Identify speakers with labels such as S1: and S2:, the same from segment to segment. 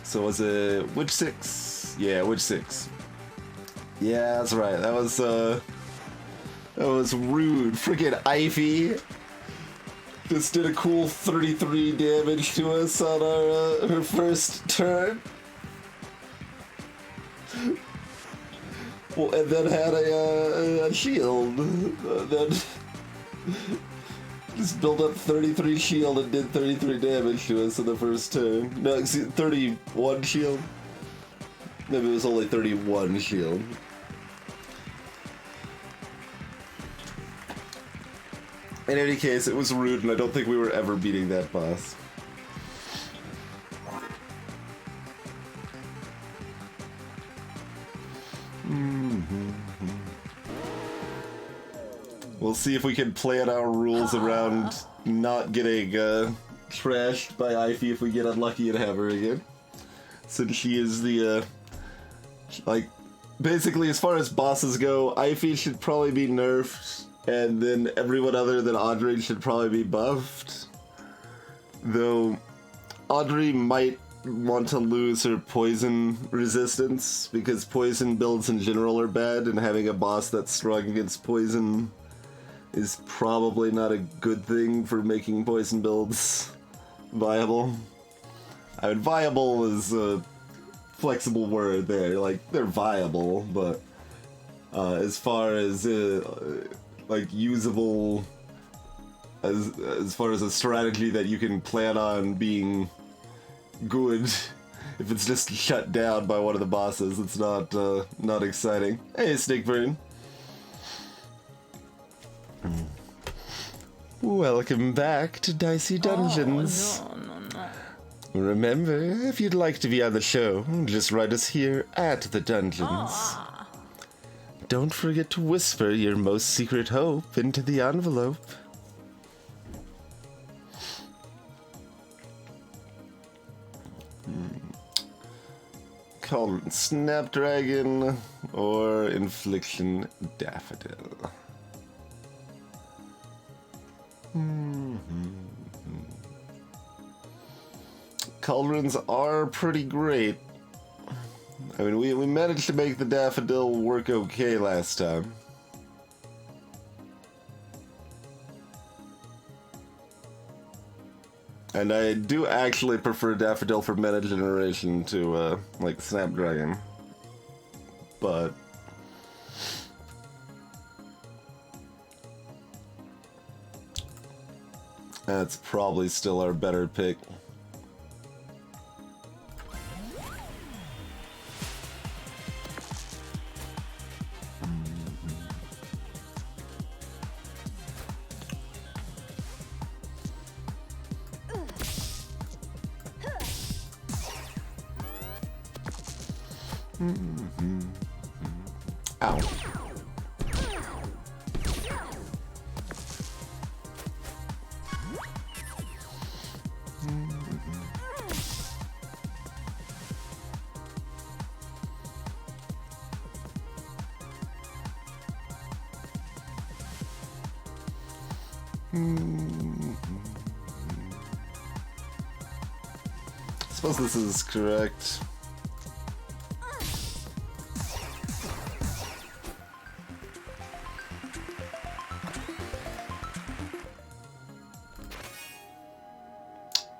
S1: So was it Witch 6? Yeah, Witch 6. Yeah, that's right. That was rude. Freaking Ivy just did a cool 33 damage to us on our her first turn. Well, and then had a shield. Then just built up 33 shield and did 33 damage to us in the first turn. No, excuse, 31 shield. Maybe it was only 31 shield. In any case, it was rude, and I don't think we were ever beating that boss. We'll see if we can plan our rules around not getting trashed by Ivy if we get unlucky and have her again. Since she is the, like, basically as far as bosses go, Ivy should probably be nerfed, and then everyone other than Audrey should probably be buffed. Though, Audrey might want to lose her poison resistance, because poison builds in general are bad, and having a boss that's strong against poison is probably not a good thing for making poison builds viable. I mean, viable is a flexible word there. Like, they're viable, but as far as like usable, as far as a strategy that you can plan on being good, if it's just shut down by one of the bosses, it's not exciting. Hey, Snakeburn. Welcome back to Dicey Dungeons.
S2: Oh, no.
S1: Remember, if you'd like to be on the show, just write us here at the Dungeons.
S2: Oh.
S1: Don't forget to whisper your most secret hope into the envelope. Cauldron Snapdragon or Infliction Daffodil. Cauldrons are pretty great. I mean, we managed to make the Daffodil work okay last time. And I do actually prefer Daffodil for meta generation to, like, Snapdragon. But that's probably still our better pick. Ow. I suppose this is correct.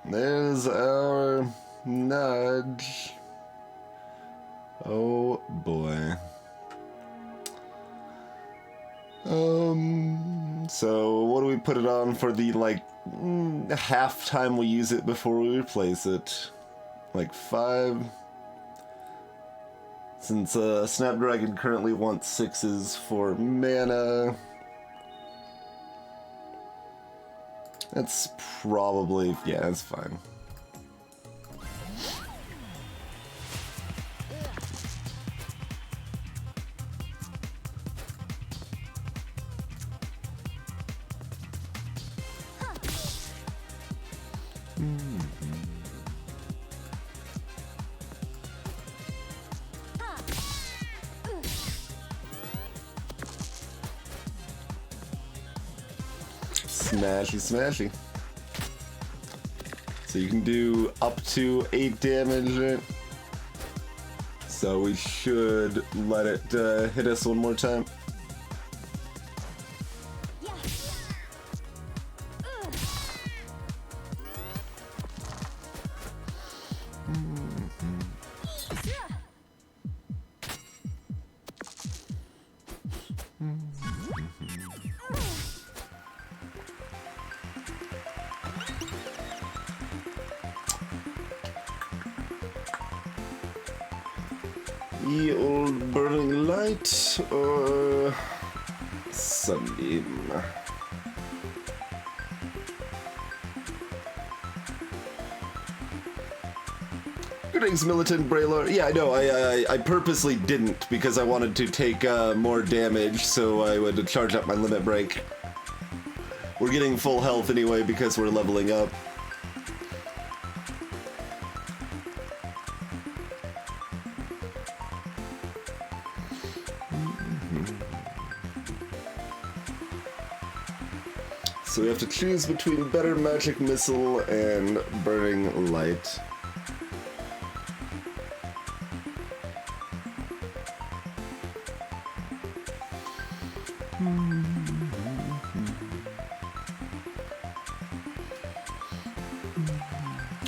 S1: There's our nudge. Oh boy. So what do we put it on for the, like, half time we use it before we replace it? Like 5? Since Snapdragon currently wants 6s for mana. That's probably, yeah, that's fine. Smashy, smashy. So you can do up to 8 damage, right? So we should let it hit us one more time. The old burning light or sunbeam. Greetings, Militant Braylor. Yeah, I know, I purposely didn't because I wanted to take more damage so I would charge up my limit break. We're getting full health anyway because we're leveling up. So we have to choose between Better Magic Missile and Burning Light.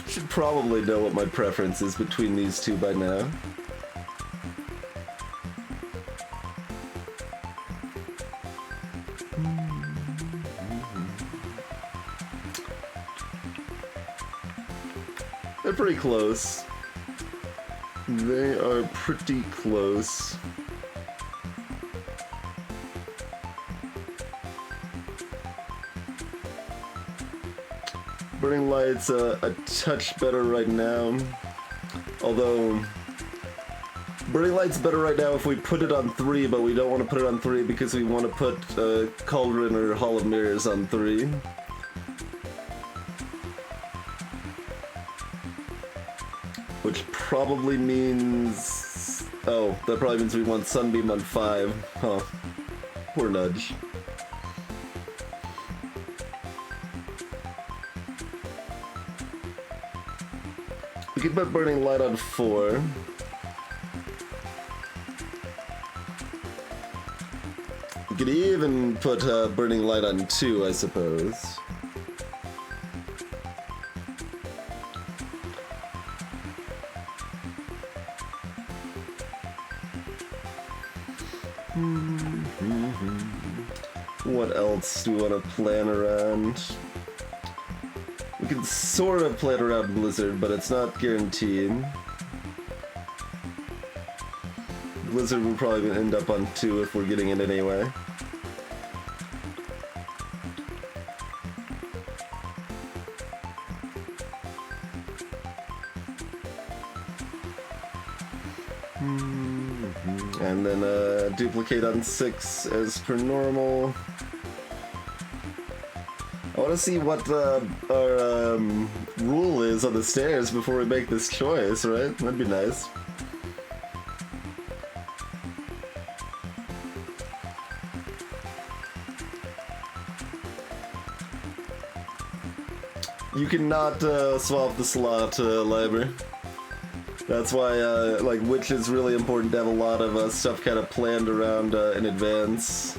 S1: Should probably know what my preference is between these two by now. They're pretty close. They are pretty close. Burning Light's a touch better right now. Although, Burning Light's better right now if we put it on 3, but we don't want to put it on 3 because we want to put Cauldron or Hall of Mirrors on 3. Which probably means... Oh, that probably means we want Sunbeam on 5. Huh. Poor Nudge. We could put Burning Light on 4. We could even put Burning Light on 2, I suppose. What else do we want to plan around? We can sort of plan around Blizzard, but it's not guaranteed. Blizzard will probably end up on 2 if we're getting it anyway. And then duplicate on 6 as per normal. I want to see what our rule is on the stairs before we make this choice, right? That'd be nice. You cannot swap the slot, Library. That's why, like, which is really important to have a lot of stuff kind of planned around in advance.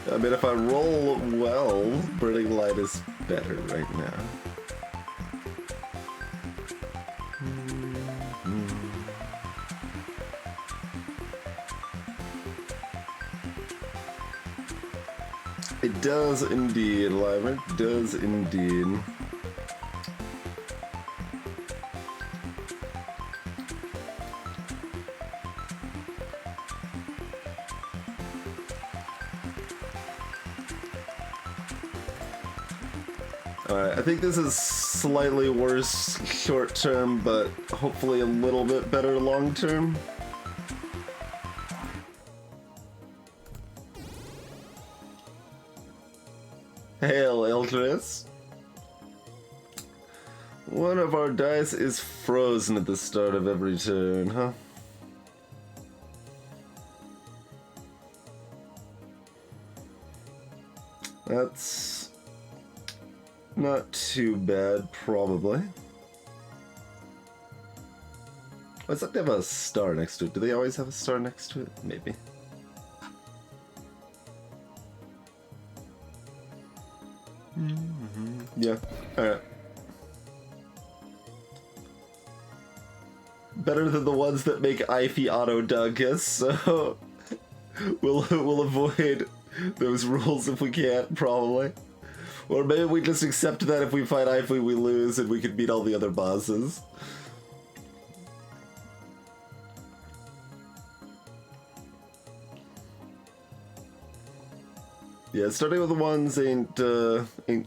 S1: I mean, if I roll well, Burning Light is better right now. It does indeed, Limer. It does indeed. Alright, I think this is slightly worse short term, but hopefully a little bit better long term. Hey, Eldris. One of our dice is frozen at the start of every turn, huh? That's not too bad, probably. It's like they have a star next to it. Do they always have a star next to it? Maybe. Yeah, alright. Better than the ones that make Ify auto Dunkus, so we'll avoid those rules if we can't, probably. Or maybe we just accept that if we fight Ify we lose and we can beat all the other bosses. Yeah, starting with the ones ain't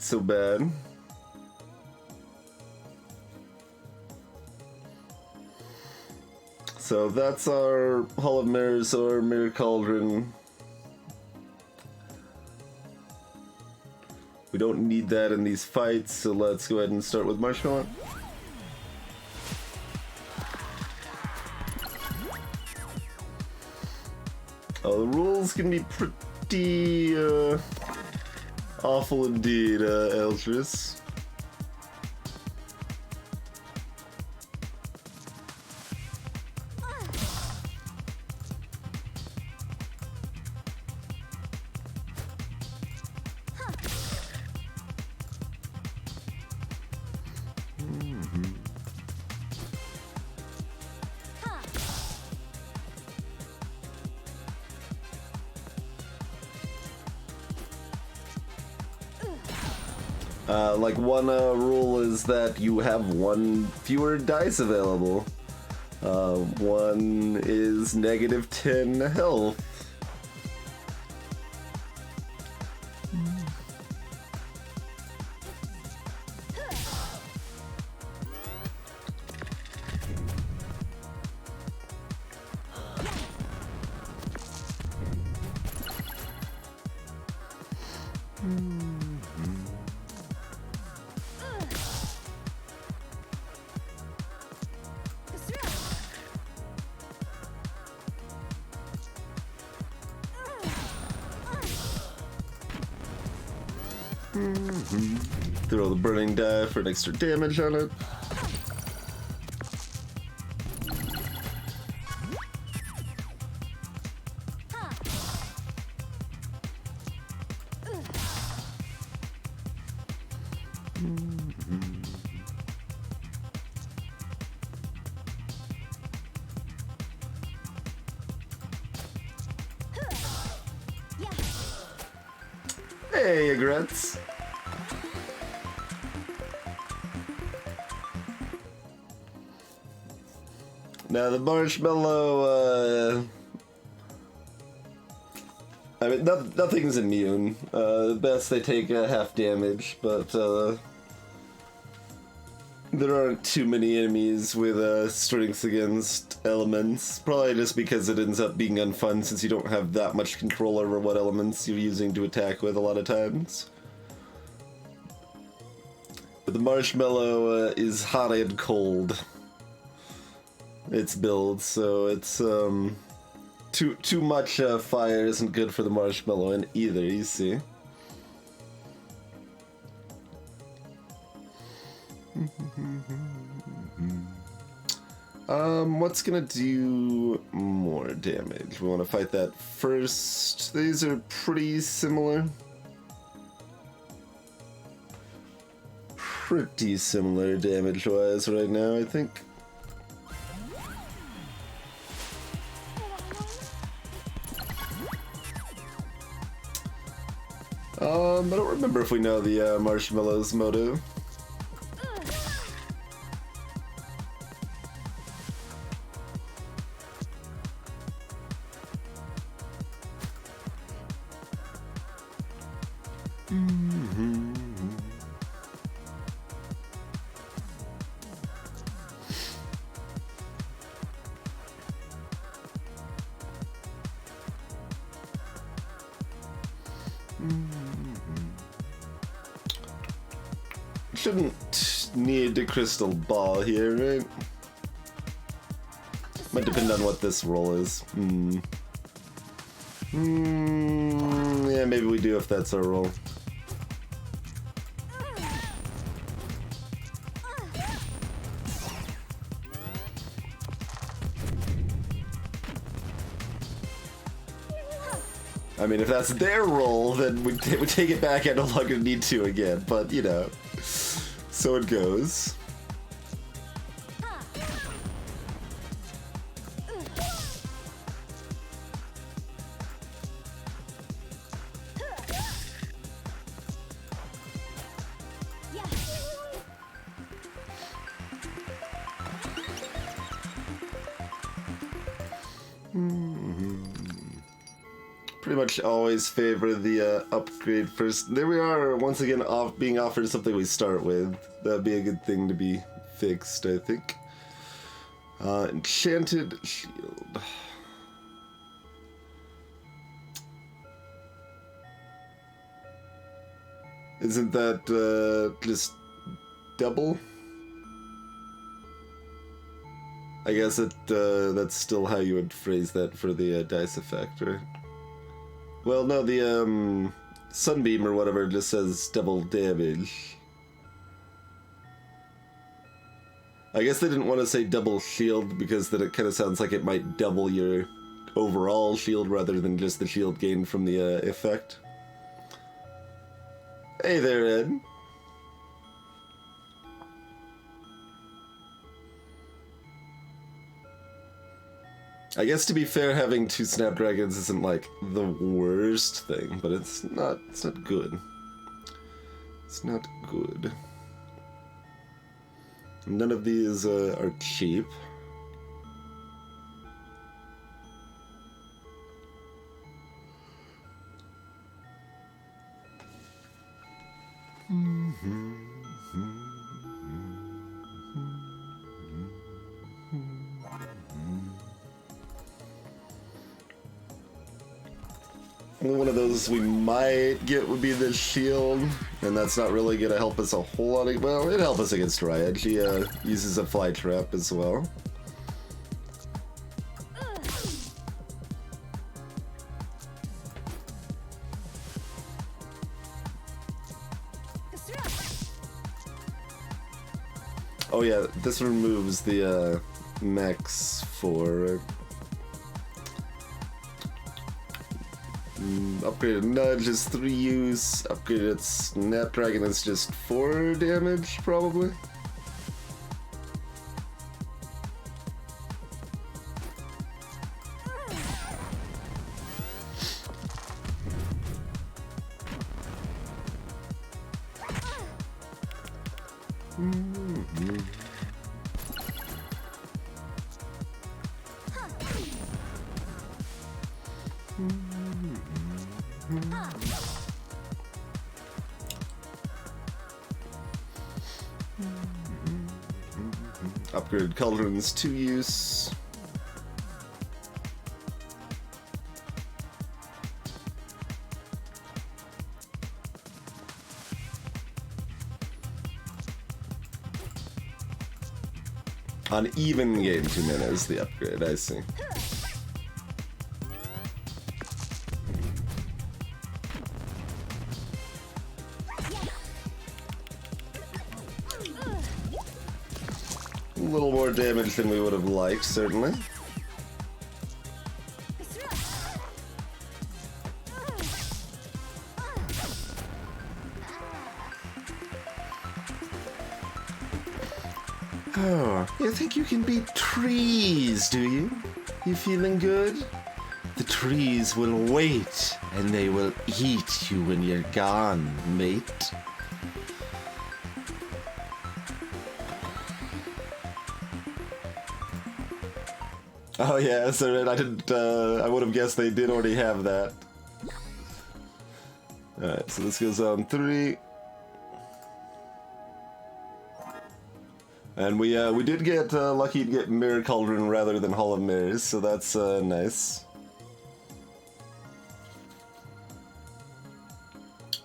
S1: so bad. So that's our Hall of Mirrors or Mirror Cauldron. We don't need that in these fights, so let's go ahead and start with Marshmallow. Oh, the rules can be pretty awful indeed, Eldris. Like one rule is that you have one fewer dice available. One is -10 health. Throw the burning die for an extra damage on it. Hey, Agrets. Now the marshmallow, I mean, nothing's immune. At best they take half damage, but there aren't too many enemies with strengths against elements. Probably just because it ends up being unfun since you don't have that much control over what elements you're using to attack with a lot of times. But the marshmallow is hot and cold. Its build, so it's too much fire isn't good for the marshmallow in either, you see. What's gonna do more damage? We want to fight that first. These are pretty similar. Pretty similar damage-wise right now, I think. I don't remember if we know the marshmallow's motive. shouldn't need a crystal ball here, right? Might depend on what this roll is. Yeah, maybe we do if that's our roll. I mean, if that's their roll, then we take it back. I no longer need to again, but you know, so it goes. Pretty much always favor the upgrade first. There we are, once again being offered something we start with. That'd be a good thing to be fixed, I think. Enchanted shield. Isn't that just double? I guess that's still how you would phrase that for the dice effect, right? Well, no, the sunbeam or whatever just says double damage. I guess they didn't want to say double shield because then it kind of sounds like it might double your overall shield rather than just the shield gained from the effect. Hey there, Ed. I guess to be fair, having 2 Snapdragons isn't like the worst thing, but it's not good. It's not good. None of these are cheap. One of those we might get would be the shield, and that's not really going to help us a whole lot. Well, it'd help us against Riot. She uses a fly trap as well. Oh yeah, this removes the max for... upgraded Nudge is 3 use, upgraded Snapdragon is just 4 damage, probably. Upgraded Cauldron's 2 use. On even game 2 mana is the upgrade, I see. A little more damage than we would have liked, certainly. Oh, you think you can beat trees, do you? You feeling good? The trees will wait, and they will eat you when you're gone, mate. Oh yeah, so I didn't, I would have guessed they did already have that. Alright, so this goes on 3. And we did get lucky to get Mirror Cauldron rather than Hall of Mirrors, so that's nice.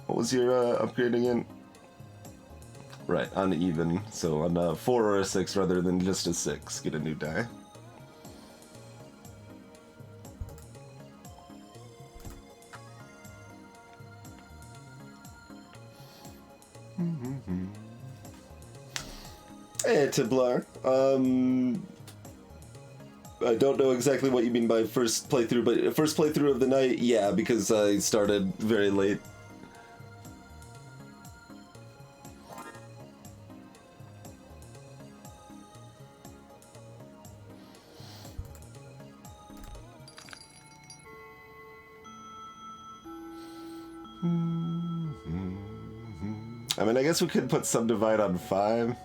S1: What was your upgrade again? Right, uneven. So on a 4 or a 6 rather than just a 6, get a new die. Hey, Templar. I don't know exactly what you mean by first playthrough, but first playthrough of the night, yeah, because I started very late. I mean, I guess we could put Subdivide on 5.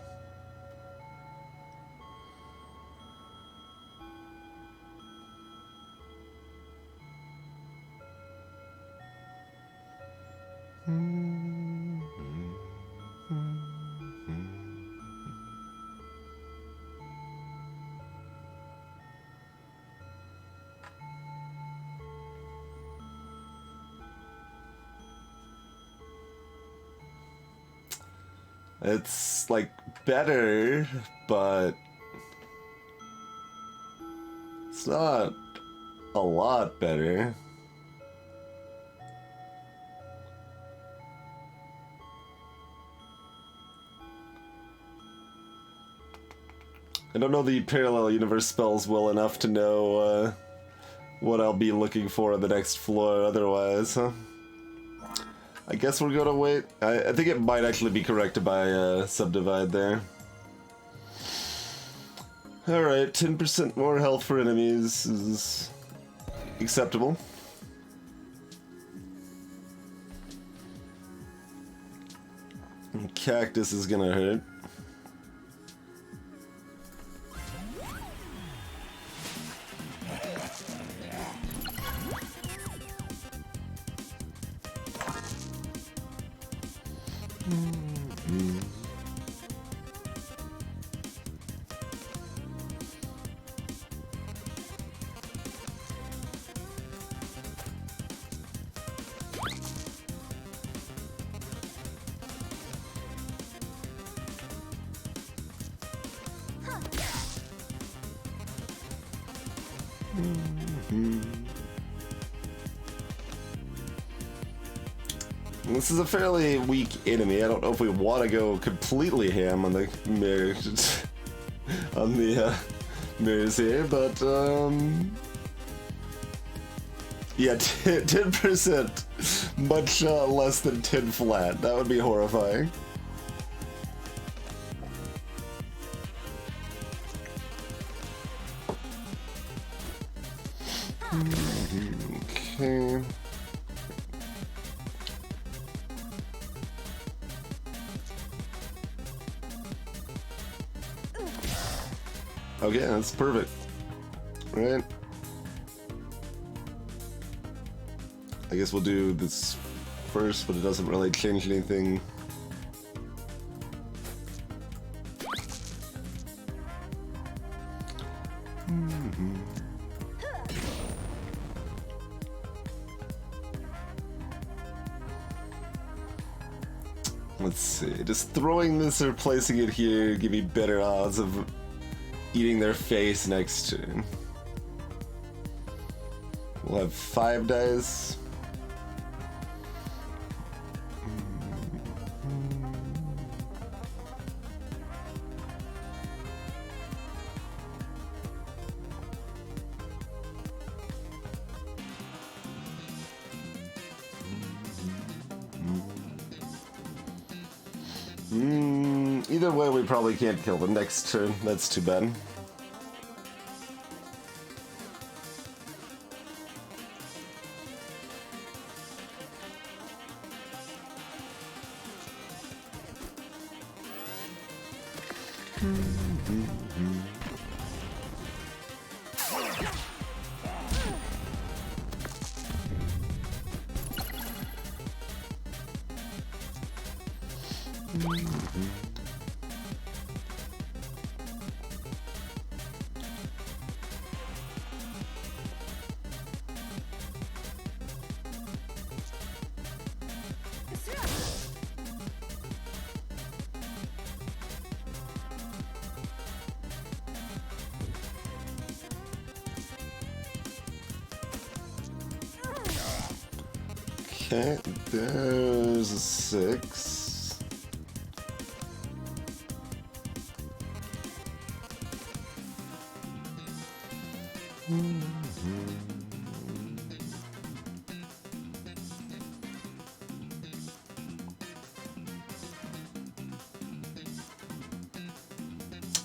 S1: It's, like, better, but it's not a lot better. I don't know the parallel universe spells well enough to know what I'll be looking for on the next floor otherwise, huh? I guess we're gonna wait. I think it might actually be corrected by Subdivide there. Alright, 10% more health for enemies is acceptable. And Cactus is gonna hurt. This is a fairly weak enemy. I don't know if we want to go completely ham on the mirrors, on the mirrors here, but yeah, 10%, much less than 10 flat. That would be horrifying. Okay. Okay, that's perfect. Right. I guess we'll do this first, but it doesn't really change anything. Let's see, just throwing this or placing it here give me better odds of eating their face next turn. We'll have 5 dice. Either way, we probably can't kill them next turn. That's too bad. Okay, there's a 6.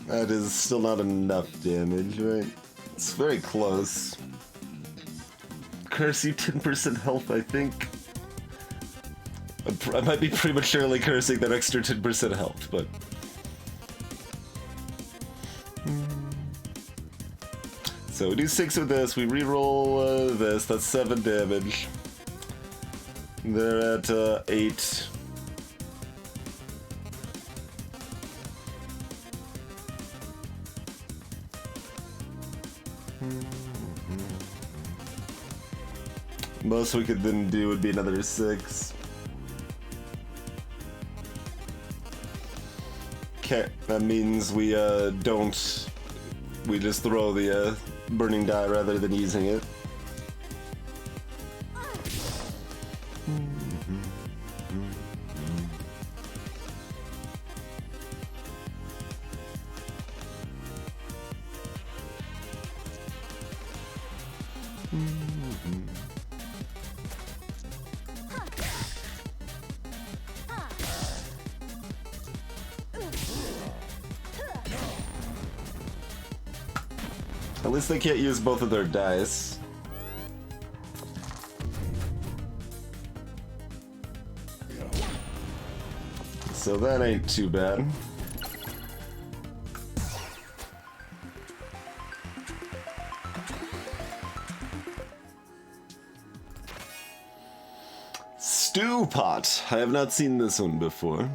S1: That is still not enough damage, right? It's very close. Curse you 10% health, I think. I might be prematurely cursing that extra 10% health, but... So we do 6 with this, we reroll this, that's 7 damage. They're at 8. Most we could then do would be another 6. Okay, that means we don't... We just throw the burning die rather than using it. At least they can't use both of their dice. So that ain't too bad. Stew Pot. I have not seen this one before.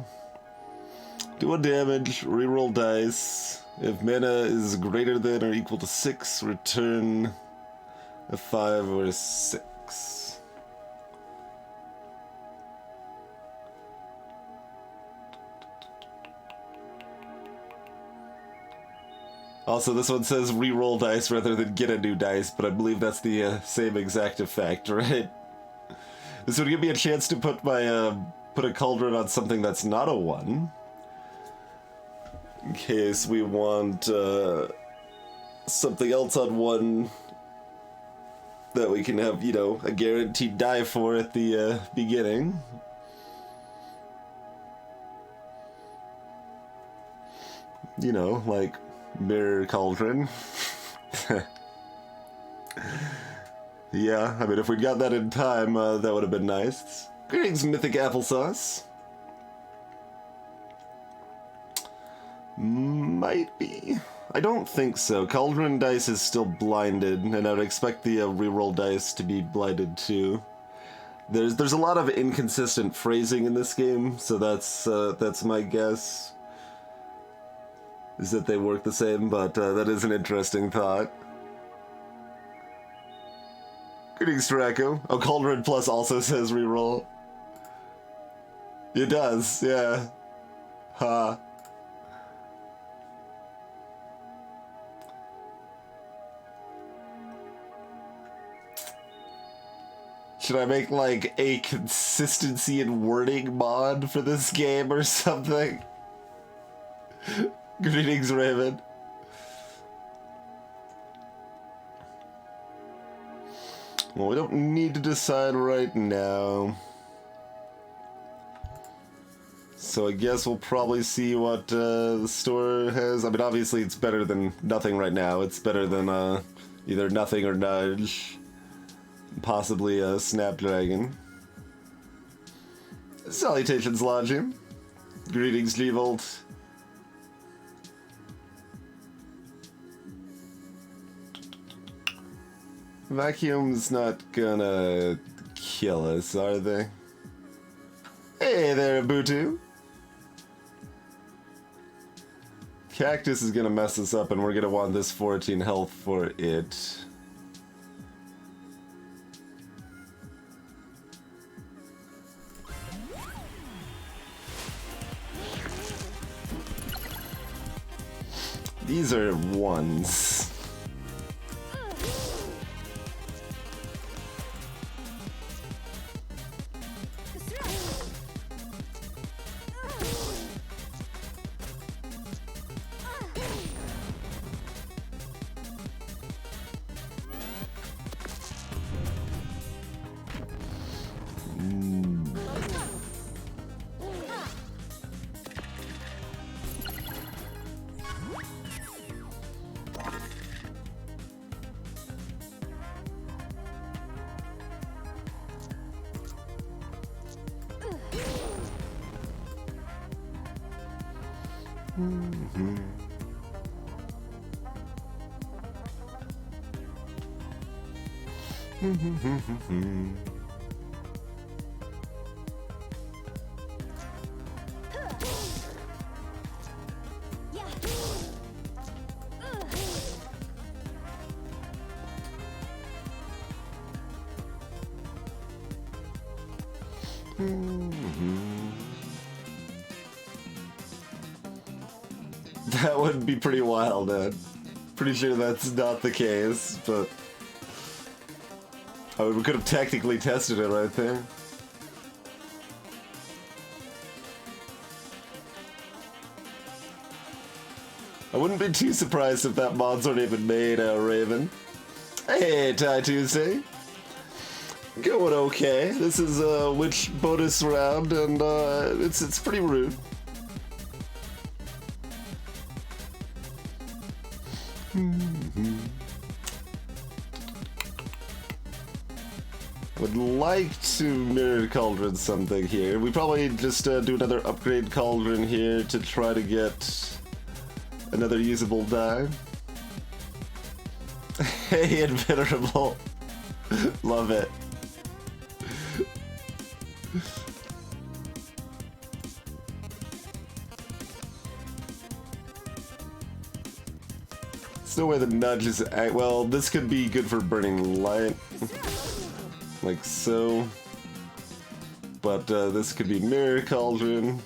S1: Do a damage, reroll dice. If mana is greater than or equal to 6, return a 5 or a 6. Also, this one says reroll dice rather than get a new dice, but I believe that's the same exact effect, right? This would give me a chance to put my put a cauldron on something that's not a 1. In case we want something else on 1 that we can have, you know, a guaranteed die for at the beginning. You know, like Mirror Cauldron. Yeah, I mean, if we'd got that in time, that would have been nice. Greetings, Mythic Applesauce. Might be. I don't think so. Cauldron dice is still blinded, and I would expect the reroll dice to be blinded too. There's a lot of inconsistent phrasing in this game, so that's my guess. Is that they work the same, but that is an interesting thought. Greetings, Draco. Oh, Cauldron Plus also says reroll. It does, yeah. Ha. Should I make, like, a consistency in wording mod for this game or something? Greetings, Raven. Well, we don't need to decide right now. So I guess we'll probably see what the store has. I mean, obviously it's better than nothing right now. It's better than either nothing or nudge. Possibly a Snapdragon. Salutations, Lodging. Greetings, Levold. Vacuum's not gonna kill us, are they? Hey there, Butu. Cactus is gonna mess us up, and we're gonna want this 14 health for it. These are 1s. That would be pretty wild, man. Pretty sure that's not the case, but I mean, we could have technically tested it right there. I wouldn't be too surprised if that mod's already been made, Raven. Hey, Ty Tuesday. Going okay. This is a witch bonus round, and it's pretty rude. Would like to mirror cauldron something here. We probably just do another upgrade cauldron here to try to get another usable die. Hey, Invenerable. Love it. There's no way the nudge is... Well, this could be good for burning light. Like so. But this could be mirror cauldron.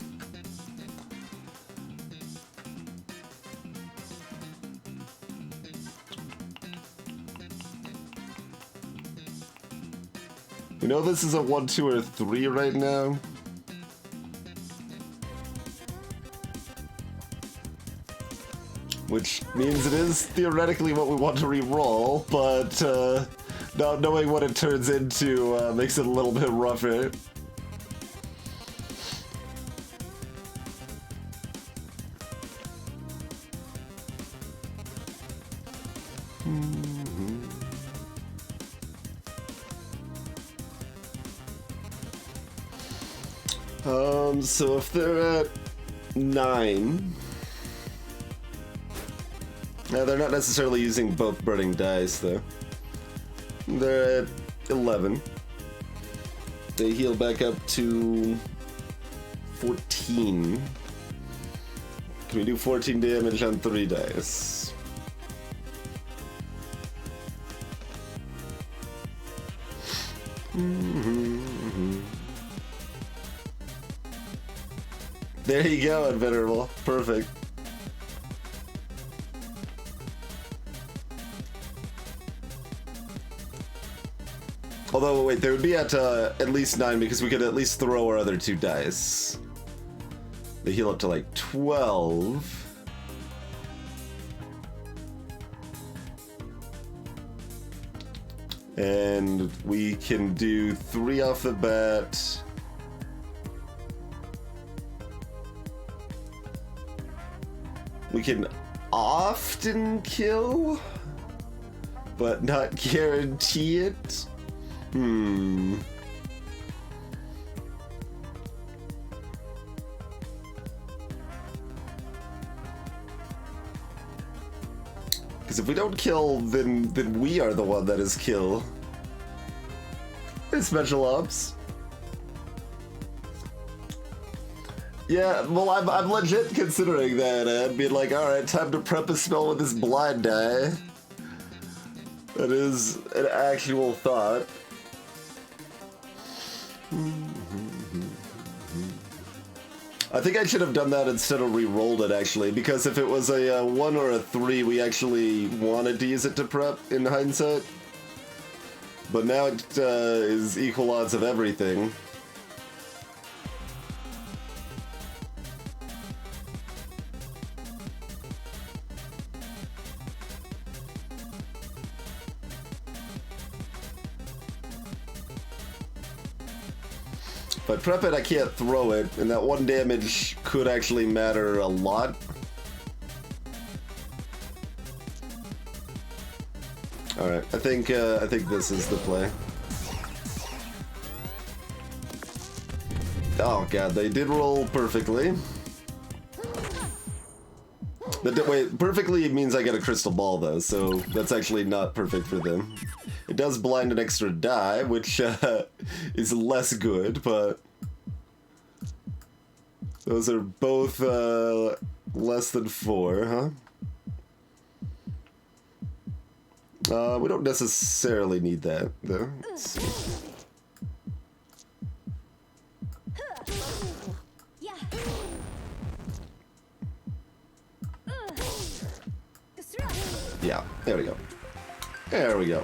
S1: We know this is a 1, 2, or 3 right now. Which means it is theoretically what we want to re-roll, but not knowing what it turns into makes it a little bit rougher. So if they're at 9... No, they're not necessarily using both burning dice, though. They're at 11. They heal back up to 14. Can we do 14 damage on 3 dice? There you go, Invenerable. Perfect. Although, wait, they would be at least 9 because we could at least throw our other 2 dice. They heal up to like 12. And we can do 3 off the bat. We can often kill, but not guarantee it. Because if we don't kill, then we are the one that is kill. Hey, Special Ops. Yeah, well, I'm legit considering that. I'd be like, alright, time to prep a spell with this blind die. That is an actual thought. I think I should have done that instead of re-rolled it, actually, because if it was a 1 or a 3, we actually wanted to use it to prep in hindsight. But now it is equal odds of everything. If I prep it, I can't throw it, and that 1 damage could actually matter a lot. Alright, I think this is the play. Oh god, they did roll perfectly. Wait, perfectly means I get a crystal ball though, so that's actually not perfect for them. It does blind an extra die, which is less good, but those are both less than 4, huh? We don't necessarily need that, though. Let's see. Yeah, there we go. There we go.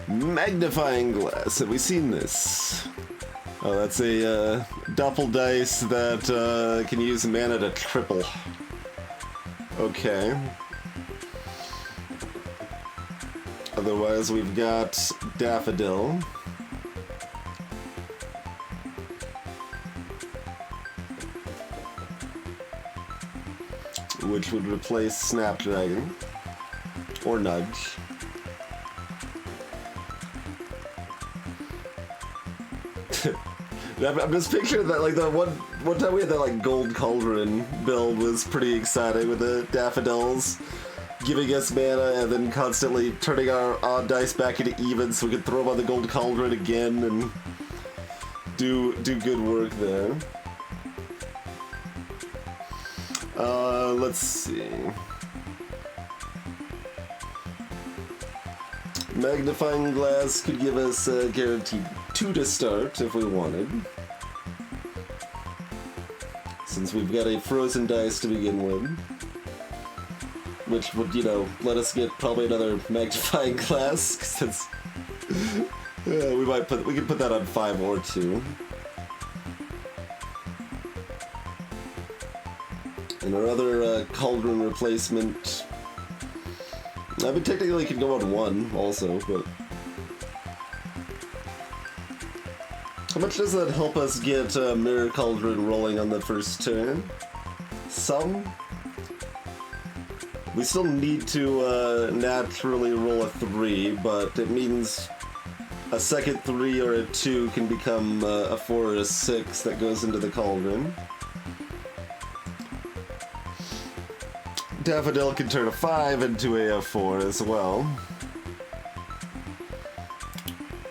S1: Magnifying glass. Have we seen this? Oh, that's a duffel dice that can use mana to triple. Okay. Otherwise, we've got Daffodil. Which would replace Snapdragon. Or Nudge. I'm just picturing that, like, the one time we had that, like, gold cauldron build was pretty exciting with the daffodils giving us mana and then constantly turning our odd dice back into even so we could throw them on the gold cauldron again and do good work there. Let's see. Magnifying glass could give us guaranteed 2 to start if we wanted. Since we've got a frozen dice to begin with. Which would, you know, let us get probably another magnifying glass, because it's... yeah, we could put that on 5 or 2. And our other cauldron replacement... I mean, technically it could go on 1 also, but... How much does that help us get Mirror Cauldron rolling on the first turn? Some? We still need to naturally roll a 3, but it means a second 3 or a 2 can become a 4 or a 6 that goes into the cauldron. Daffodil can turn a 5 into a 4 as well.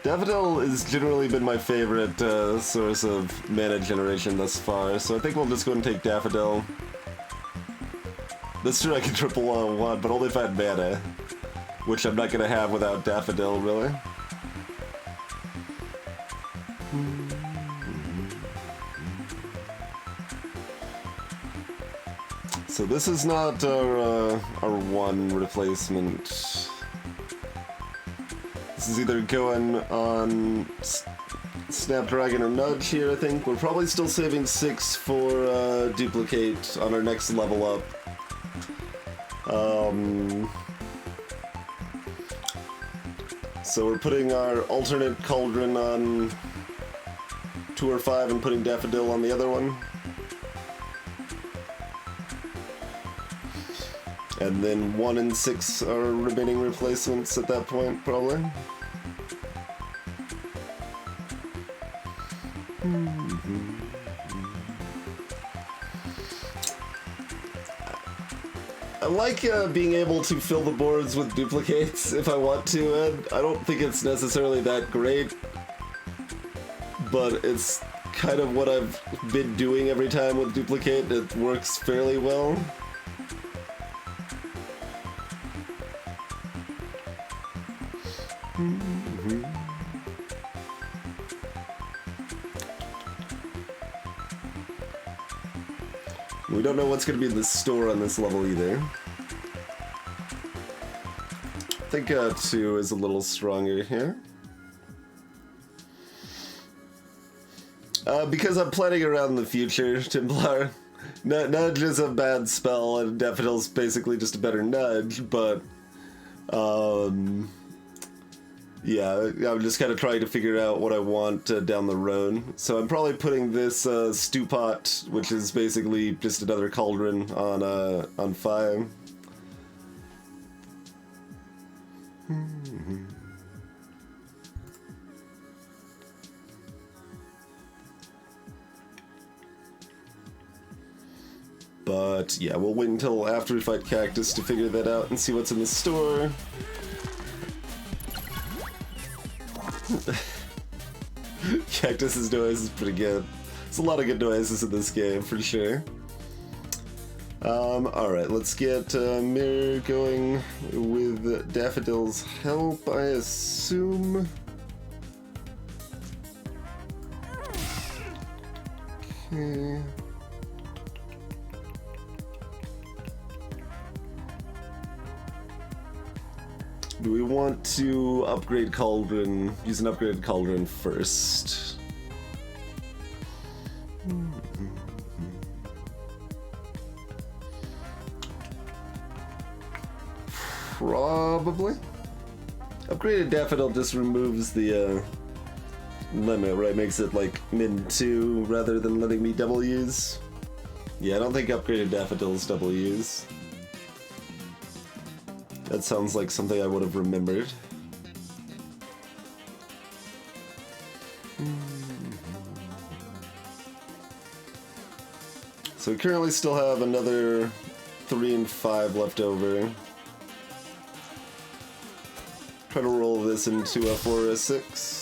S1: Daffodil has generally been my favorite source of mana generation thus far, so I think we'll just go and take Daffodil. That's true, I can triple on 1, but only if I had mana, which I'm not gonna have without Daffodil, really. So this is not our 1 replacement. This is either going on Snapdragon or Nudge here, I think. We're probably still saving 6 for Duplicate on our next level up. So we're putting our alternate cauldron on 2 or 5 and putting Daffodil on the other one. And then 1 and 6 are remaining replacements at that point, probably. I like being able to fill the boards with duplicates if I want to, and I don't think it's necessarily that great, but it's kind of what I've been doing every time with duplicate. It works fairly well. We don't know what's going to be in the store on this level either. I think 2 is a little stronger here. Because I'm planning around the future, Templar. Nudge is a bad spell, and Daffodil's basically just a better nudge, but... yeah, I'm just kind of trying to figure out what I want down the road. So I'm probably putting this stew pot, which is basically just another cauldron, on 5. But yeah, we'll wait until after we fight Cactus to figure that out and see what's in the store. Cactus's noise is pretty good. There's a lot of good noises in this game, for sure. Alright, let's get Mirror going with Daffodil's help, I assume. Okay. Do we want to upgrade Cauldron, use an upgraded Cauldron first? Probably. Upgraded Daffodil just removes the limit, right? Makes it like min 2 rather than letting me double use. Yeah, I don't think upgraded Daffodil is double use. That sounds like something I would have remembered. So we currently still have another 3 and 5 left over. Try to roll this into a 4 or a 6.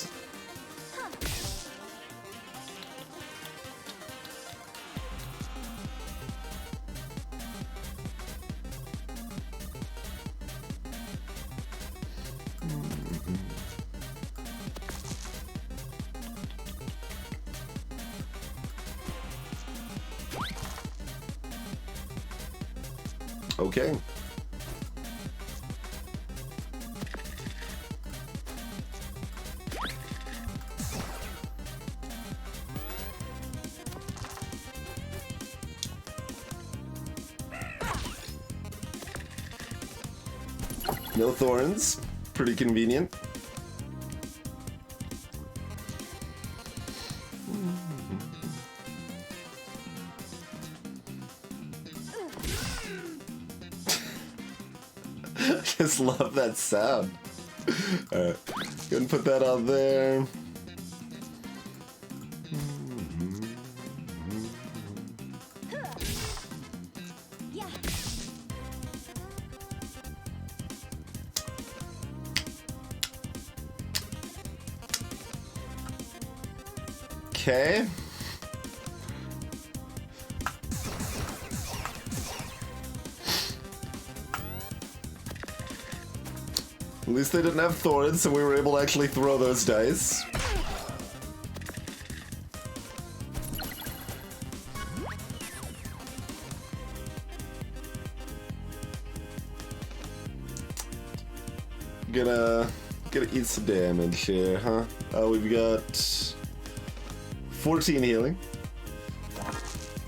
S1: Okay. No thorns. Pretty convenient. Just love that sound. Alright, go ahead and put that on there. Okay. At least they didn't have thorns, so we were able to actually throw those dice. Gonna eat some damage here, huh? We've got 14 healing.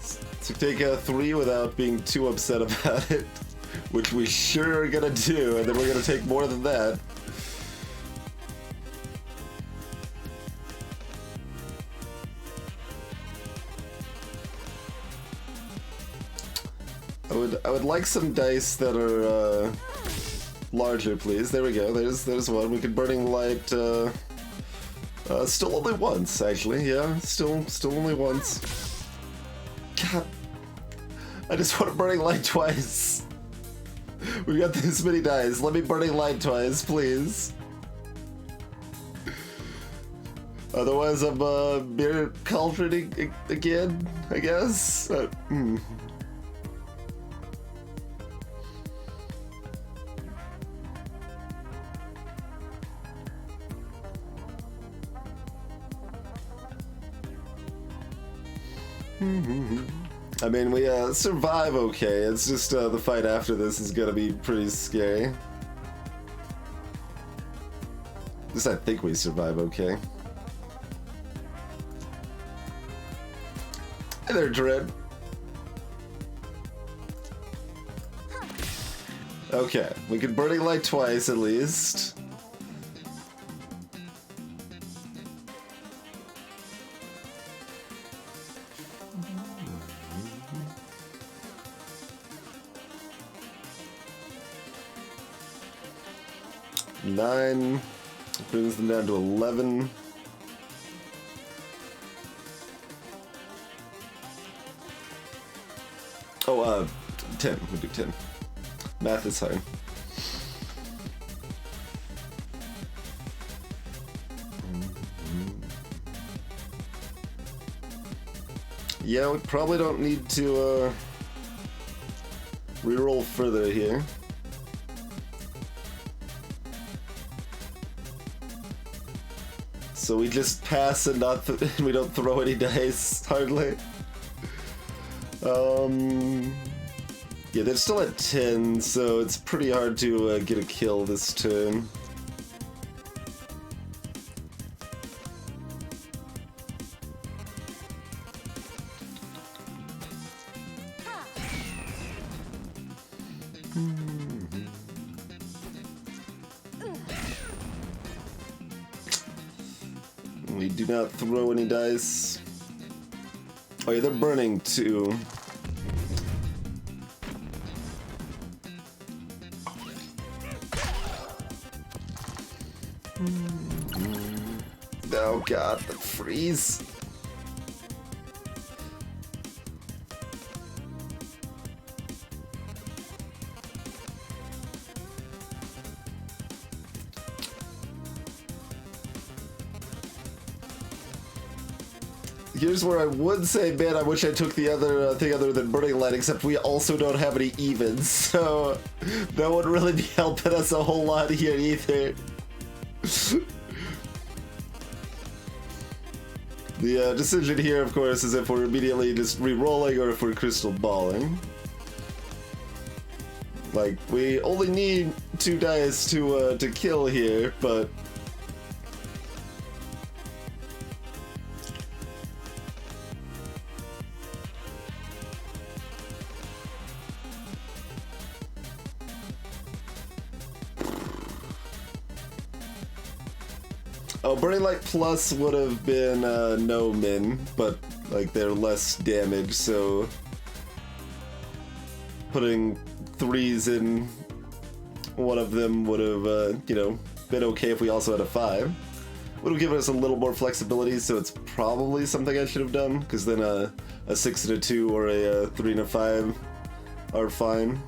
S1: So take a 3 without being too upset about it. Which we sure are gonna do, and then we're gonna take more than that. I would like some dice that are larger, please. There we go. There's one. We could Burning Light. Still only once, actually. Yeah, still only once. God, I just want a Burning Light twice. We got this many dice. Let me Burning Light twice, please. Otherwise, I'm Mirror Cauldroning again, I guess. I mean, we survive okay. It's just the fight after this is gonna be pretty scary. At least I think we survive okay. Hey there, Dread. Okay, we can Burning Light twice at least. Nine brings them down to 11. Oh, 10. We do 10. Math is hard. Yeah, we probably don't need to reroll further here. So we just pass and not we don't throw any dice, hardly. Yeah, they're still at 10, so it's pretty hard to get a kill this turn. We do not throw any dice. Oh yeah, they're burning too. Oh god, the freeze. Here's where I would say, man, I wish I took the other thing other than Burning Light, except we also don't have any evens, so that wouldn't really be helping us a whole lot here either. The decision here, of course, is if we're immediately just re-rolling or if we're crystal balling. Like, we only need 2 dice to kill here, but... Oh, Burning Light Plus would have been no min, but like they're less damage, so putting 3s in one of them would have, you know, been okay if we also had a 5. Would have given us a little more flexibility, so it's probably something I should have done, because then a 6 and a 2 or a 3 and a 5 are fine.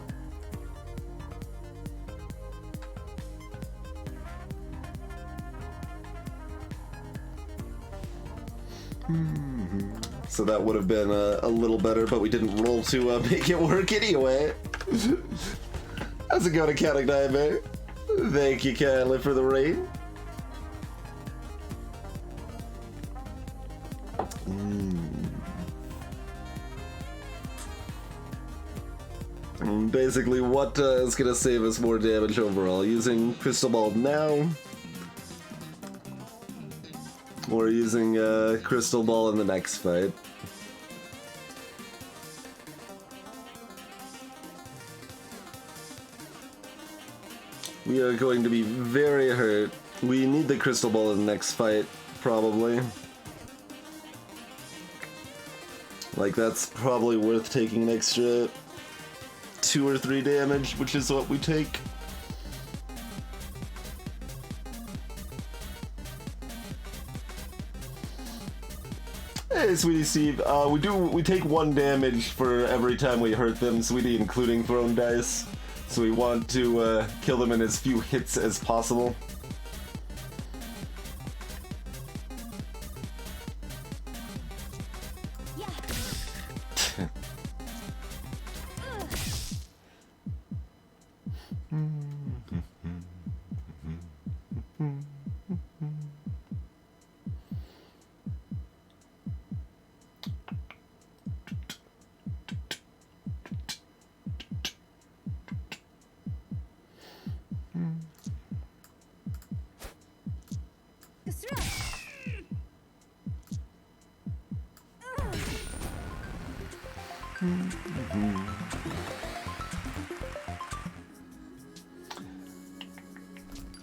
S1: So that would have been a little better, but we didn't roll to make it work anyway. How's it going, Accounting Nightmare? Thank you kindly for the raid. Basically, what is going to save us more damage overall? Using Crystal Ball now? Or using Crystal Ball in the next fight? We are going to be very hurt. We need the Crystal Ball in the next fight, probably. Like, that's probably worth taking an extra 2 or 3 damage, which is what we take. Hey, Sweetie Steve, we take 1 damage for every time we hurt them, Sweetie, including thrown dice. So we want to kill them in as few hits as possible.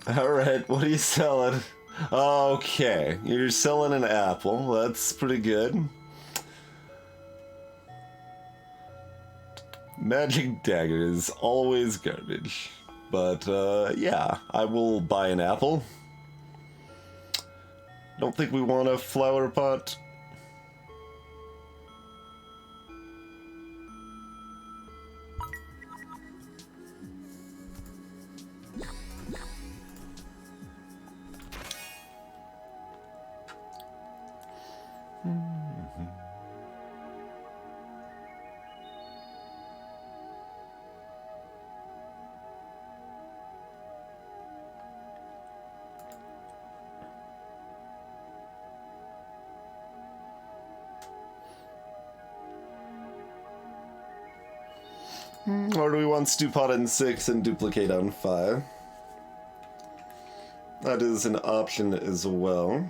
S1: Alright, what are you selling? Okay, you're selling an apple. That's pretty good. Magic dagger is always garbage. But, yeah, I will buy an apple. Don't think we want a flower pot. Or do we want Stupot on 6 and duplicate on 5? That is an option as well.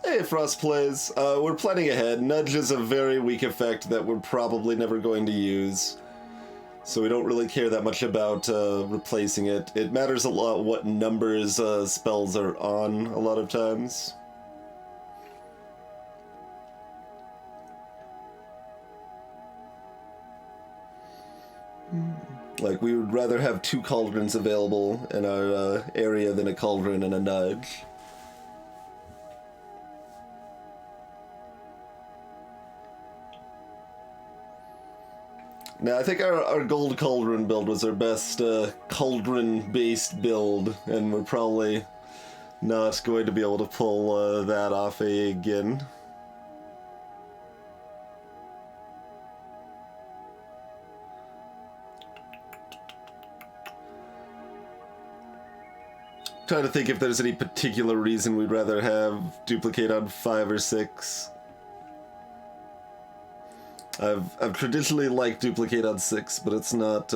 S1: Hey, Frost plays. We're planning ahead. Nudge is a very weak effect that we're probably never going to use. So we don't really care that much about replacing it. It matters a lot what numbers spells are on a lot of times. Like, we would rather have 2 cauldrons available in our area than a cauldron and a nudge. Now, I think our gold cauldron build was our best cauldron-based build, and we're probably not going to be able to pull that off again. Trying to think if there's any particular reason we'd rather have duplicate on 5 or 6. I've traditionally liked duplicate on 6, but it's not,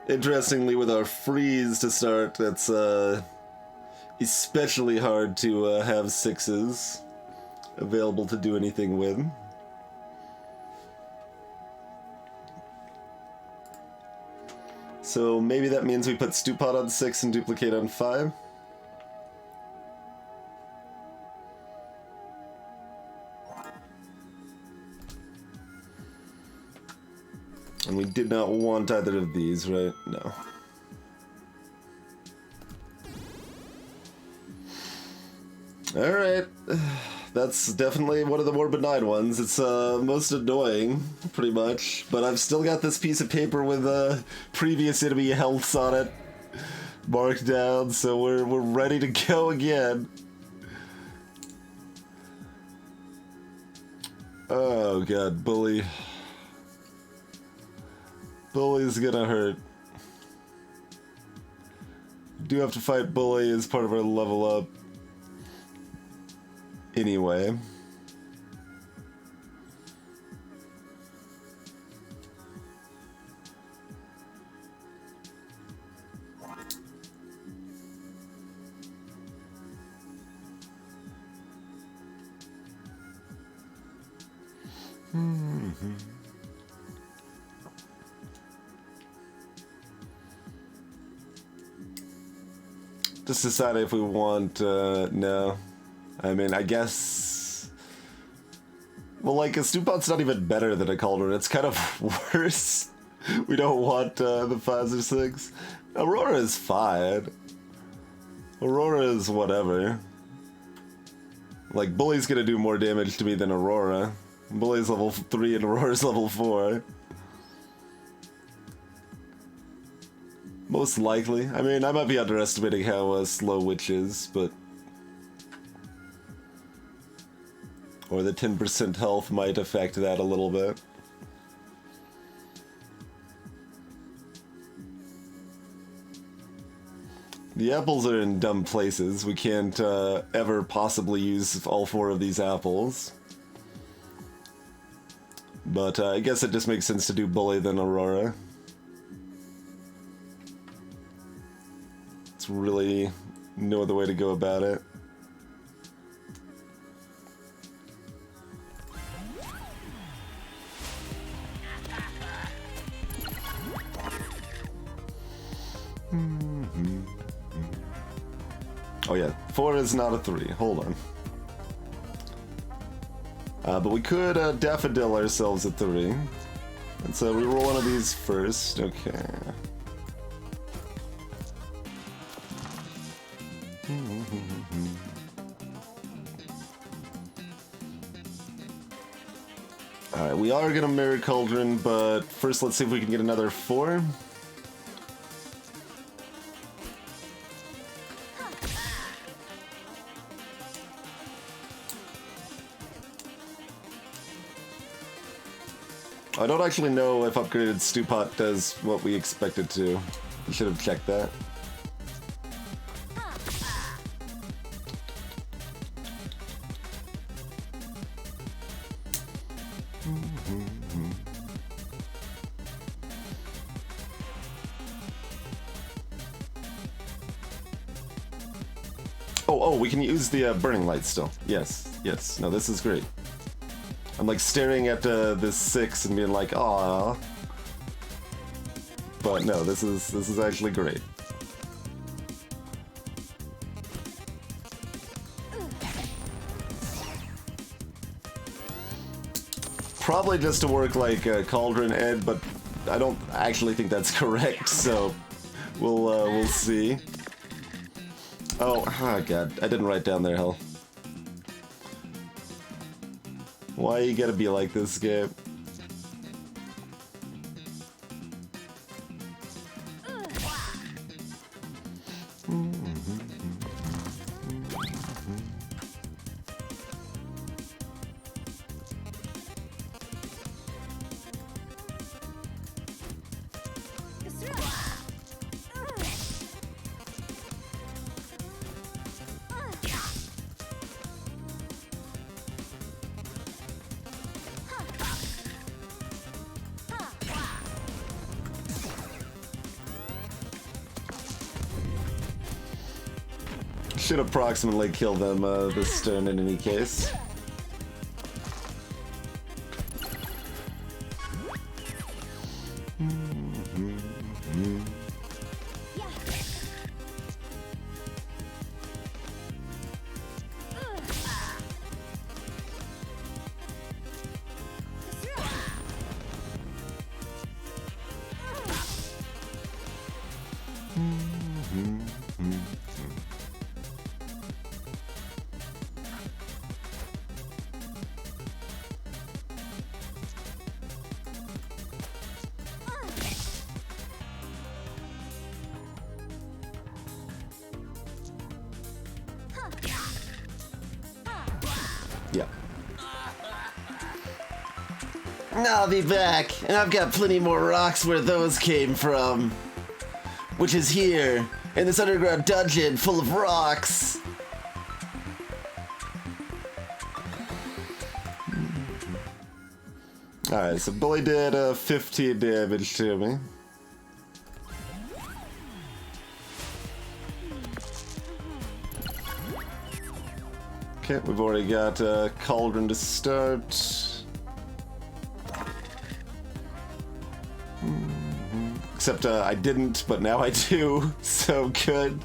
S1: Interestingly, with our freeze to start, it's, especially hard to, have 6s available to do anything with. So maybe that means we put Stupot on 6 and duplicate on 5? And we did not want either of these, right? No. Alright. That's definitely one of the more benign ones. It's most annoying, pretty much. But I've still got this piece of paper with previous enemy healths on it marked down, so we're ready to go again. Oh god, bully. Bully's gonna hurt. Do have to fight Bully as part of our level up. Anyway. Just decide if we want, no. I mean, I guess... Well, like, a Stupot's not even better than a Cauldron. It's kind of worse. We don't want the 5s or 6. Aurora is fine. Aurora is whatever. Like, Bully's gonna do more damage to me than Aurora. Bully's level 3 and Aurora's level 4. Most likely. I mean, I might be underestimating how slow Witch is, but... Or the 10% health might affect that a little bit. The apples are in dumb places. We can't ever possibly use all 4 of these apples. But I guess it just makes sense to do Bully than Aurora. It's really no other way to go about it. Oh yeah, 4 is not a 3. Hold on. But we could Daffodil ourselves at 3. And so we roll one of these first. Okay. Alright, we are gonna Mirror Cauldron, but first let's see if we can get another 4. I don't actually know if upgraded stew pot does what we expect it to. We should have checked that. Oh, we can use the burning light still. Yes, yes. No, this is great. I'm like staring at this 6 and being like, "Aw." But no, this is actually great. Probably just to work like Cauldron Ed, but I don't actually think that's correct. So we'll see. Oh god, I didn't write down there, hell. Why you gotta be like this, game? Should approximately kill them this turn in any case. Yeah. I'll be back, and I've got plenty more rocks where those came from. Which is here, in this underground dungeon full of rocks. Alright, so Bully did 15 damage to me. Okay, we've already got Cauldron to start. Except I didn't, but now I do, so good.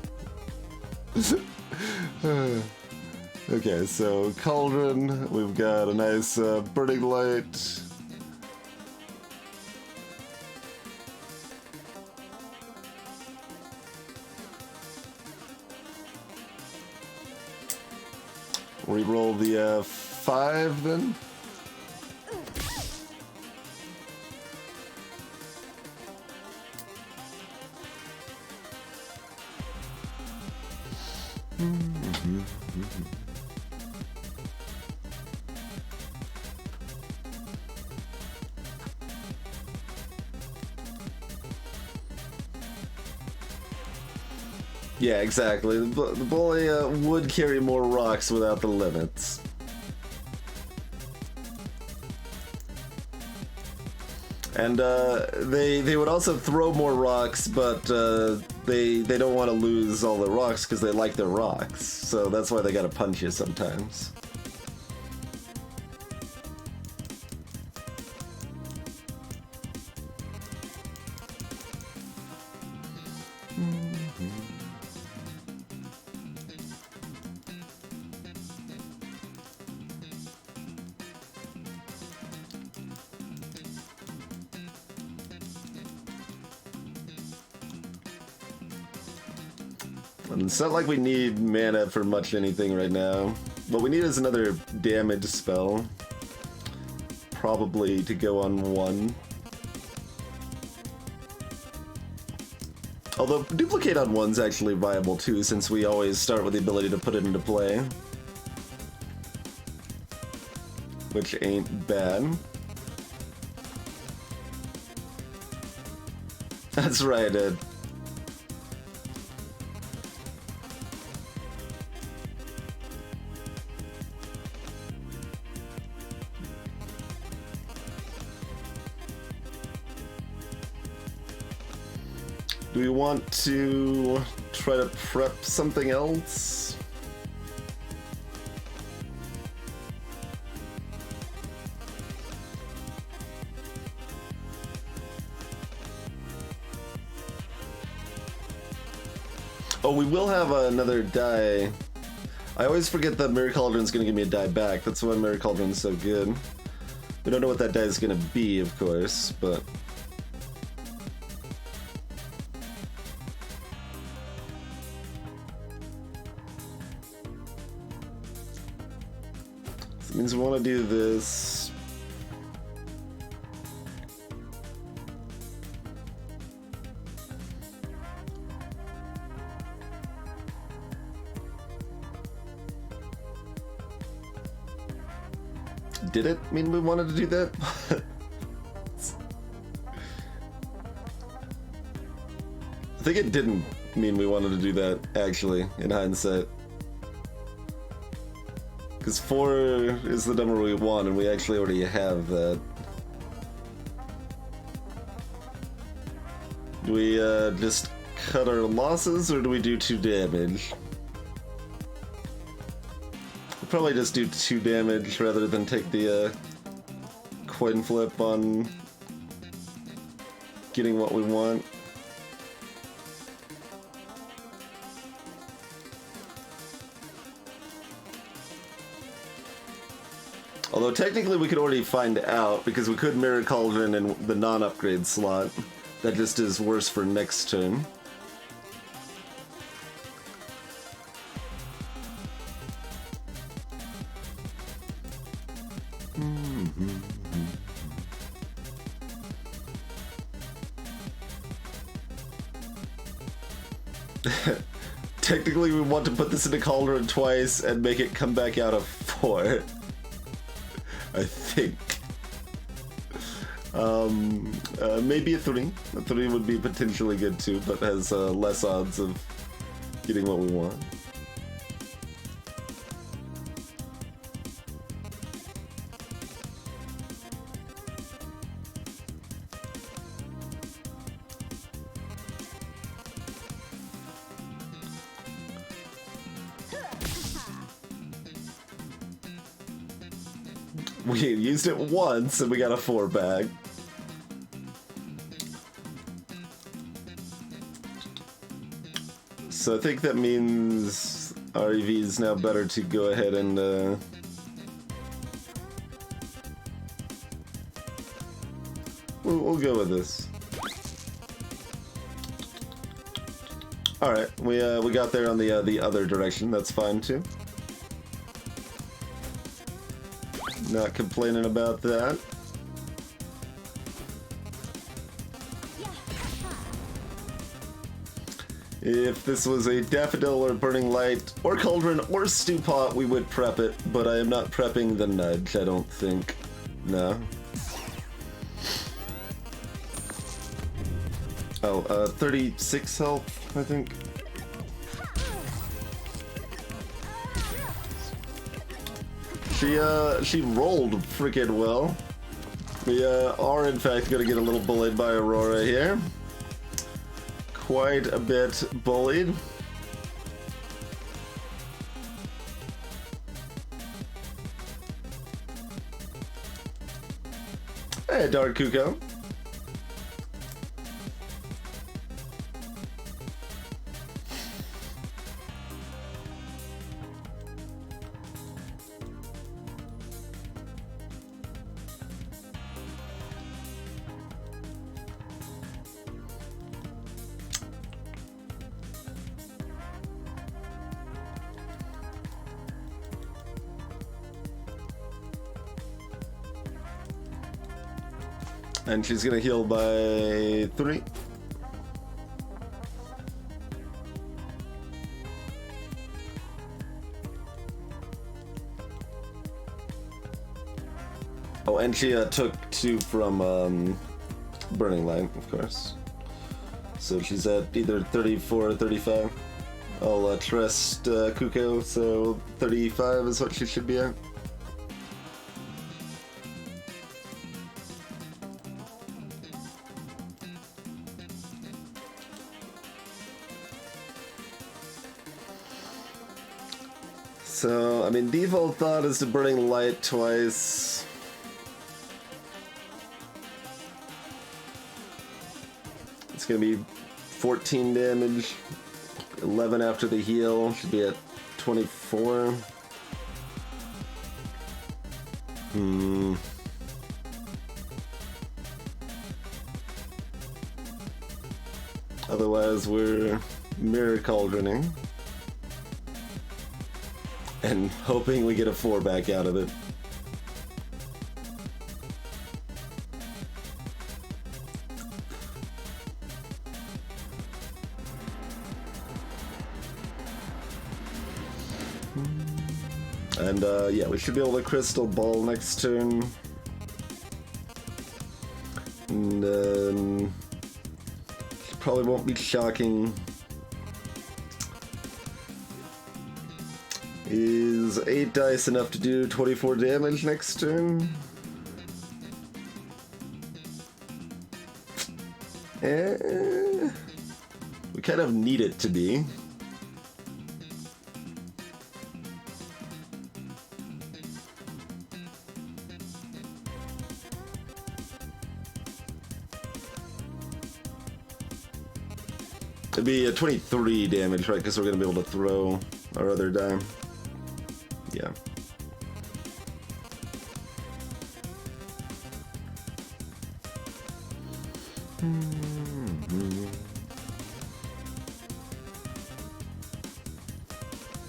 S1: Okay, so Cauldron, we've got a nice burning light. Reroll the 5 then. Yeah, exactly. The bully would carry more rocks without the limits. And they would also throw more rocks, but they don't want to lose all the rocks because they like their rocks. So that's why they gotta punch you sometimes. It's not like we need mana for much anything right now. What we need is another damage spell. Probably to go on 1. Although duplicate on 1's actually viable too, since we always start with the ability to put it into play. Which ain't bad. That's right, Ed. Do we want to try to prep something else? Oh, we will have another die. I always forget that Mirror Cauldron's gonna give me a die back. That's why Mirror Cauldron's so good. We don't know what that die is gonna be, of course, but... That means we want to do this. Did it mean we wanted to do that? I think it didn't mean we wanted to do that, actually, in hindsight. Because 4 is the number we want, and we actually already have that. Do we just cut our losses, or do we do 2 damage? We'll probably just do 2 damage rather than take the coin flip on getting what we want. Although technically we could already find out, because we could Mirror Cauldron in the non-upgrade slot. That just is worse for next turn. Technically we want to put this into Cauldron twice and make it come back out of 4. I think. Maybe a 3. A 3 would be potentially good too, but has less odds of getting what we want. We used it once and we got a 4 back. So I think that means REV is now better to go ahead and we'll go with this. All right, we got there on the other direction. That's fine too. Not complaining about that. If this was a Daffodil or Burning Light or Cauldron or Stew Pot, we would prep it, but I am not prepping the Nudge, I don't think. No. Oh, 36 health, I think. She rolled freaking well. We are in fact gonna get a little bullied by Aurora here. Quite a bit bullied. Hey, Dark Kuko. And she's gonna heal by 3. Oh, and she took 2 from Burning Light, of course. So she's at either 34 or 35. I'll trust Kuko, so 35 is what she should be at. So, I mean, default thought is to Burning Light twice. It's gonna be 14 damage, 11 after the heal, should be at 24. Otherwise, we're Mirror Cauldroning. And hoping we get a 4 back out of it. And yeah, we should be able to Crystal Ball next turn. And probably won't be shocking. Is 8 dice enough to do 24 damage next turn? We kind of need it to be. It'd be a 23 damage, right? Because we're going to be able to throw our other die. Yeah.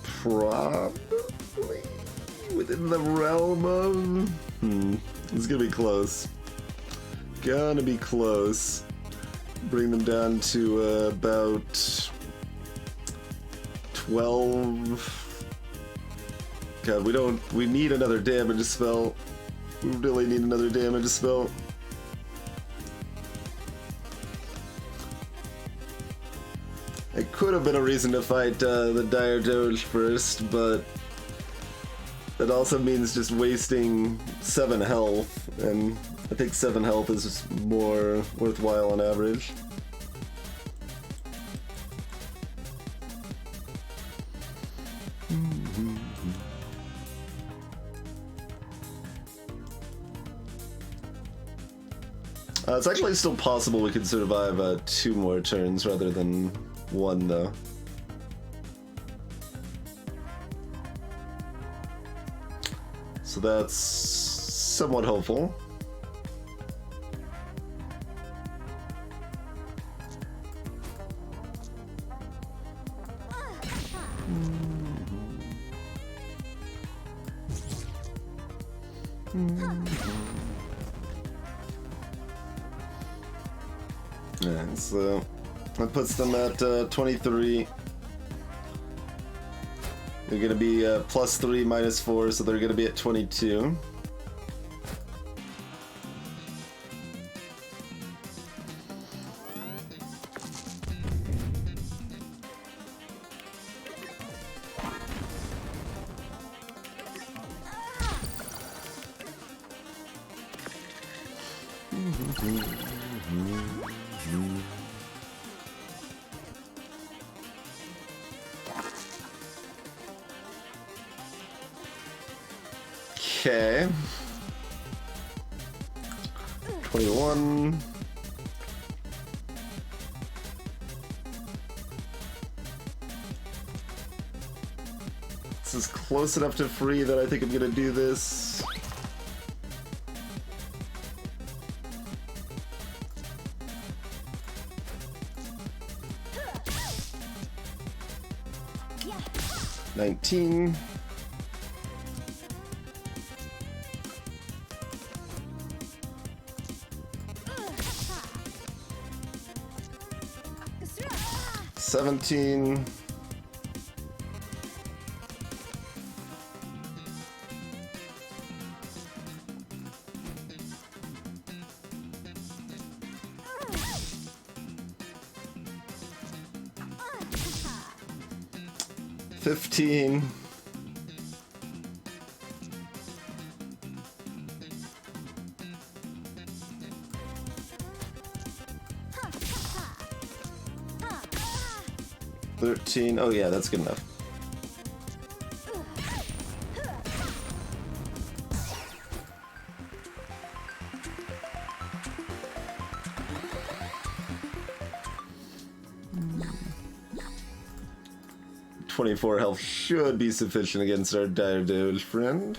S1: Probably within the realm of... It's gonna be close. Gonna be close. Bring them down to about 12... God, we need another damage spell. We really need another damage spell. It could have been a reason to fight the Dire Doge first, but that also means just wasting 7 health, and I think 7 health is more worthwhile on average. It's actually still possible we could survive 2 more turns rather than 1, though. So that's somewhat hopeful. Yeah, so that puts them at 23. They're gonna be +3 -4, so they're gonna be at 22. Okay. 21. This is close enough to free that I think I'm gonna do this.
S2: Yeah.
S1: 19. $17. 15. $13. Oh yeah, that's good enough. $24 health should be sufficient against our dire doge friend.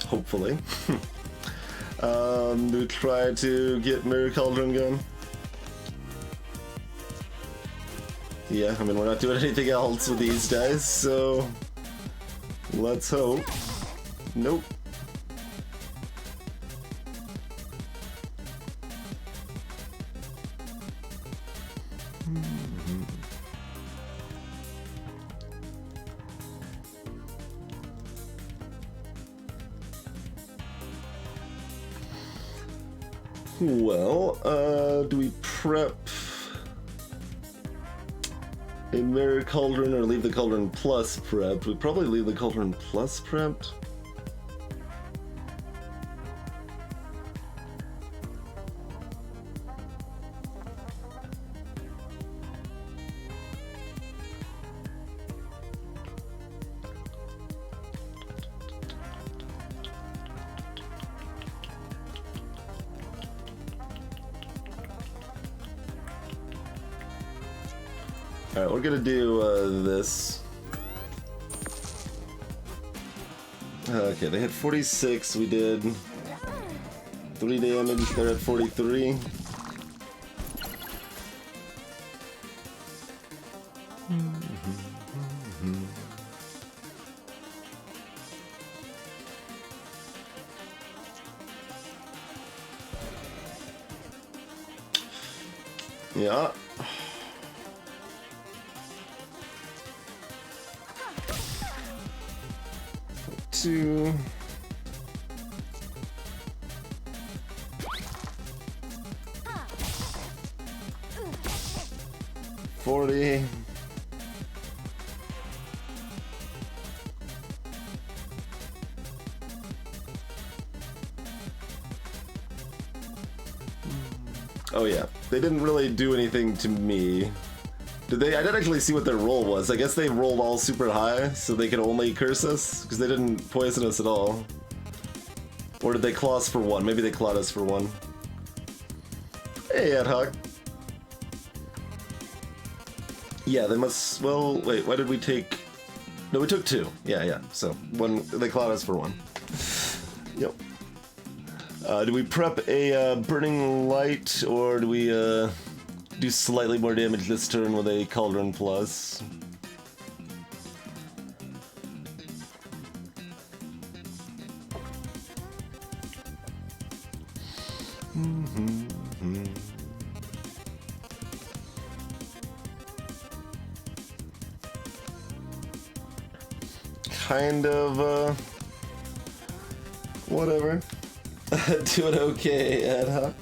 S1: Hopefully. To try to get Mirror Cauldron going. Yeah, I mean, we're not doing anything else with these dice, so let's hope. Nope. Well, do we prep a Mirror Cauldron or leave the Cauldron Plus prepped? We'd probably leave the Cauldron Plus prepped. Alright, we're gonna do this. Okay, they hit 46, we did 3 damage, they're at 43. Yeah. Two. $40. Oh yeah, they didn't really do anything to me. Did they? I didn't actually see what their roll was. I guess they rolled all super high, so they could only curse us, because they didn't poison us at all. Or did they claw us for 1? Maybe they clawed us for 1. Hey, Ad Hoc. Yeah, they must... Well, wait, why did we take... No, we took 2. Yeah, so 1... They clawed us for 1. Yep. Do we prep a Burning Light, or do we do slightly more damage this turn with a Cauldron Plus? Kind of, whatever. Doing okay, Ad Hoc.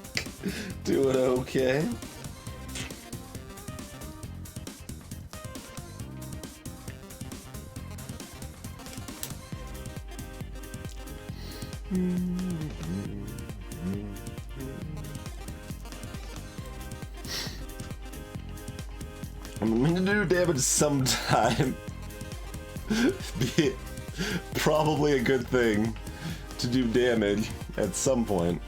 S1: Doing okay. I'm gonna do damage sometime. Be probably a good thing to do damage at some point.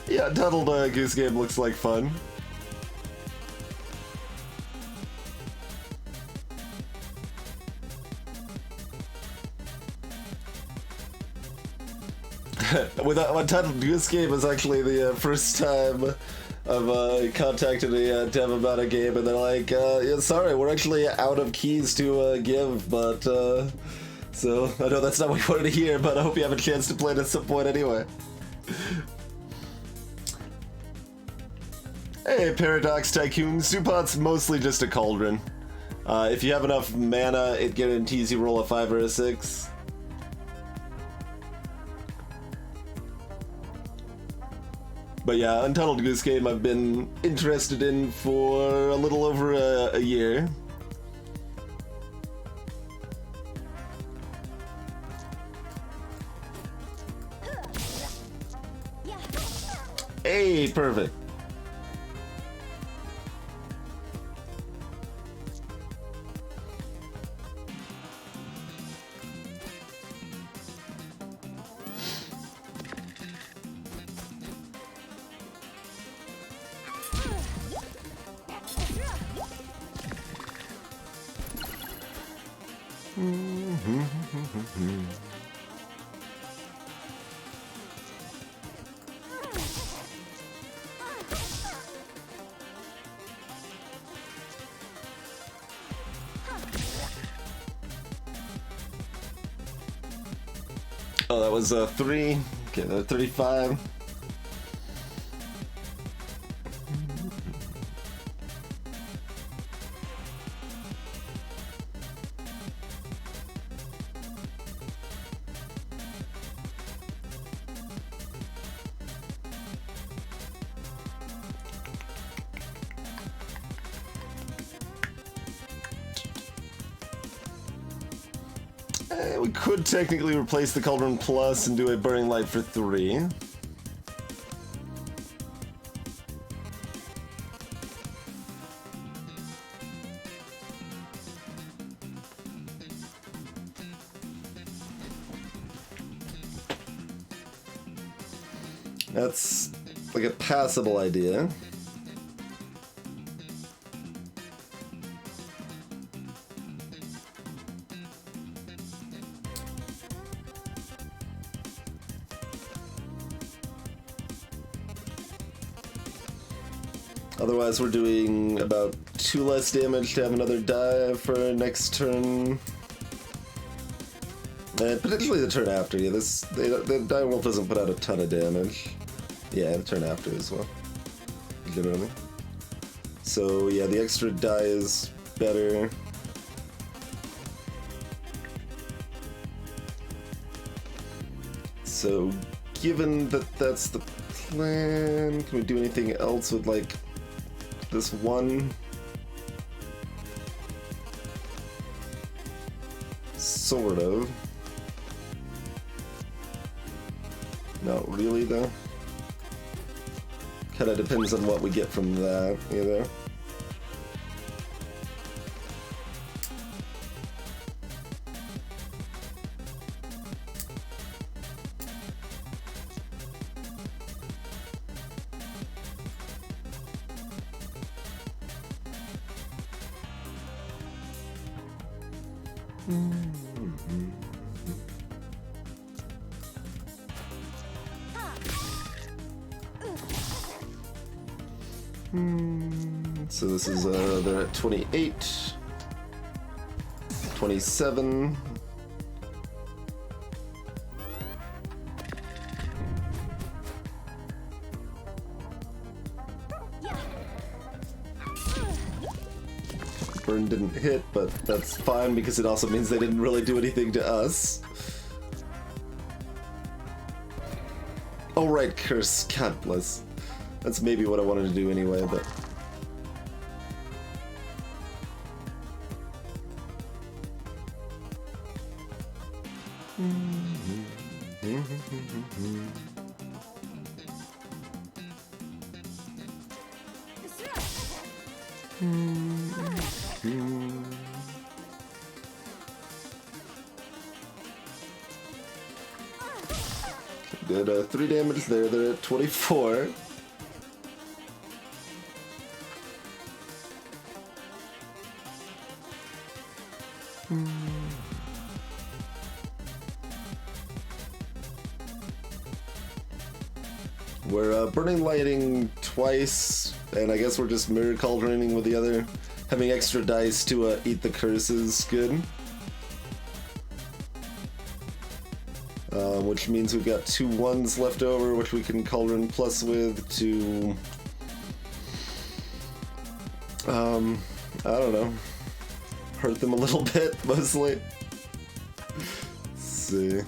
S1: Yeah, Tuttled Goose Game looks like fun. With Tuttled Goose Game was actually the first time I've contacted a dev about a game, and they're like, yeah, sorry, we're actually out of keys to give, but So, I know that's not what you wanted to hear, but I hope you have a chance to play it at some point anyway. Hey, Paradox Tycoon. Supot's mostly just a cauldron. If you have enough mana, it guarantees you roll a 5 or a 6. But yeah, Untunneled Goose Game I've been interested in for a little over a year. Hey, perfect. Oh, that was 3. Okay, 35. We could technically replace the Cauldron Plus and do a Burning Light for 3. That's like a passable idea. Otherwise, we're doing about 2 less damage to have another die for next turn. And potentially the turn after. Yeah, the Die Wolf doesn't put out a ton of damage. Yeah, the turn after as well. Literally. So yeah, the extra die is better. So given that that's the plan, can we do anything else with like this one? Sort of. Not really though. Kinda depends on what we get from that, either. So this is, they're at 28, 27. Burn didn't hit, but that's fine because it also means they didn't really do anything to us. Oh right, curse. God bless. That's maybe what I wanted to do anyway, but... Did 3 damage there, they're at 24. We're burning lighting twice, and I guess we're just mirror cauldroning with the other. Having extra dice to eat the curses, good. which means we've got 2 1s left over, which we can Cauldron Plus with to, I don't know, hurt them a little bit, mostly. Let's see.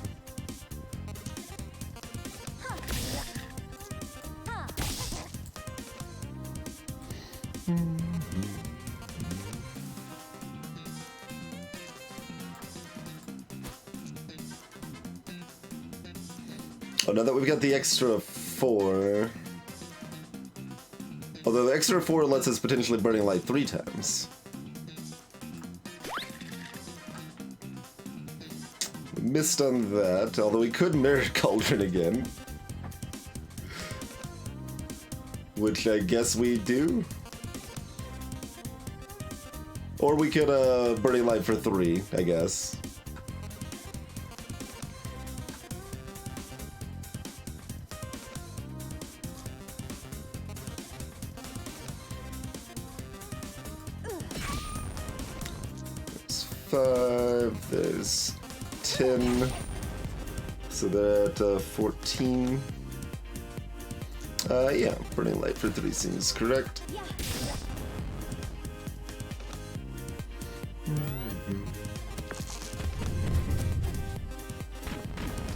S1: Oh, now that we've got the extra 4... Although the extra 4 lets us potentially Burning Light 3 times. We missed on that, although we could Mirror Cauldron again. Which I guess we do. Or we could Burning Light for 3, I guess. There's 10, so they're at 14. Yeah, Burning Light for 3 seems correct.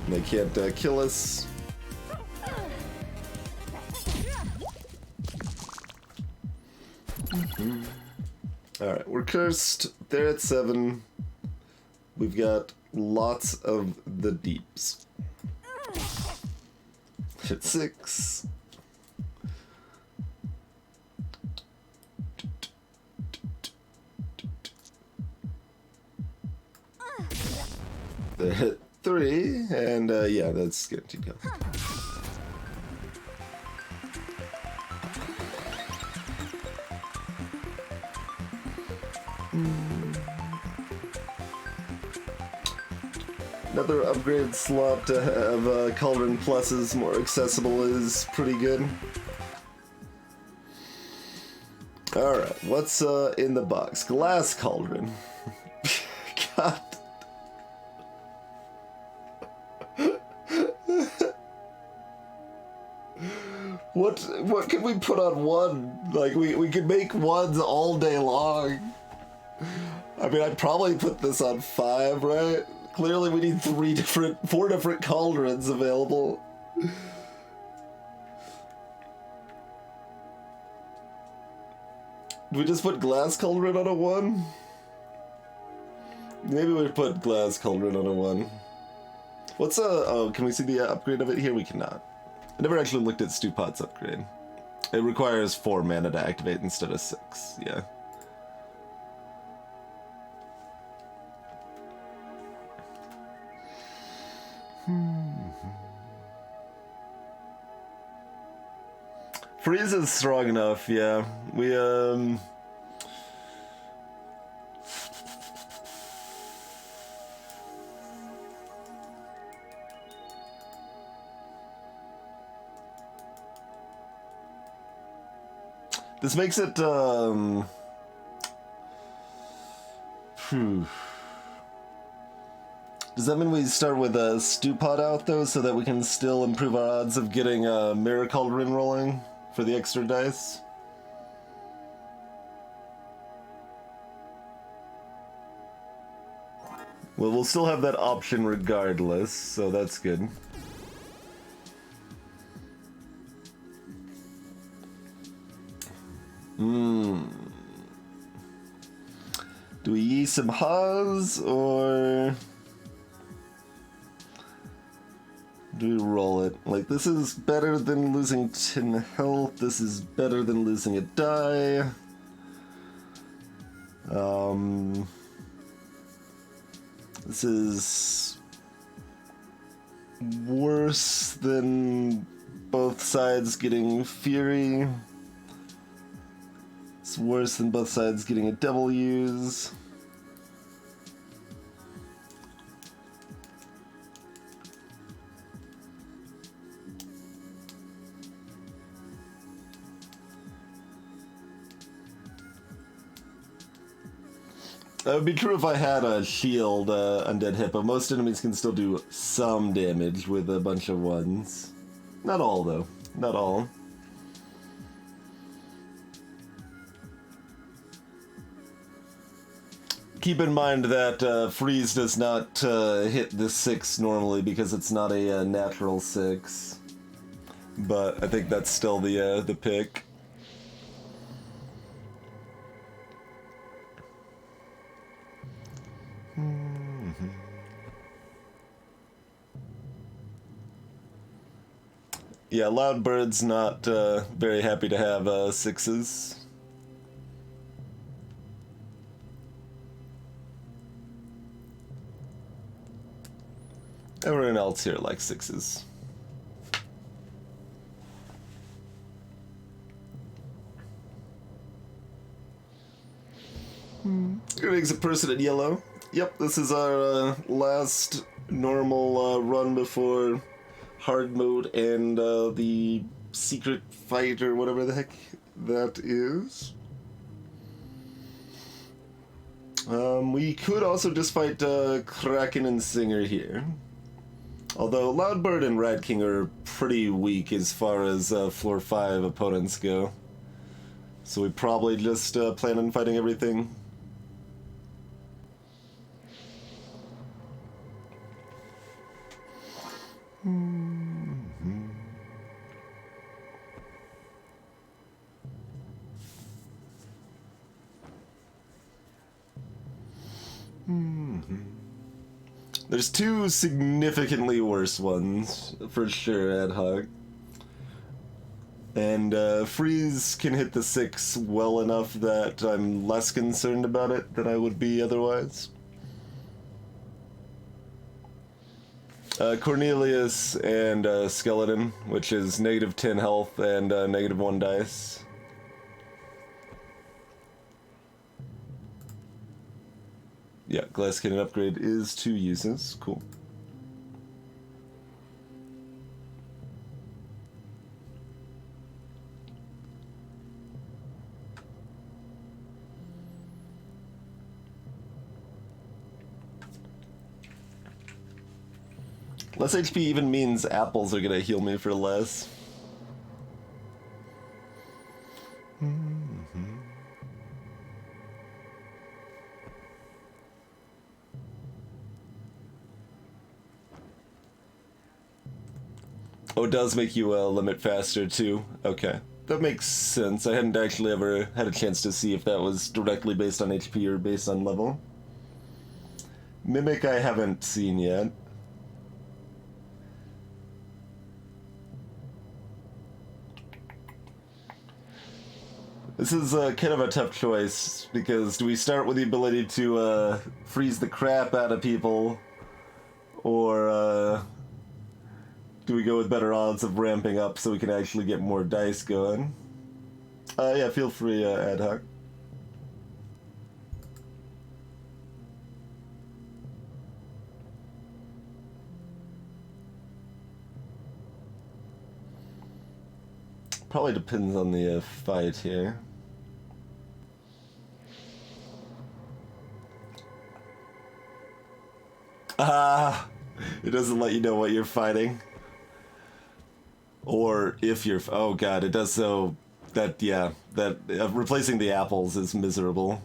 S1: They can't kill us. Alright, we're cursed. They're at 7. We've got lots of the deeps. Hit 6. They hit 3, and yeah, that's good to go. Another upgrade slot to have Cauldron Pluses more accessible is pretty good. Alright, what's in the box? Glass Cauldron. God. What can we put on one? Like, we could make ones all day long. I mean, I'd probably put this on 5, right? Clearly we need 4 different cauldrons available. Do we just put Glass Cauldron on a 1? Maybe we put Glass Cauldron on a 1. What's oh, can we see the upgrade of it here? We cannot. I never actually looked at Stew Pot's upgrade. It requires 4 mana to activate instead of 6, yeah. Freeze is strong enough, yeah. We, this makes it, Does that mean we start with a Stew Pot out, though, so that we can still improve our odds of getting a Mirror Cauldron rolling for the extra dice? Well, we'll still have that option regardless, so that's good. Do we Yi some Haas, or do we roll it? Like, this is better than losing 10 health, this is better than losing a die. This is worse than both sides getting Fury. It's worse than both sides getting a double use. That would be true if I had a shield, Undead Hippo. Most enemies can still do some damage with a bunch of ones. Not all, though. Not all. Keep in mind that freeze does not hit the 6 normally because it's not a natural 6. But I think that's still the pick. Yeah, Loudbird's not very happy to have 6s. Everyone else here likes 6s. Greetings, a person in yellow. Yep, this is our last normal run before hard mode and the secret fight or whatever the heck that is. We could also just fight Kraken and Singer here. Although Loudbird and Rat King are pretty weak as far as floor 5 opponents go. So we probably just plan on fighting everything. There's 2 significantly worse ones, for sure, ad hoc. And Freeze can hit the 6 well enough that I'm less concerned about it than I would be otherwise. Cornelius and Skeleton, which is negative 10 health and negative 1 dice. Yeah, Glass Cannon upgrade is 2 uses. Cool. Less HP even means apples are gonna heal me for less. Oh, it does make you limit faster too. Okay, that makes sense. I hadn't actually ever had a chance to see if that was directly based on HP or based on level. Mimic I haven't seen yet. This is kind of a tough choice, because do we start with the ability to freeze the crap out of people, or do we go with better odds of ramping up so we can actually get more dice going? Yeah, feel free, ad hoc. Probably depends on the fight here. It doesn't let you know what you're fighting. Or if you're... Oh god, it does so... That, yeah, that... replacing the apples is miserable.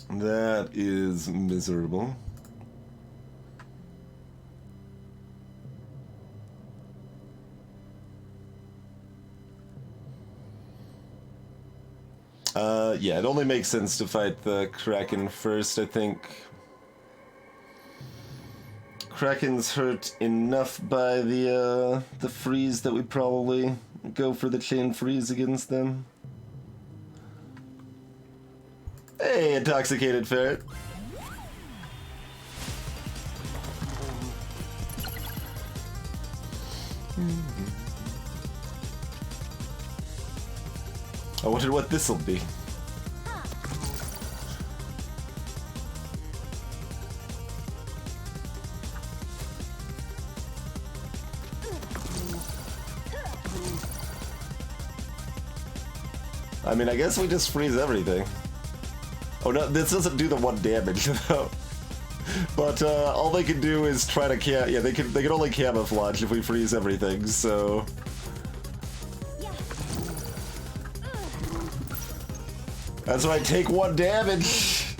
S1: That is miserable. Yeah, it only makes sense to fight the Kraken first, I think. Kraken's hurt enough by the freeze that we probably go for the chain freeze against them. Hey, intoxicated ferret. I wonder what this'll be. I mean, I guess we just freeze everything. Oh no, this doesn't do the 1 damage though. But all they can do is try to yeah, they can only camouflage if we freeze everything, so that's right, take 1 damage.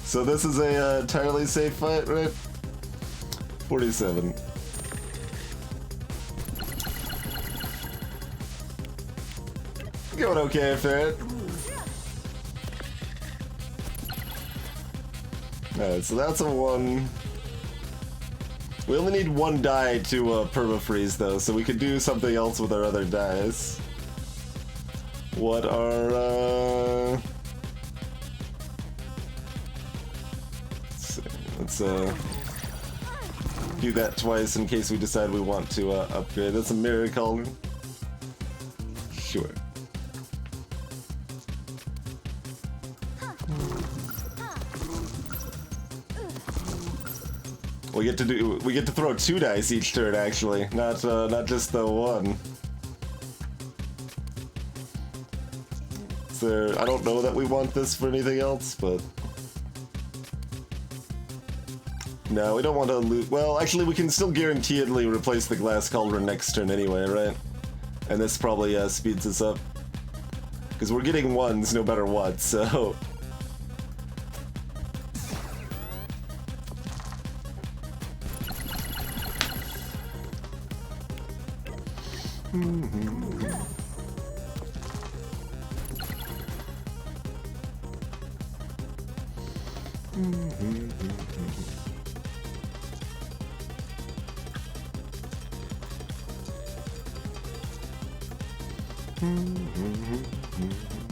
S1: So this is a entirely safe fight, right? 47. Going okay, Ferret. Alright, so that's a 1. We only need 1 die to perma-freeze though, so we could do something else with our other dies. What are, let's do that twice in case we decide we want to upgrade. That's a mirror cauldron. Sure. We get to throw 2 dice each turn actually, not just the 1. So I don't know that we want this for anything else, but no, we don't want to lose. Well, actually, we can still guaranteedly replace the glass cauldron next turn anyway, right? And this probably speeds us up because we're getting 1s no matter what. So.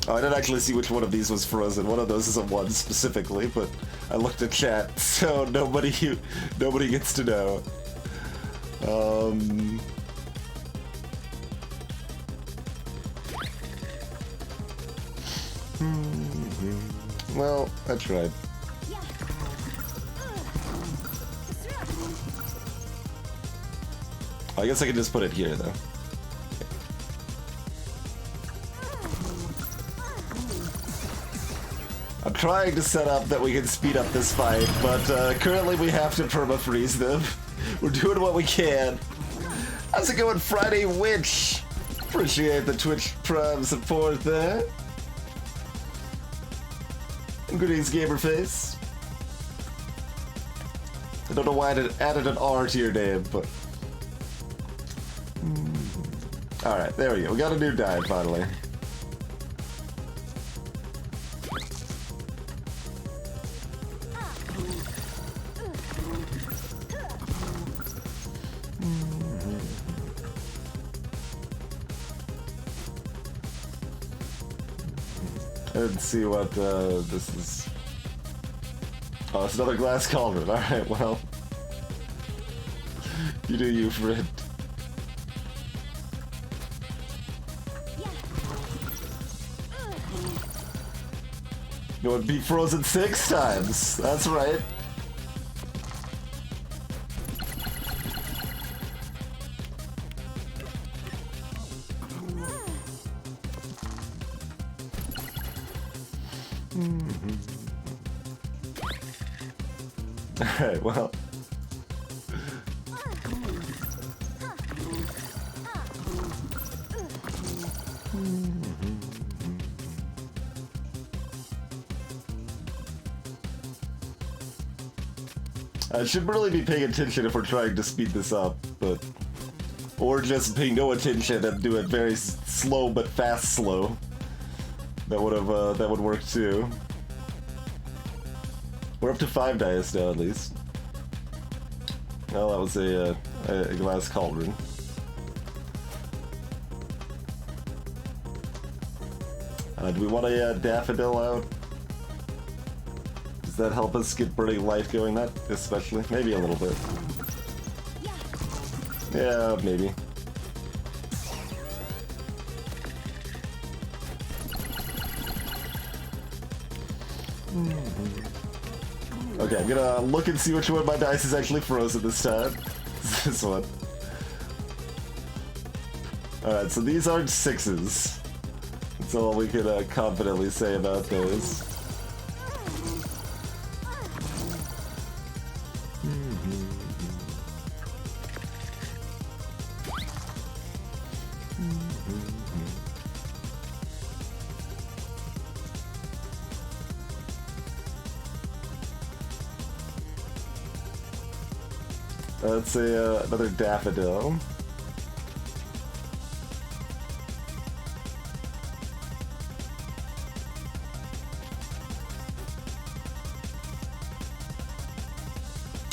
S1: Oh, I didn't actually see which one of these was frozen. One of those is a 1 specifically, but I looked at chat, so nobody gets to know. Well, I tried. I guess I can just put it here, though. I'm trying to set up that we can speed up this fight, but currently we have to perma-freeze them. We're doing what we can. How's it going, Friday Witch? Appreciate the Twitch Prime support there. Greetings, Gamerface. I don't know why I added an R to your name, but... Alright, there we go. We got a new die, finally. Let's see what this is. Oh, it's another glass cauldron. Alright, well. You do you, friend. You would be frozen 6 times. That's right. Alright, well. I should really be paying attention if we're trying to speed this up, but... Or just pay no attention and do it very slow but fast slow. That would work too. We're up to 5 dice now, at least. Well, that was a glass cauldron. Do we want a daffodil out? Does that help us get burning light going? Not especially. Maybe a little bit. Yeah, maybe. Okay, I'm gonna look and see which one of my dice is actually frozen this time. This one. Alright, so these aren't 6s. That's all we could confidently say about those. That's another daffodil.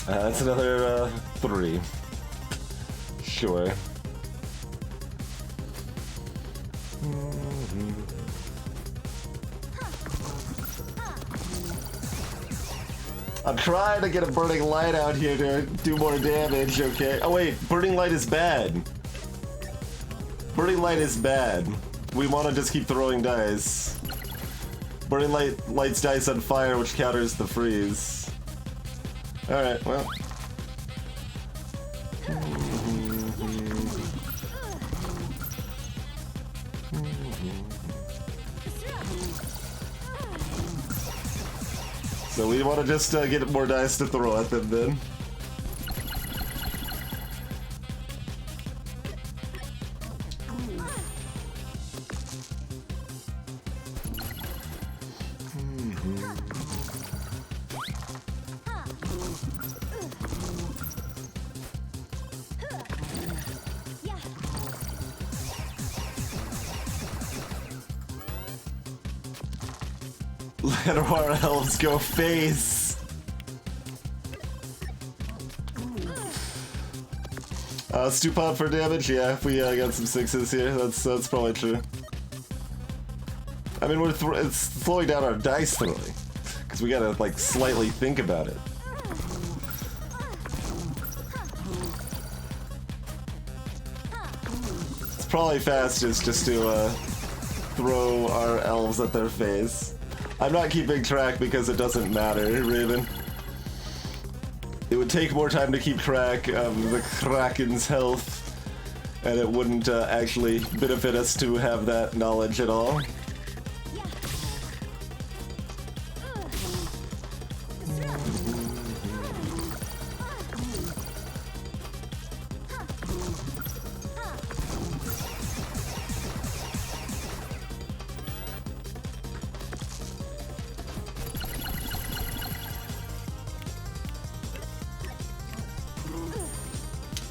S1: That's another 3. Sure. I'm trying to get a burning light out here to do more damage, okay? Oh wait, burning light is bad. Burning light is bad. We want to just keep throwing dice. Burning light lights dice on fire, which counters the freeze. Alright, well. So we want to just get more dice to throw at them then. Let our elves go face. Stew pot for damage? Yeah, if we got some 6s here, that's probably true. I mean, it's slowing down our dice throwing, because we gotta like slightly think about it. It's probably fastest just to throw our elves at their face. I'm not keeping track because it doesn't matter, Raven. It would take more time to keep track of the Kraken's health, and it wouldn't actually benefit us to have that knowledge at all.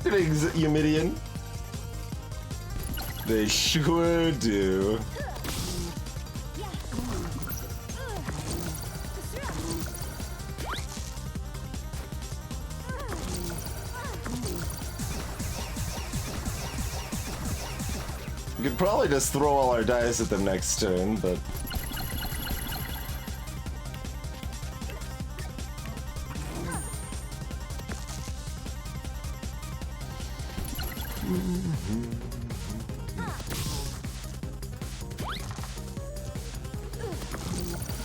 S1: Greetings, Eumidian. They sure do. We could probably just throw all our dice at them next turn, but...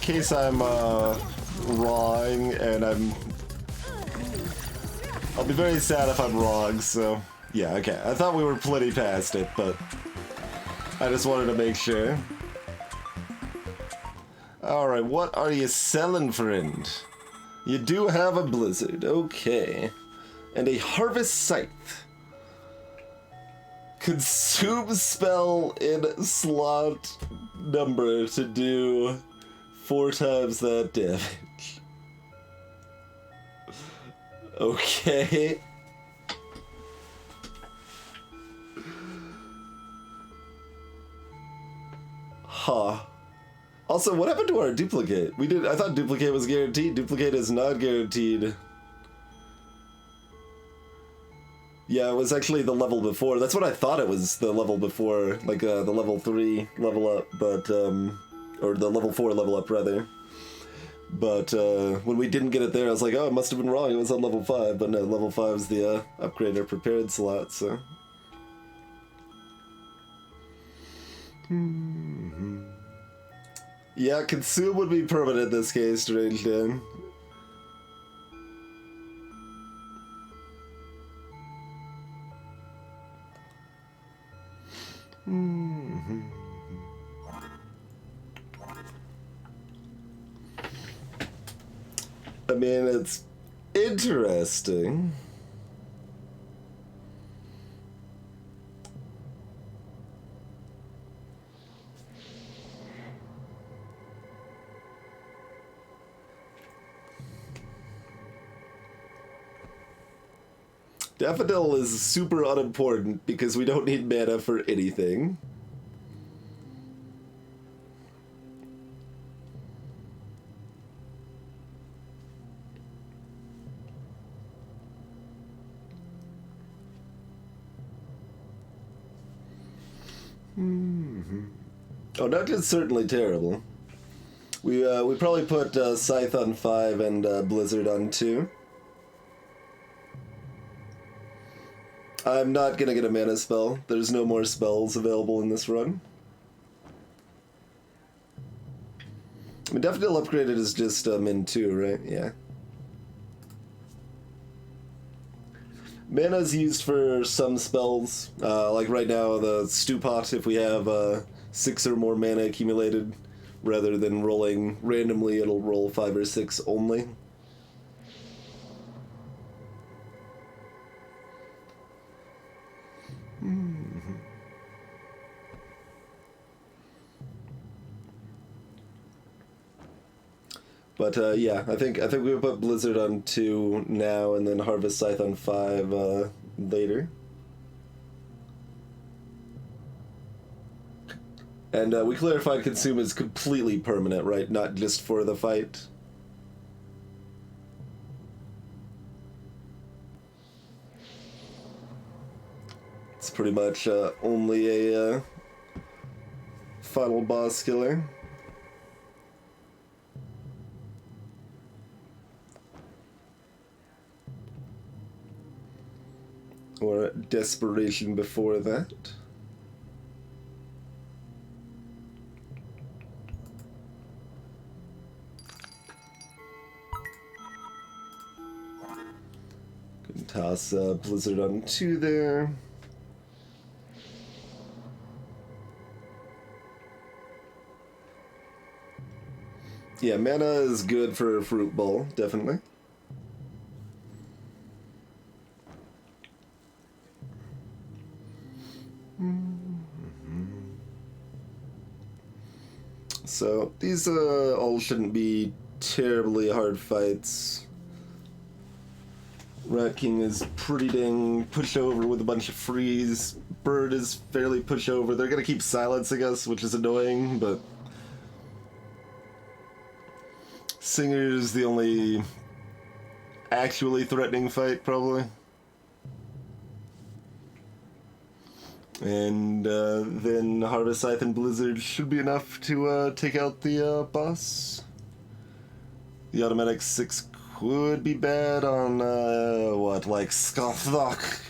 S1: In case I'm wrong, and I'll be very sad if I'm wrong, so yeah, okay. I thought we were plenty past it, but I just wanted to make sure. Alright, what are you selling, friend? You do have a blizzard, okay. And a harvest scythe. Consume spell in slot number to do 4 times that damage. Okay. Huh. Also, what happened to our duplicate? I thought duplicate was guaranteed. Duplicate is not guaranteed. Yeah, it was actually the level before. That's what I thought it was, the level before. Like, the level 3 level up, but, or the level 4 level up, rather. But, when we didn't get it there, I was like, oh, it must have been wrong. It was on level 5, but no, level 5 is the, upgrade or prepared slot, so... Yeah, consume would be permanent in this case, Strange Dan. I mean, it's interesting. Daffodil is super unimportant because we don't need mana for anything. Oh, Noct is certainly terrible. We probably put Scythe on 5 and Blizzard on 2. I'm not gonna get a mana spell. There's no more spells available in this run. I mean, Daffodil upgraded is just min 2, right? Yeah. Mana is used for some spells, like right now the Stew Pot, if we have 6 or more mana accumulated, rather than rolling randomly, it'll roll 5 or 6 only. But yeah, I think we put Blizzard on 2 now, and then Harvest Scythe on 5 later. And we clarified Consume is completely permanent, right? Not just for the fight. It's pretty much only a final boss killer. Or desperation before that. Can toss Blizzard on 2 there. Yeah, mana is good for a Fruit Bowl, definitely. So, these all shouldn't be terribly hard fights. Rat King is pretty dang pushover with a bunch of freeze. Bird is fairly pushover. They're gonna keep silencing us, which is annoying, but... Singer is the only actually threatening fight, probably. And then Harvest Scythe and Blizzard should be enough to take out the boss. The automatic 6 could be bad on, what, like Skothok?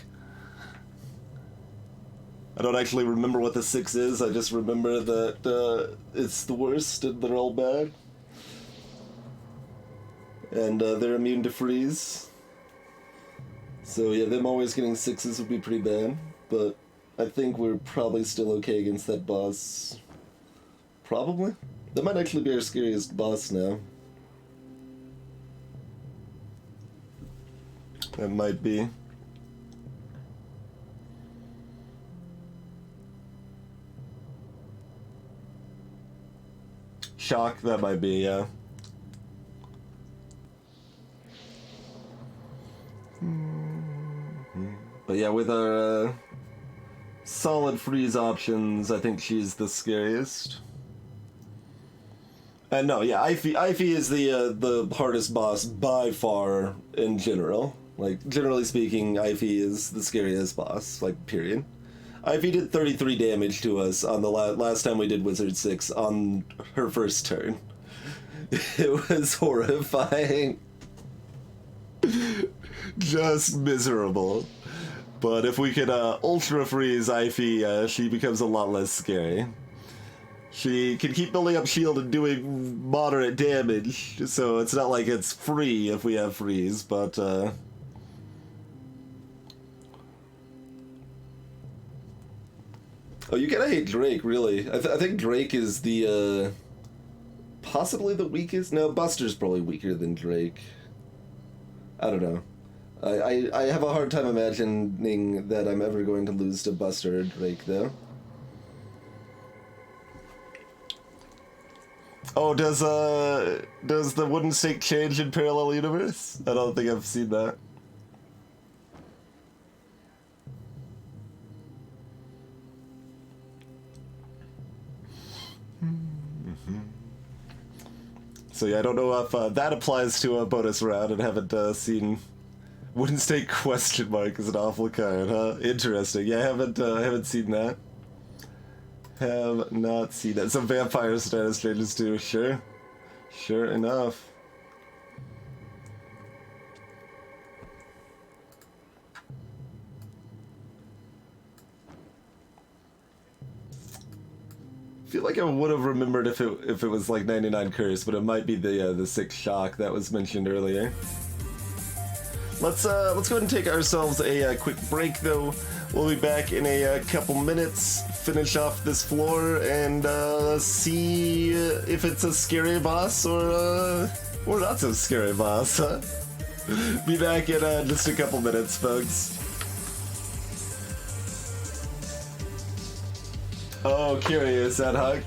S1: I don't actually remember what the 6 is, I just remember that it's the worst and they're all bad. And they're immune to freeze. So yeah, them always getting 6s would be pretty bad, but I think we're probably still okay against that boss. Probably? That might actually be our scariest boss now. That might be. Shock, that might be, yeah. But yeah, with our solid freeze options, I think she's the scariest. And no, yeah, Ivy is the hardest boss by far in general. Like, generally speaking, Ivy is the scariest boss, like, period. Ivy did 33 damage to us on the last time we did Wizard 6 on her first turn. It was horrifying. Just miserable. But if we can Ultra Freeze Ivy, she becomes a lot less scary. She can keep building up shield and doing moderate damage, so it's not like it's free if we have freeze, but Oh, you gotta hate Drake, really. I think Drake is the, possibly the weakest? No, Buster's probably weaker than Drake. I don't know. I have a hard time imagining that I'm ever going to lose to Buster or Drake, though. Oh, does the wooden stake change in Parallel Universe? I don't think I've seen that. So yeah, I don't know if that applies to a bonus round, and haven't seen wooden stake question mark is an awful card, huh? Interesting. Yeah, I haven't seen that. Have not seen that. Some vampire status changes too. Sure, sure enough. I feel like I would have remembered if it was like 99 Curse, but it might be the 6 Shock that was mentioned earlier. Let's go ahead and take ourselves a quick break, though. We'll be back in a couple minutes, finish off this floor, and see if it's a scary boss or not so scary boss. Huh? Be back in just a couple minutes, folks. Oh, curious, that hug.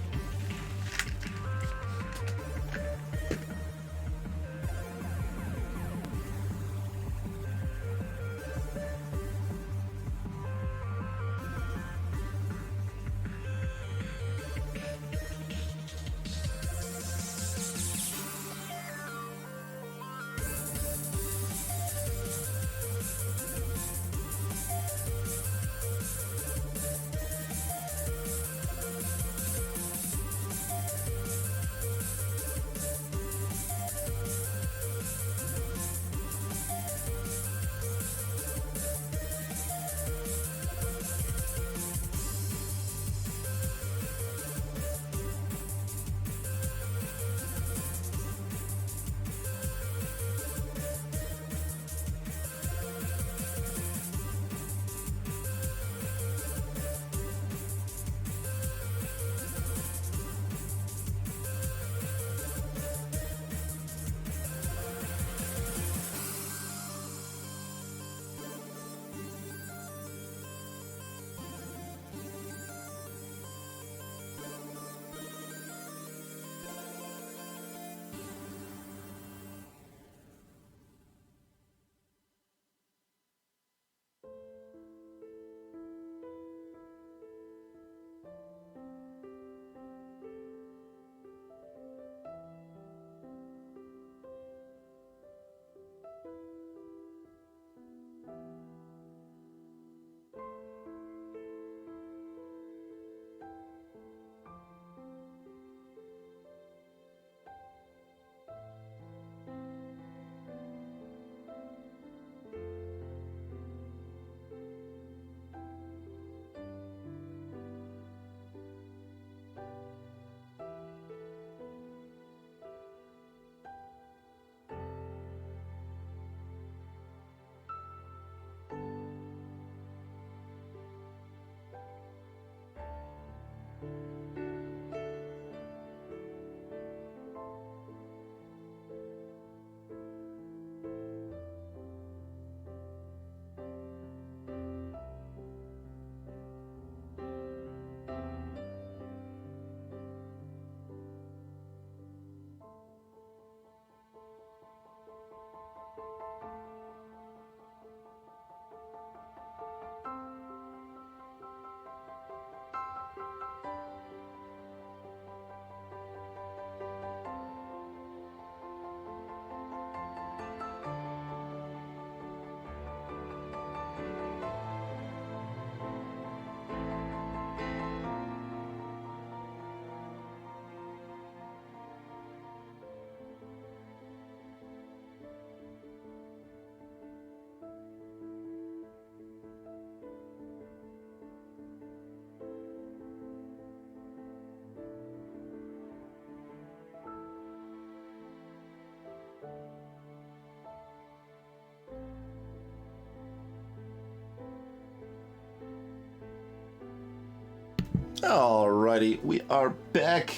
S1: Alrighty, we are back.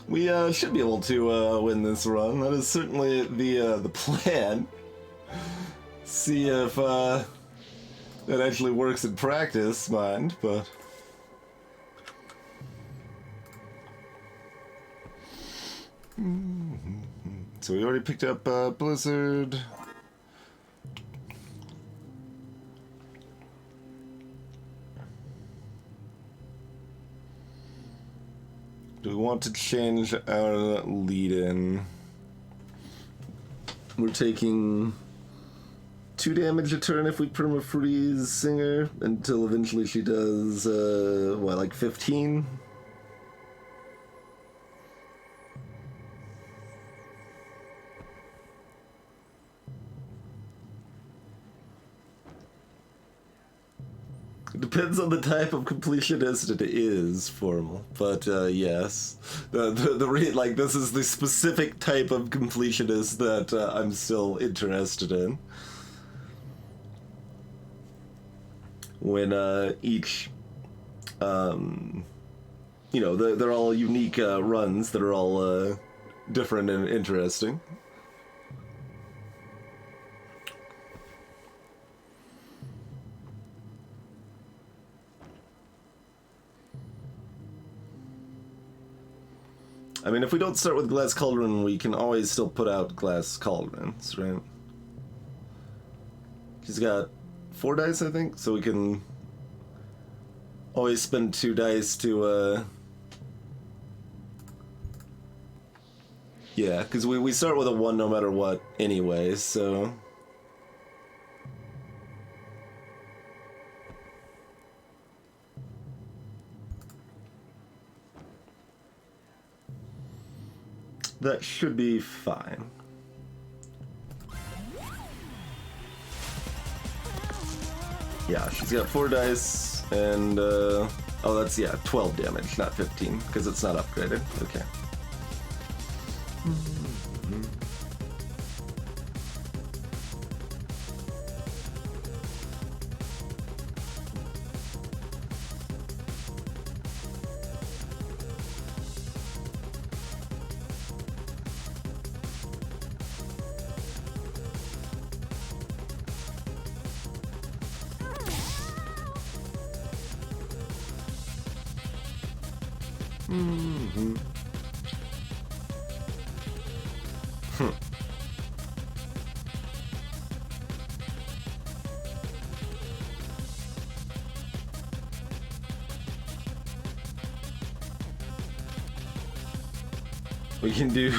S1: We should be able to win this run. That is certainly the plan. See if it actually works in practice, mind, but... So we already picked up Blizzard. Do we want to change our lead-in? We're taking 2 damage a turn if we perma-freeze Singer until eventually she does, what, like 15? It depends on the type of completionist it is, Formal. But, yes. This is the specific type of completionist that I'm still interested in. When, each, you know, they're all unique, runs that are all, different and interesting. I mean, if we don't start with Glass Cauldron, we can always still put out Glass Cauldrons, right? She's got 4 dice, I think, so we can always spend 2 dice to, yeah, because we start with a 1 no matter what anyway, so... That should be fine. Yeah, she's got 4 dice, and, oh, that's, yeah, 12 damage, not 15, because it's not upgraded. Okay. We can do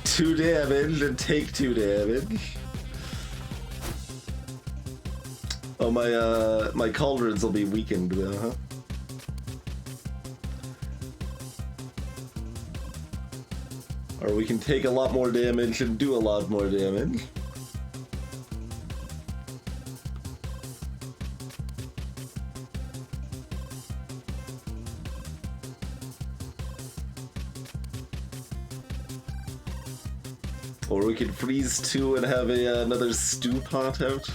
S1: 2 damage and take 2 damage. Oh, my cauldrons will be weakened though, huh? Or we can take a lot more damage and do a lot more damage. Or we could freeze 2 and have another stew pot out.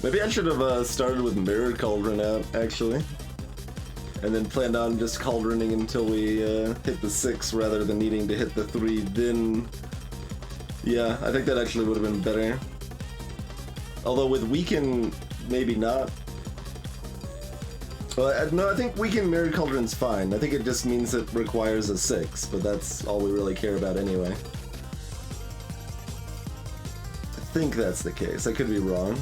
S1: Maybe I should have started with Mirror Cauldron out, actually. And then planned on just cauldroning until we hit the 6 rather than needing to hit the 3, then... Yeah, I think that actually would have been better. Although with Weaken, maybe not. Well, no, I think Weaken Mirror Cauldron's fine. I think it just means it requires a 6, but that's all we really care about anyway. I think that's the case. I could be wrong.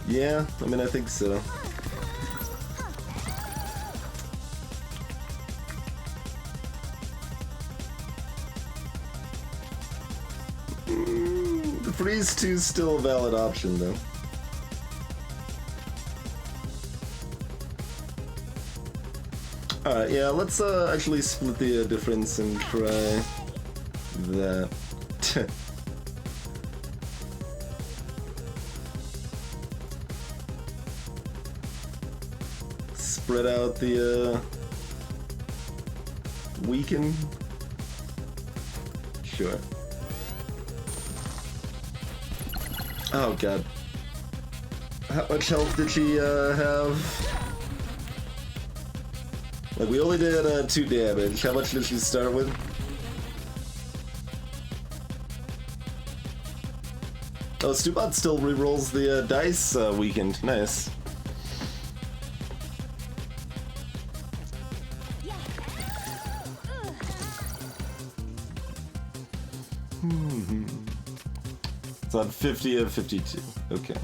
S1: Yeah, I mean, I think so. Freeze 2 is still a valid option, though. Alright, yeah, let's actually split the difference and try that. Spread out the weaken. Sure. Oh god. How much health did she have? Like, we only did 2 damage. How much did she start with? Oh, Stubot still rerolls the dice weekend. Nice. It's on 50 of 52. Okay.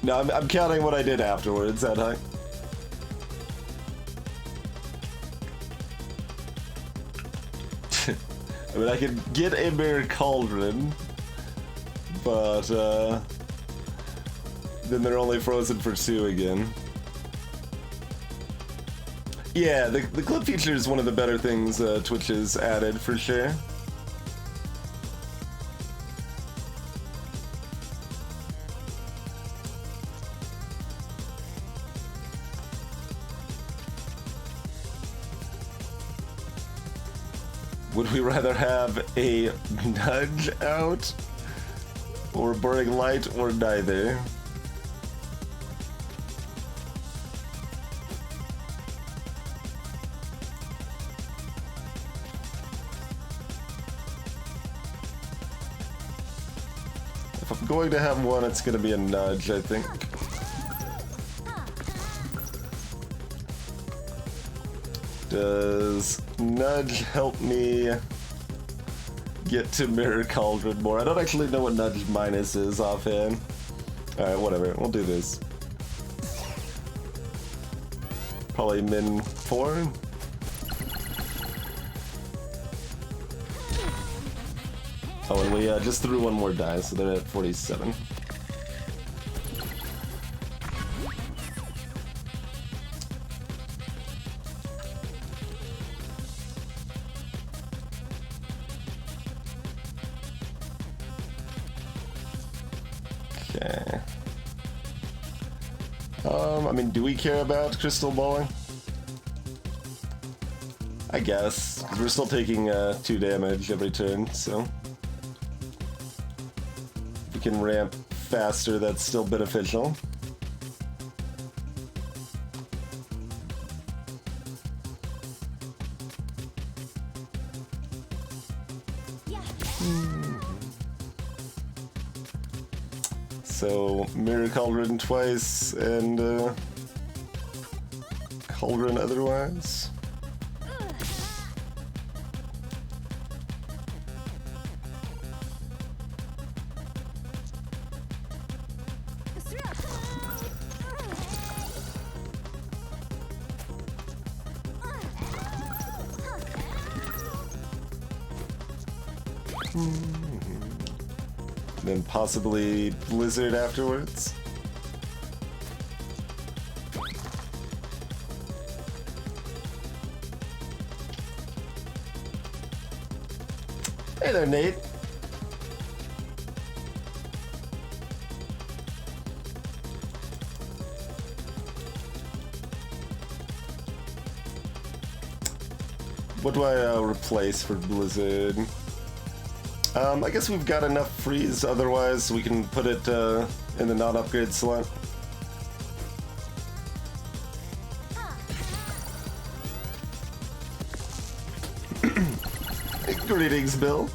S1: No, I'm counting what I did afterwards, that high. I mean, I could get a Mirror Cauldron, but then they're only frozen for 2 again. Yeah, the clip feature is one of the better things Twitch has added, for sure. Would we rather have a nudge out, or burning light, or neither? If I'm going to have one, it's going to be a nudge, I think. Does nudge help me get to Mirror Cauldron more? I don't actually know what nudge minus is offhand. Alright, whatever. We'll do this. Probably min 4. Oh, and we just threw one more die, so they're at 47. Okay. I mean, do we care about crystal balling? I guess, because we're still taking 2 damage every turn, so if we can ramp faster, that's still beneficial. So, Mirror Cauldron twice, and Cauldron otherwise. Then possibly Blizzard afterwards. Hey there, Nate. What do I replace for Blizzard? I guess we've got enough freeze, otherwise we can put it in the non-upgrade slot. Greetings, Bill.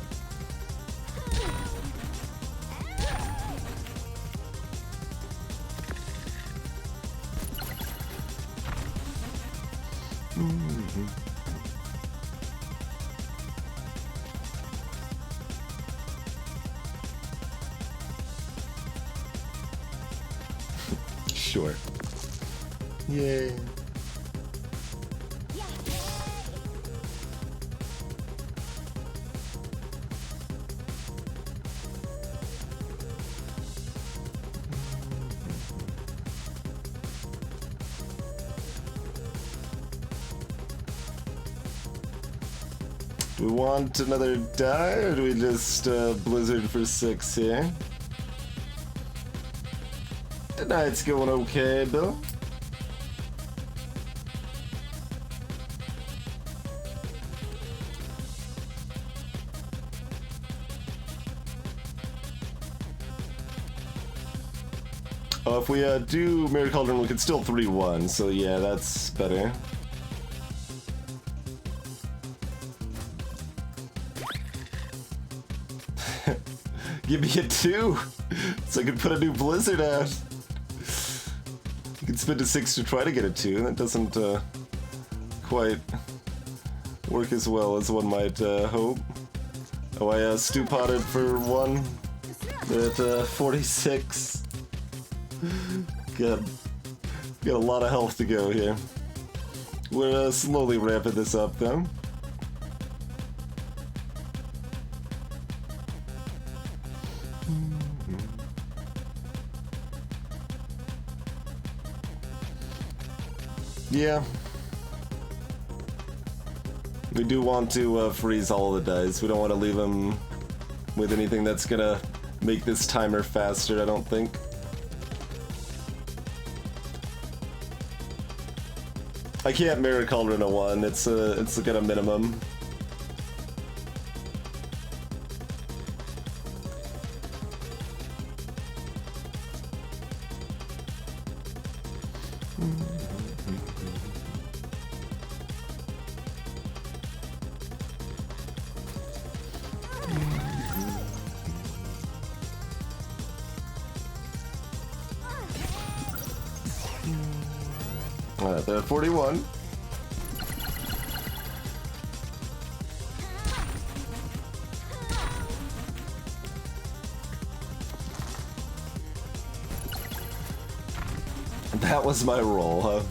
S1: Sure. Yay. Do we want another die, or do we just Blizzard for 6 here? The night's going okay, Bill. Oh, if we do Mirror Cauldron, we could still 3-1, so yeah, that's better. Give me a 2, so I can put a new Blizzard out. You can spend a 6 to try to get a 2. That doesn't quite work as well as one might hope. Oh, I stew-potted for 1 at 46. Got a lot of health to go here. We're slowly ramping this up, though. Yeah. We do want to freeze all of the dice. We don't want to leave them with anything that's gonna make this timer faster, I don't think. I can't Mirror Cauldron a 1, it's like at a minimum. Alright, they're at 41. That was my roll, huh?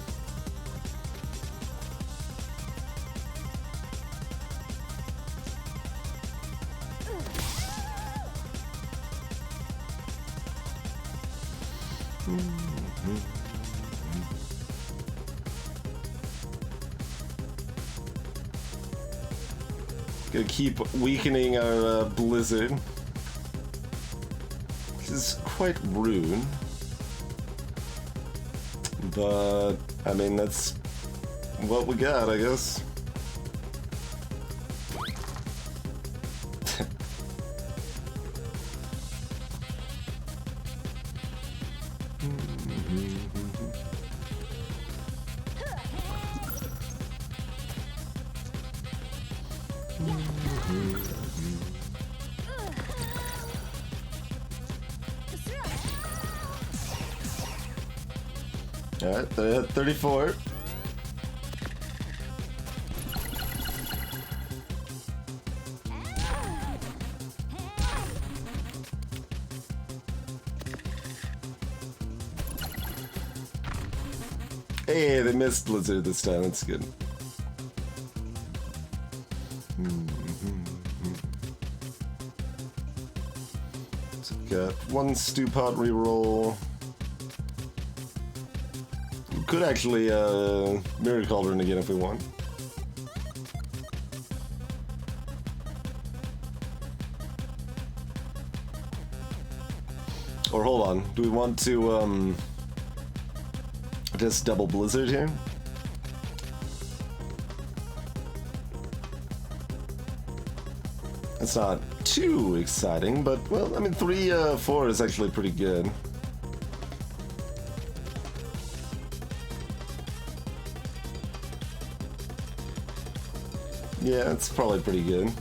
S1: Gonna keep weakening our Blizzard. This is quite rude. But, I mean, that's what we got, I guess. Alright, they're at 34. Hey, they missed Blizzard this time, that's good. So got 1 stew pot reroll. Could actually Mirror Cauldron again if we want. Or hold on, do we want to just double Blizzard here? It's not too exciting, but, well, I mean, 3-4 is actually pretty good. Yeah, it's probably pretty good.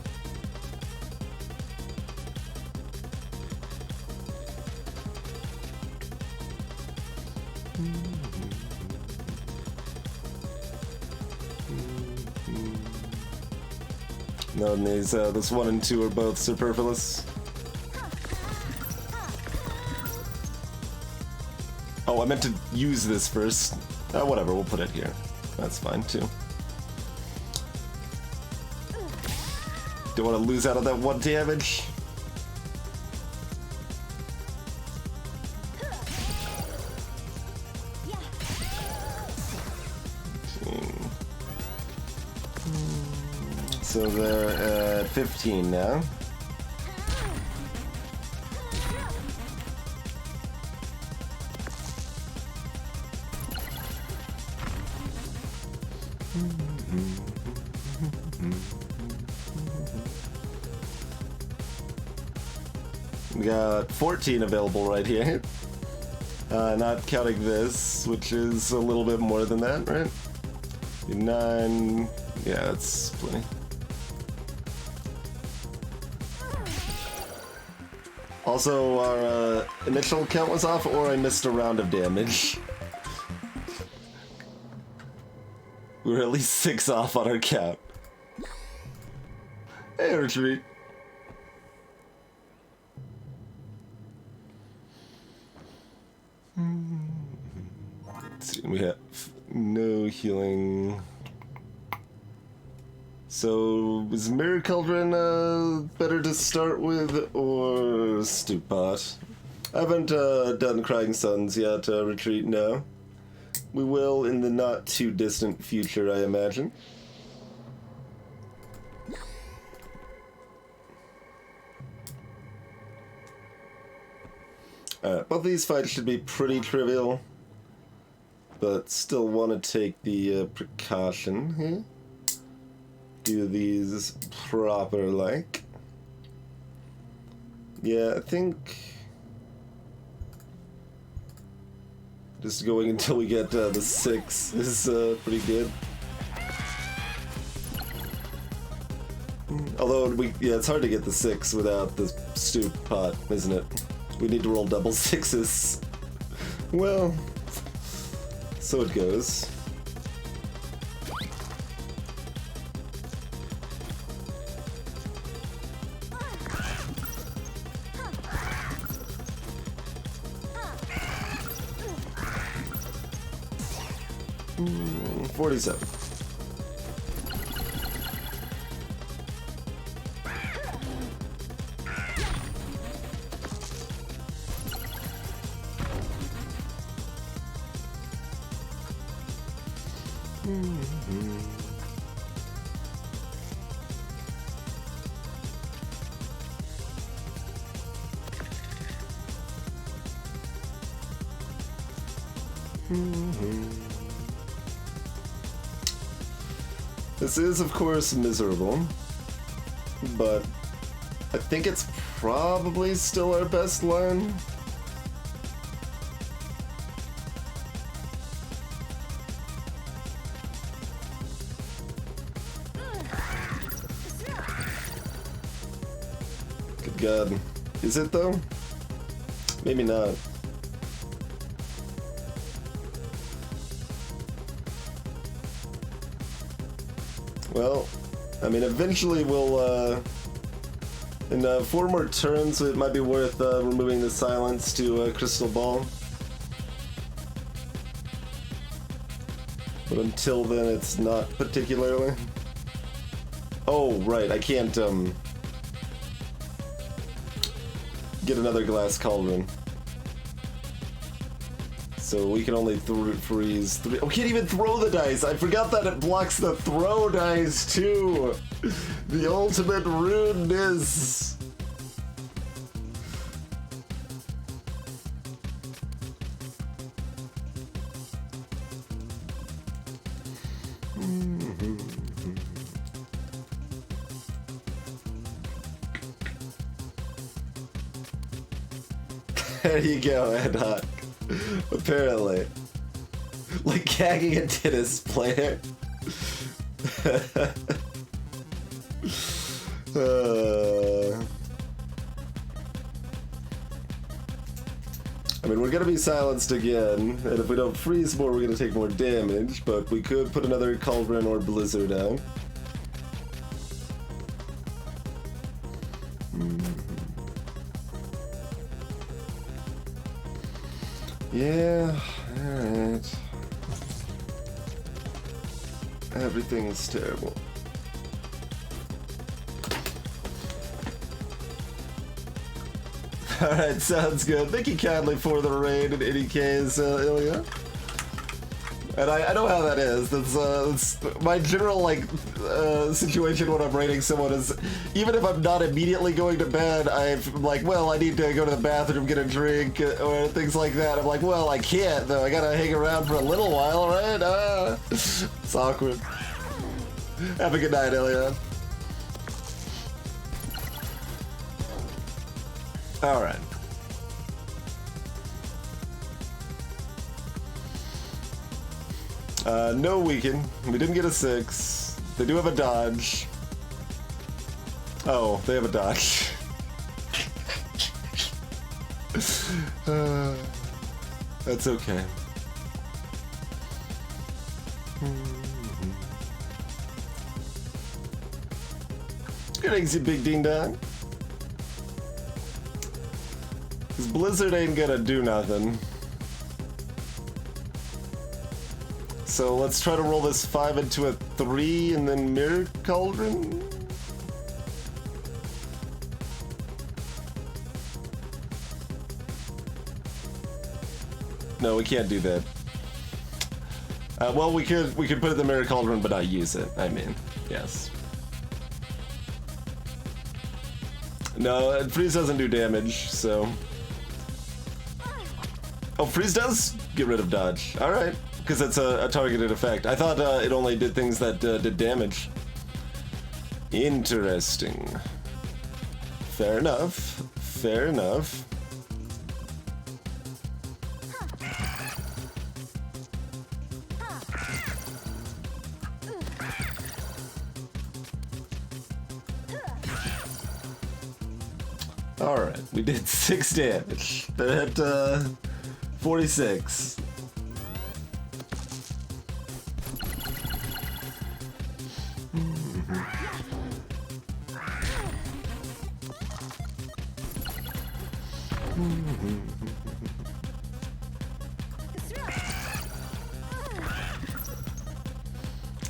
S1: No, and these, this 1 and 2 are both superfluous. Oh, I meant to use this first. Whatever, we'll put it here. That's fine, too. Don't want to lose out on that 1 damage. So they're at 15 now. We got 14 available right here. Not counting this, which is a little bit more than that, right? 9. Yeah, that's plenty. Also, our initial count was off, or I missed a round of damage. We were at least 6 off on our count. Hey, retreat. Let's see, we have no healing. So, is Mirror Cauldron better to start with, or Stew Pot? I haven't done Crying Suns yet, retreat, no. We will in the not too distant future, I imagine. Both these fights should be pretty trivial, but still want to take the precaution here. Do these proper like. Yeah, I think just going until we get the 6 is pretty good. Although yeah, it's hard to get the 6 without the Stew Pot, isn't it? We need to roll double 6s. Well, so it goes. Mm, 47. This is, of course, miserable, but I think it's probably still our best line. Good God. Is it, though? Maybe not. Well, I mean, eventually we'll, in 4 more turns, it might be worth removing the silence to Crystal Ball. But until then, it's not particularly. Oh, right, I can't, get another Glass Cauldron. So we can only freeze 3. We can't even throw the dice. I forgot that it blocks the throw dice too. The ultimate rudeness. There you go, Ad Hoc. Apparently. Like gagging a tennis player. I mean, we're gonna be silenced again, and if we don't freeze more, we're gonna take more damage, but we could put another Cauldron or Blizzard down. Yeah, alright. Everything is terrible. Alright, sounds good. Thank you kindly for the raid in any case, Ilya. And I know how that is. That's my general, like, situation when I'm raiding someone is, even if I'm not immediately going to bed, I'm like, well, I need to go to the bathroom, get a drink, or things like that. I'm like, well, I can't, though. I gotta hang around for a little while, right? It's awkward. Have a good night, Ilya. Alright. No weaken. We didn't get a 6. They do have a dodge. Oh, they have a dodge. That's okay. Greetings, you big ding dong. This Blizzard ain't gonna do nothing. So let's try to roll this 5 into a 3 and then Mirror Cauldron? No, we can't do that. Well, we could put it in the Mirror Cauldron but not use it, I mean, yes. No, freeze doesn't do damage, so... Oh, freeze does get rid of dodge. Alright, because that's a targeted effect. I thought it only did things that did damage. Interesting. Fair enough. Fair enough. Alright, we did 6 damage. They're at 46.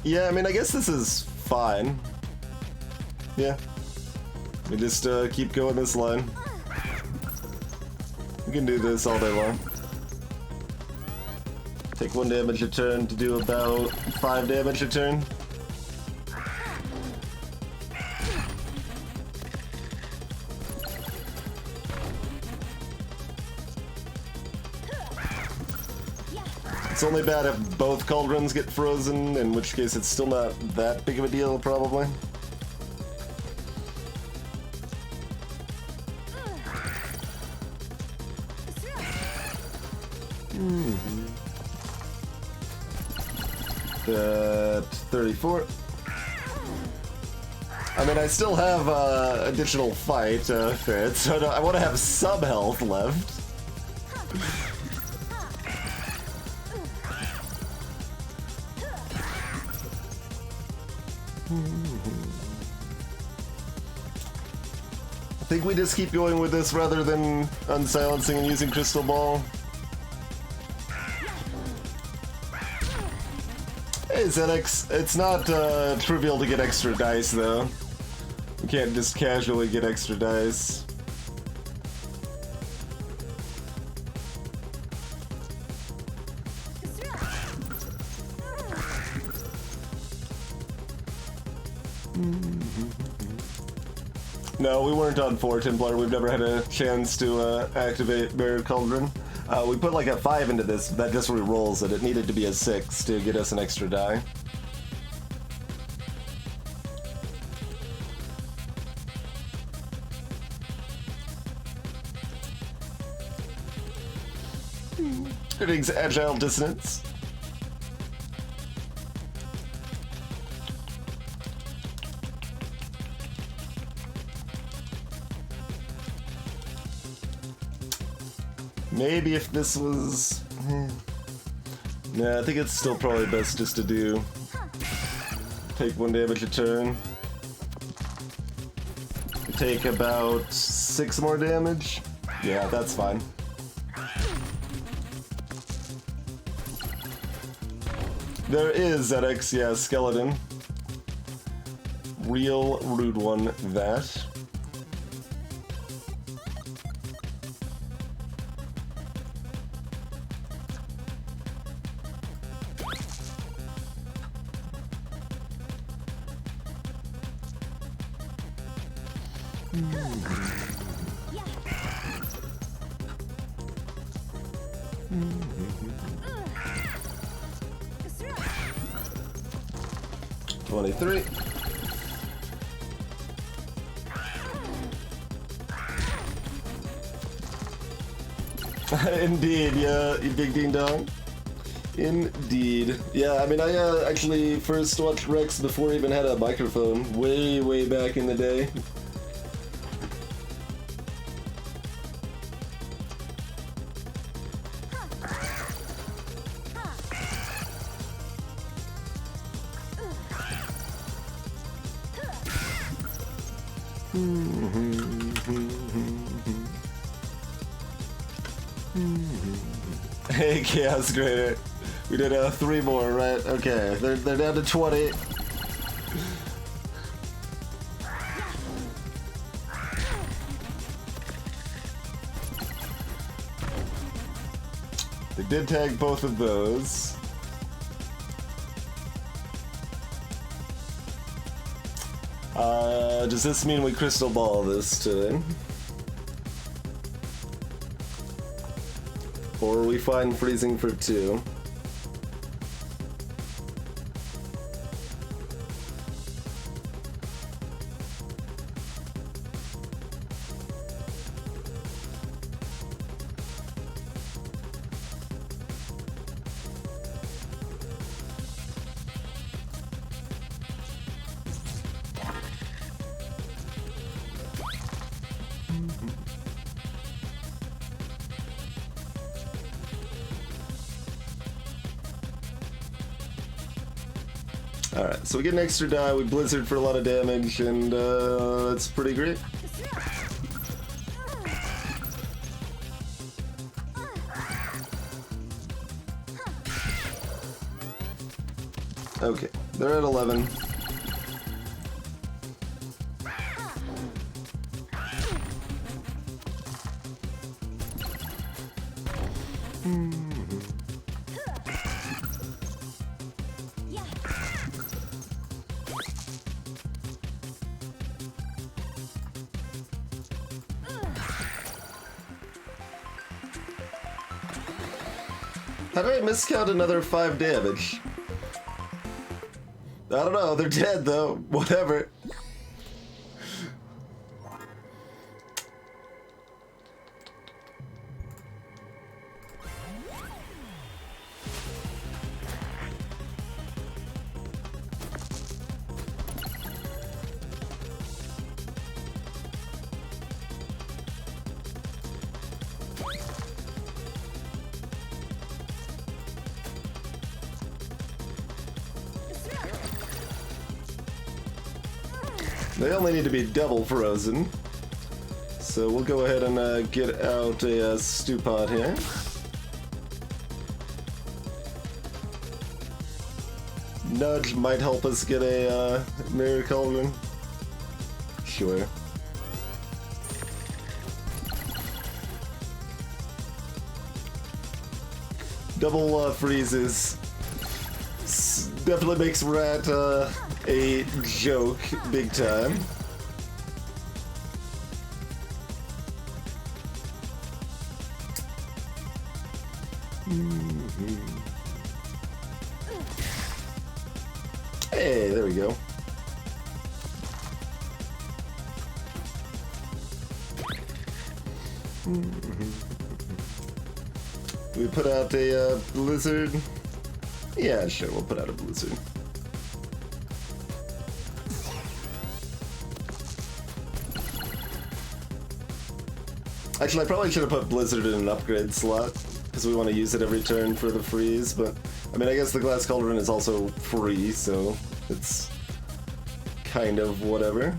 S1: Yeah, I mean, I guess this is fine. Yeah. We just keep going this line. We can do this all day long. Take 1 damage a turn to do about 5 damage a turn. It's only bad if both cauldrons get frozen, in which case it's still not that big of a deal, probably. At 34. I mean, I still have additional fight, fair, so I want to have some health left. I think we just keep going with this rather than unsilencing and using Crystal Ball. Hey ZX, it's not trivial to get extra dice though. You can't just casually get extra dice. No, we weren't on 4 Templar. We've never had a chance to activate Mirror Cauldron. We put like a 5 into this, that just re-rolls it. It needed to be a 6 to get us an extra die. Greetings, Agile Dissonance. Maybe if this was... Nah, I think it's still probably best just to do... Take 1 damage a turn. Take about 6 more damage. Yeah, that's fine. There is ZX, yeah, skeleton. Real rude one, that. Three. Indeed, yeah, you big ding dong. Indeed. Yeah, I mean, I actually first watched Rex before he even had a microphone, way back in the day. Hey, Chaos Grader. We did 3 more, right? Okay, they're down to 20. They did tag both of those. Does this mean we crystal ball this today? Or we find freezing for 2? Alright, so we get an extra die, we blizzard for a lot of damage, and that's pretty great. Okay, they're at 11. How did I miscount another 5 damage? I don't know, they're dead though. Whatever. They only need to be double frozen. So we'll go ahead and get out a stew pot here. Nudge might help us get a mirror cauldron. Sure. Double freezes. Definitely makes Rat a joke big time. Hey, there we go. We put out a blizzard. Yeah, sure, we'll put out a blizzard. Actually, I probably should have put blizzard in an upgrade slot, because we want to use it every turn for the freeze, but I mean, I guess the glass cauldron is also free, so it's kind of whatever.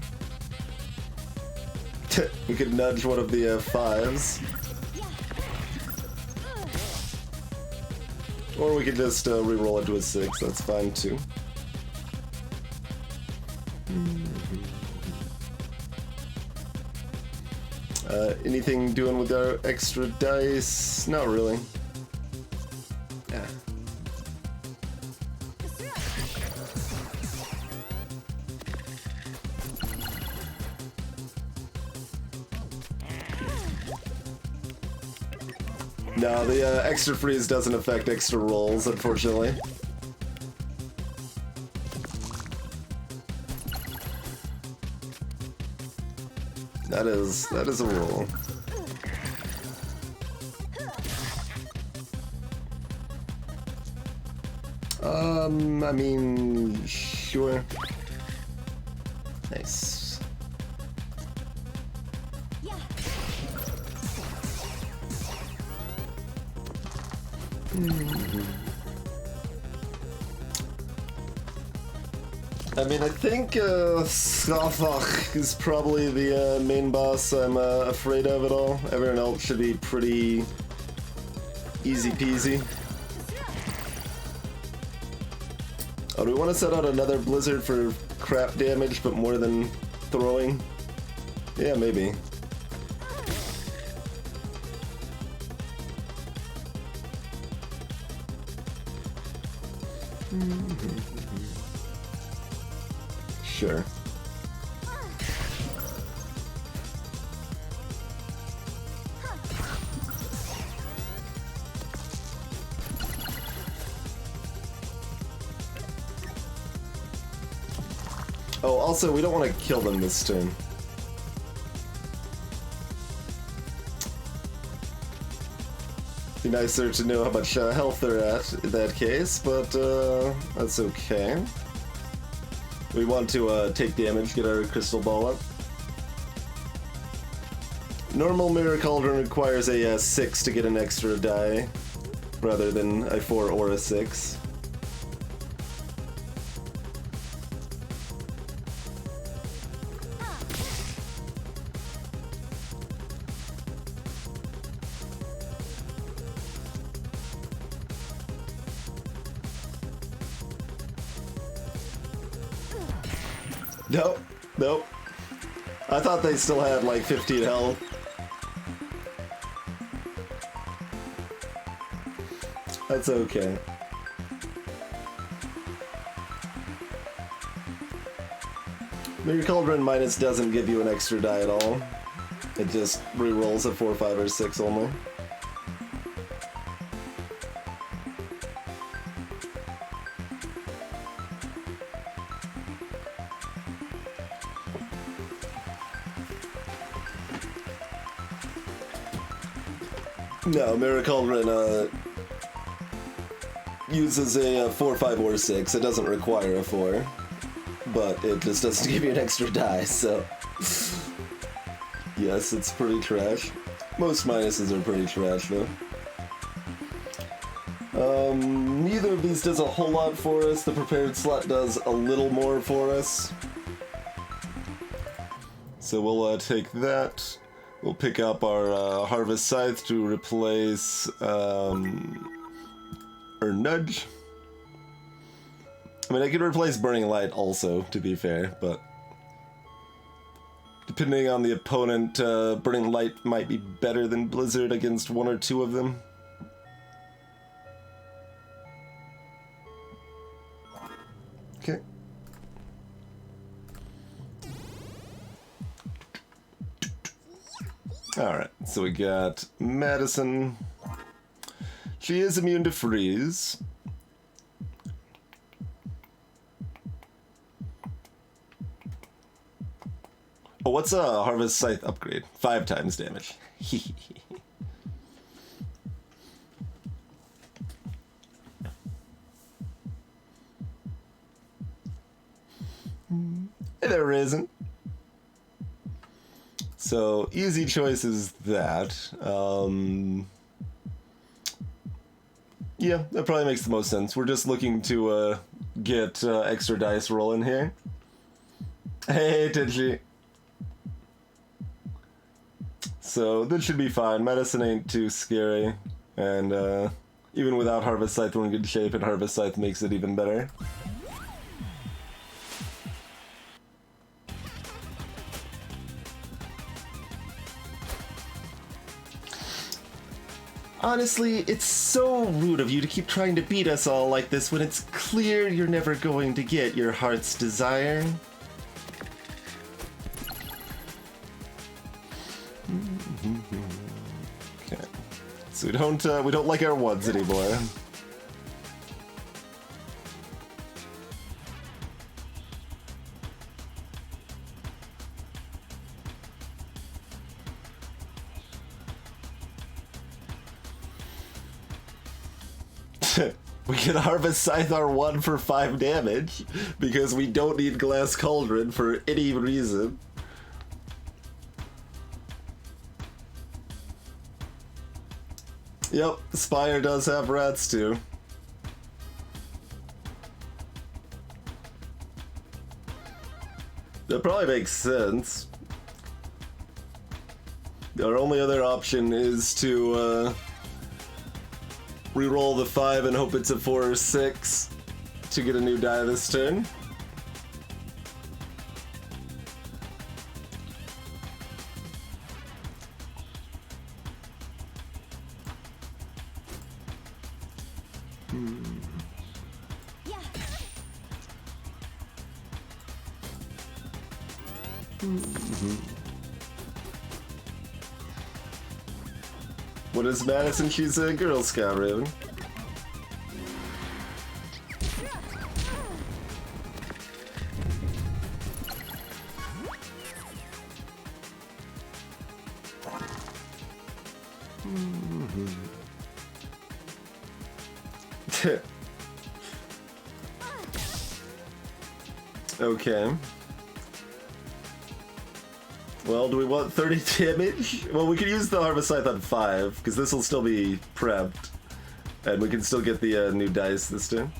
S1: We could nudge one of the 5s. Or we could just re-roll it to a 6, that's fine too. Anything doing with our extra dice? Not really. Yeah. No, the extra freeze doesn't affect extra rolls, unfortunately. That is a roll. I mean, sure. Nice. I mean, I think Srafach is probably the main boss I'm afraid of at all. Everyone else should be pretty easy peasy. Oh, do we want to set out another blizzard for crap damage, but more than throwing? Yeah, maybe. Sure. Oh, also, we don't want to kill them this turn. Be nicer to know how much health they're at in that case, but that's okay. We want to take damage, get our crystal ball up. Normal Mirror Cauldron requires a 6 to get an extra die, rather than a 4 or a 6. Nope, nope. I thought they still had like 15 health. That's okay. Mirror Cauldron minus doesn't give you an extra die at all. It just re-rolls a 4, 5, or 6 only. No, Mirror Cauldron uses a 4, 5, or 6. It doesn't require a 4, but it just doesn't give you an extra die, so... Yes, it's pretty trash. Most minuses are pretty trash, though. Neither of these does a whole lot for us. The prepared slot does a little more for us. So we'll take that. We'll pick up our Harvest Scythe to replace our Nudge. I mean, I could replace Burning Light also, to be fair, but depending on the opponent, Burning Light might be better than Blizzard against 1 or 2 of them. Okay. Alright, so we got Madison. She is immune to freeze. Oh, what's a Harvest Scythe upgrade? 5 times damage. there isn't. So, easy choice is that. Yeah, that probably makes the most sense. We're just looking to get extra dice rolling here. Hey, Dicey. So, this should be fine. Medicine ain't too scary. And even without Harvest Scythe, we're in good shape, and Harvest Scythe makes it even better. Honestly, it's so rude of you to keep trying to beat us all like this when it's clear you're never going to get your heart's desire. Okay. So we don't like our ones anymore. We can Harvest Scythe our 1 for 5 damage, because we don't need Glass Cauldron for any reason. Yep, Spire does have rats too. That probably makes sense. Our only other option is to reroll the 5 and hope it's a 4 or 6 to get a new die this turn. What is Madison? She's a Girl Scout Raven. Okay. Well, do we want 30 damage? Well, we could use the Harvest Scythe on 5, because this will still be prepped. And we can still get the new dice this turn.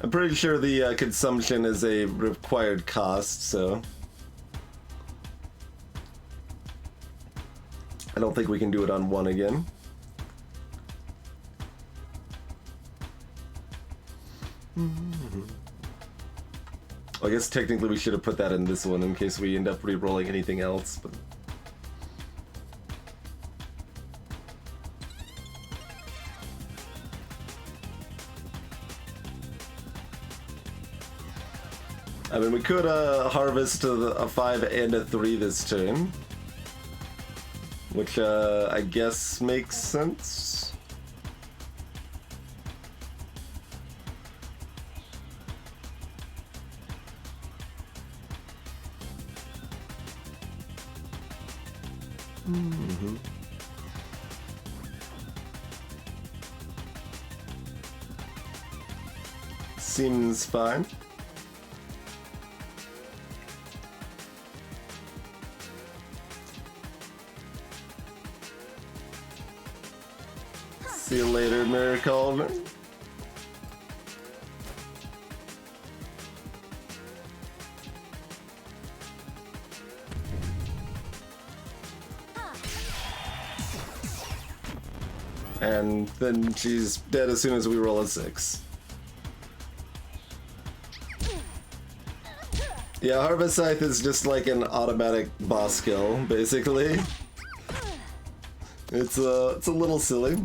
S1: I'm pretty sure the consumption is a required cost, so... I don't think we can do it on 1 again. I guess technically we should have put that in this one in case we end up re-rolling anything else, but... I mean, we could harvest a 5 and a 3 this turn, which I guess makes sense. Seems fine. See you later, Miracle. And then she's dead as soon as we roll a 6. Yeah, Harvest Scythe is just like an automatic boss kill, basically. It's a little silly.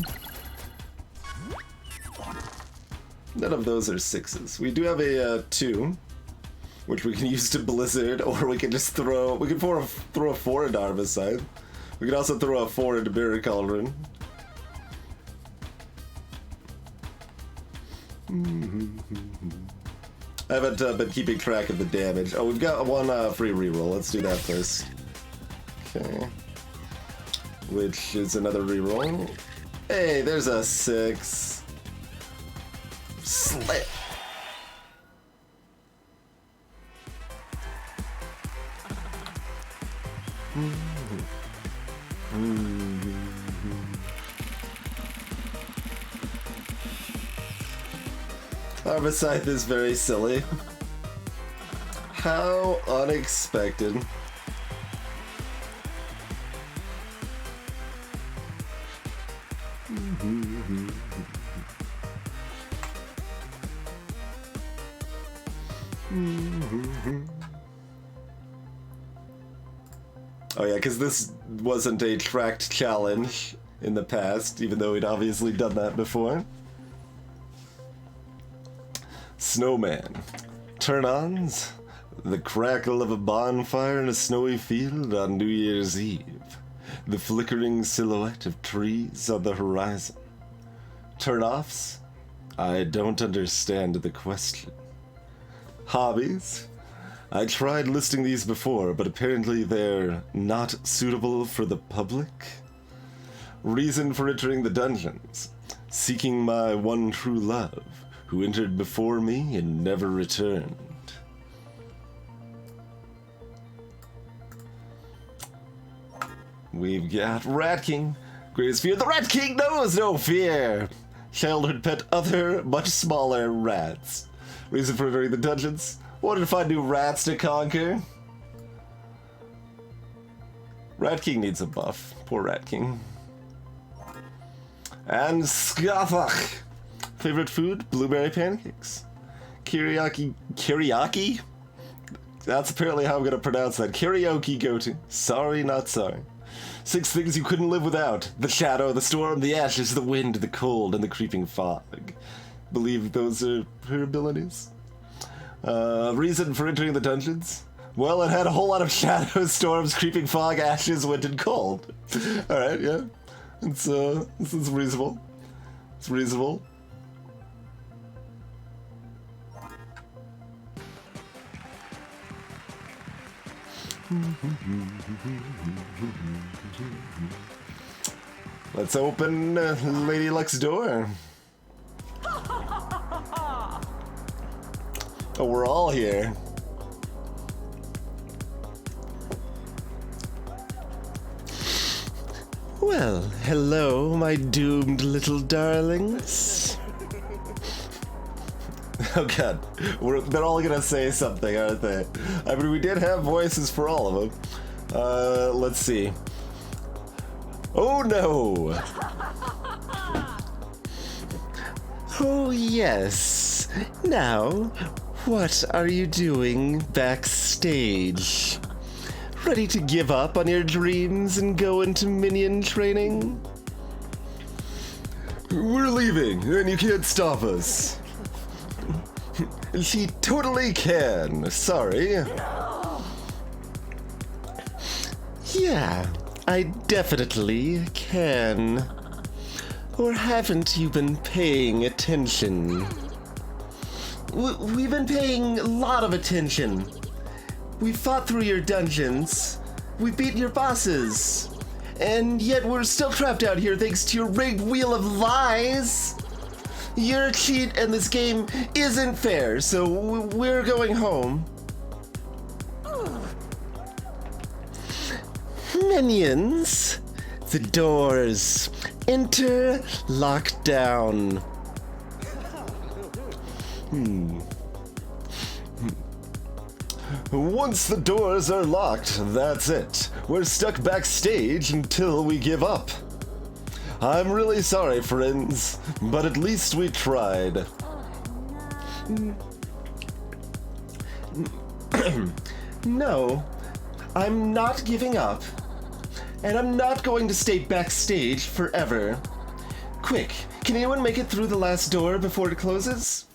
S1: None of those are 6s. We do have a 2, which we can use to Blizzard, or we can just throw. We can throw a 4 into Harvest Scythe. We can also throw a 4 into Mirror Cauldron. I haven't been keeping track of the damage. Oh, we've got one free reroll. Let's do that first. Okay. Which is another reroll. Hey, there's a 6. Slam! Arbicide is very silly. How unexpected. Oh yeah, because this wasn't a tracked challenge in the past, even though we'd obviously done that before. Snowman. Turn-ons. The crackle of a bonfire in a snowy field on New Year's Eve. The flickering silhouette of trees on the horizon. Turn-offs? I don't understand the question. Hobbies? I tried listing these before, but apparently they're not suitable for the public. Reason for entering the dungeons. Seeking my one true love, who entered before me and never returned. We've got Rat King. Greatest fear. The Rat King knows no fear. Childhood pet other, much smaller rats. Reason for entering the dungeons. Wanted to find new rats to conquer. Rat King needs a buff. Poor Rat King. And Scathach. Favorite food? Blueberry pancakes. Karaoke? That's apparently how I'm gonna pronounce that. Karaoke go-to. Sorry, not sorry. 6 things you couldn't live without. The shadow, the storm, the ashes, the wind, the cold, and the creeping fog. Believe those are her abilities. Reason for entering the dungeons? Well, it had a whole lot of shadows, storms, creeping fog, ashes, wind, and cold. Alright, yeah. This is reasonable. It's reasonable. Let's open Lady Luck's door. Oh, we're all here. Well, hello, my doomed little darlings. Oh god, they're all gonna say something, aren't they? I mean, we did have voices for all of them. Let's see. Oh no! Oh yes. Now, what are you doing backstage? Ready to give up on your dreams and go into minion training? We're leaving, and you can't stop us. She totally can. Sorry. Yeah, I definitely can. Or haven't you been paying attention? We've been paying a lot of attention. We fought through your dungeons. We beat your bosses. And yet we're still trapped out here thanks to your rigged wheel of lies. You're a cheat and this game isn't fair, so we're going home. Minions, the doors. Enter, lock down. Once the doors are locked, that's it. We're stuck backstage until we give up. I'm really sorry, friends, but at least we tried. No, I'm not giving up. And I'm not going to stay backstage forever. Quick, can anyone make it through the last door before it closes?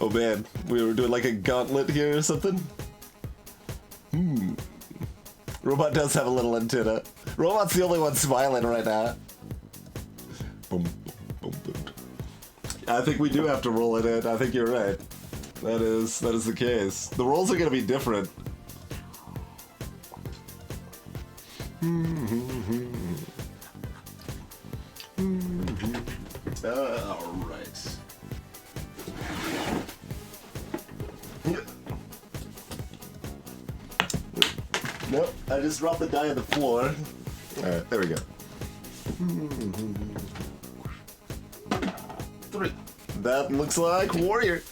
S1: Oh man, we were doing like a gauntlet here or something? Robot does have a little antenna. Robot's the only one smiling right now. Boom, boom, boom. I think we do have to roll it in. I think you're right. That is the case. The rolls are gonna be different. Alright. Nope, I just dropped the die on the floor. Alright, there we go. 3. That looks like Warrior.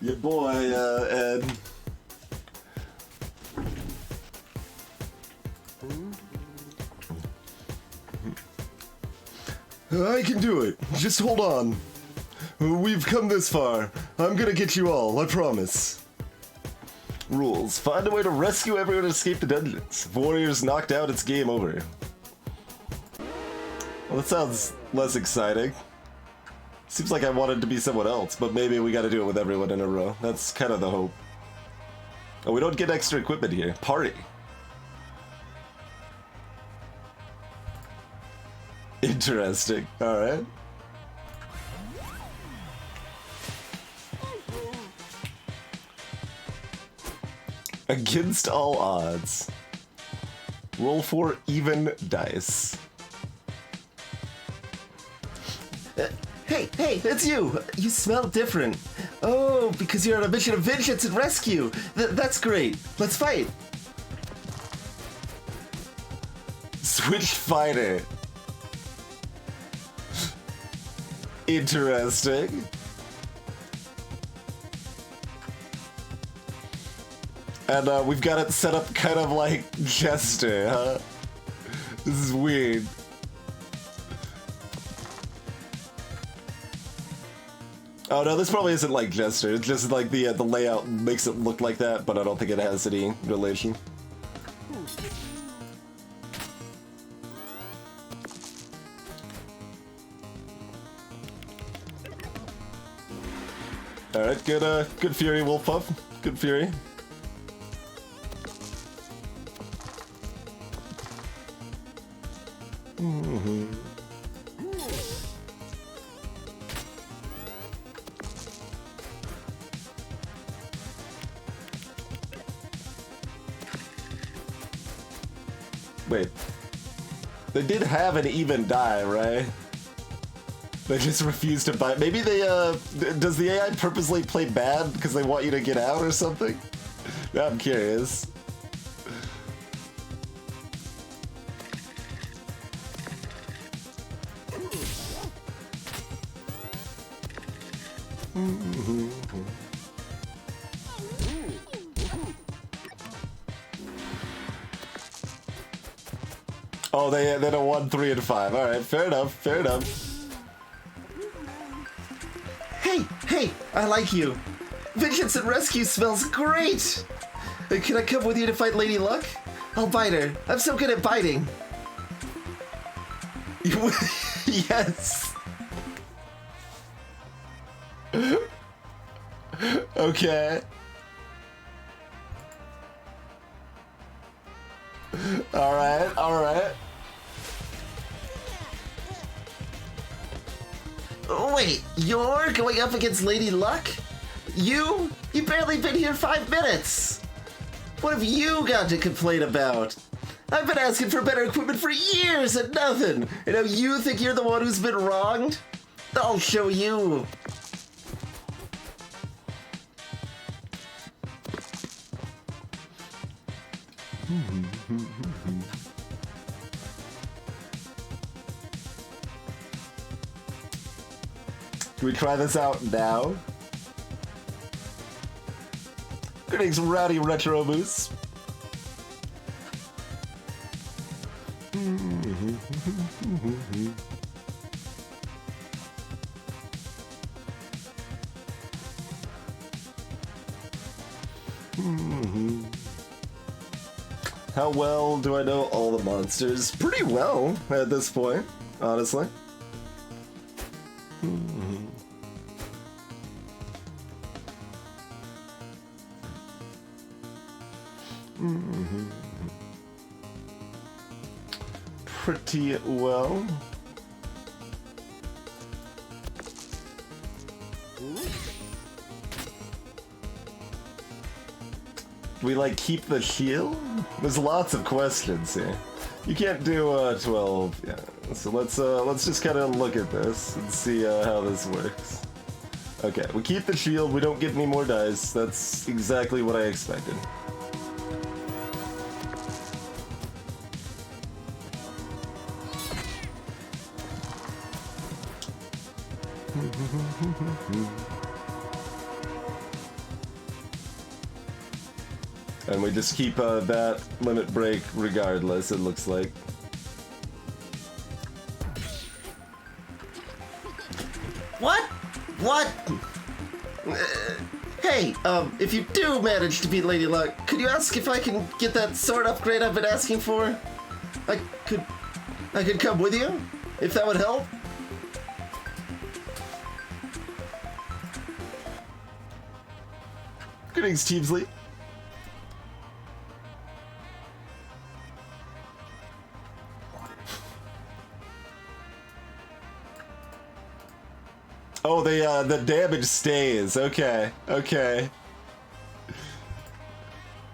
S1: Your boy, Ed. I can do it. Just hold on. We've come this far. I'm gonna get you all, I promise. Rules. Find a way to rescue everyone and escape the dungeons. If Warrior's knocked out, it's game over. Well, that sounds less exciting. Seems like I wanted to be someone else, but maybe we gotta do it with everyone in a row. That's kind of the hope. Oh, we don't get extra equipment here. Party. Interesting. Alright. Against all odds. Roll for even dice. Hey, it's you! You smell different. Oh, because you're on a mission of vengeance and rescue. That's great. Let's fight. Switch fighter. Interesting. And we've got it set up kind of like Jester, huh? This is weird. Oh no, this probably isn't like Jester. It's just like the layout makes it look like that, but I don't think it has any relation. All right, good Fury, Wolf Puff. Good Fury. Wait. They did have an even die, right? They just refused to buy. Maybe they, does the AI purposely play bad because they want you to get out or something? I'm curious. Oh, they don't want 3 and 5. All right, fair enough, fair enough. Hey, I like you. Vengeance and Rescue smells great. Can I come with you to fight Lady Luck? I'll bite her. I'm so good at biting. Yes. Okay. All right. Wait, you're going up against Lady Luck? You barely been here 5 minutes. What have you got to complain about? I've been asking for better equipment for years and nothing. And now you think you're the one who's been wronged? I'll show you. Can we try this out now? Greetings, Rowdy Retro Moose. How well do I know all the monsters? Pretty well at this point, honestly. Pretty well. Do we like keep the shield? There's lots of questions here. You can't do 12. Yeah. So let's just kind of look at this and see how this works. Okay, we keep the shield, we don't get any more dice. That's exactly what I expected. And we just keep that limit break regardless, it looks like.
S2: What? What? Hey, if you do manage to beat Lady Luck, could you ask if I can get that sword upgrade I've been asking for? I could come with you, if that would help.
S1: Greetings, Teamsley. Oh, the damage stays. Okay, okay.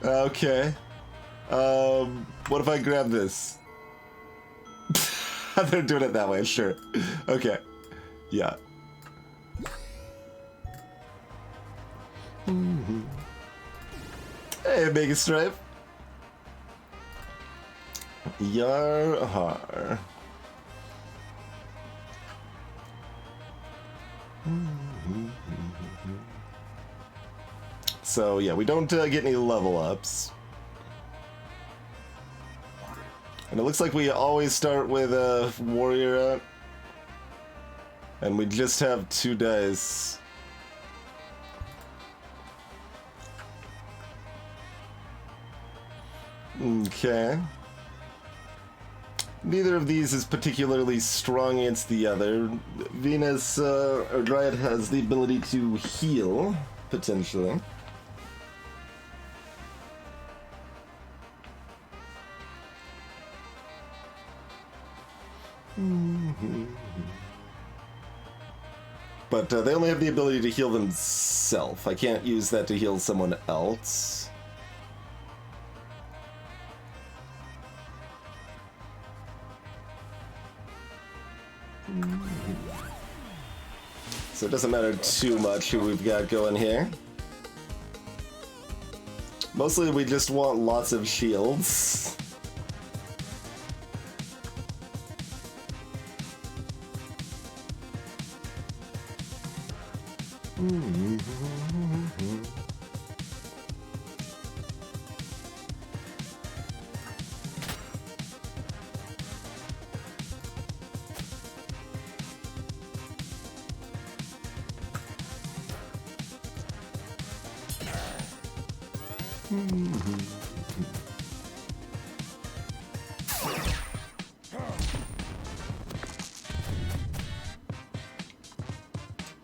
S1: Okay. What if I grab this? They're doing it that way, sure. Okay. Yeah. Hey, Mega Stripe. Yar har. So yeah, we don't get any level ups. And it looks like we always start with a warrior out. And we just have 2 dice. Okay. Neither of these is particularly strong against the other. Venus, or Dryad, has the ability to heal, potentially. But they only have the ability to heal themselves. I can't use that to heal someone else. So it doesn't matter too much who we've got going here. Mostly we just want lots of shields.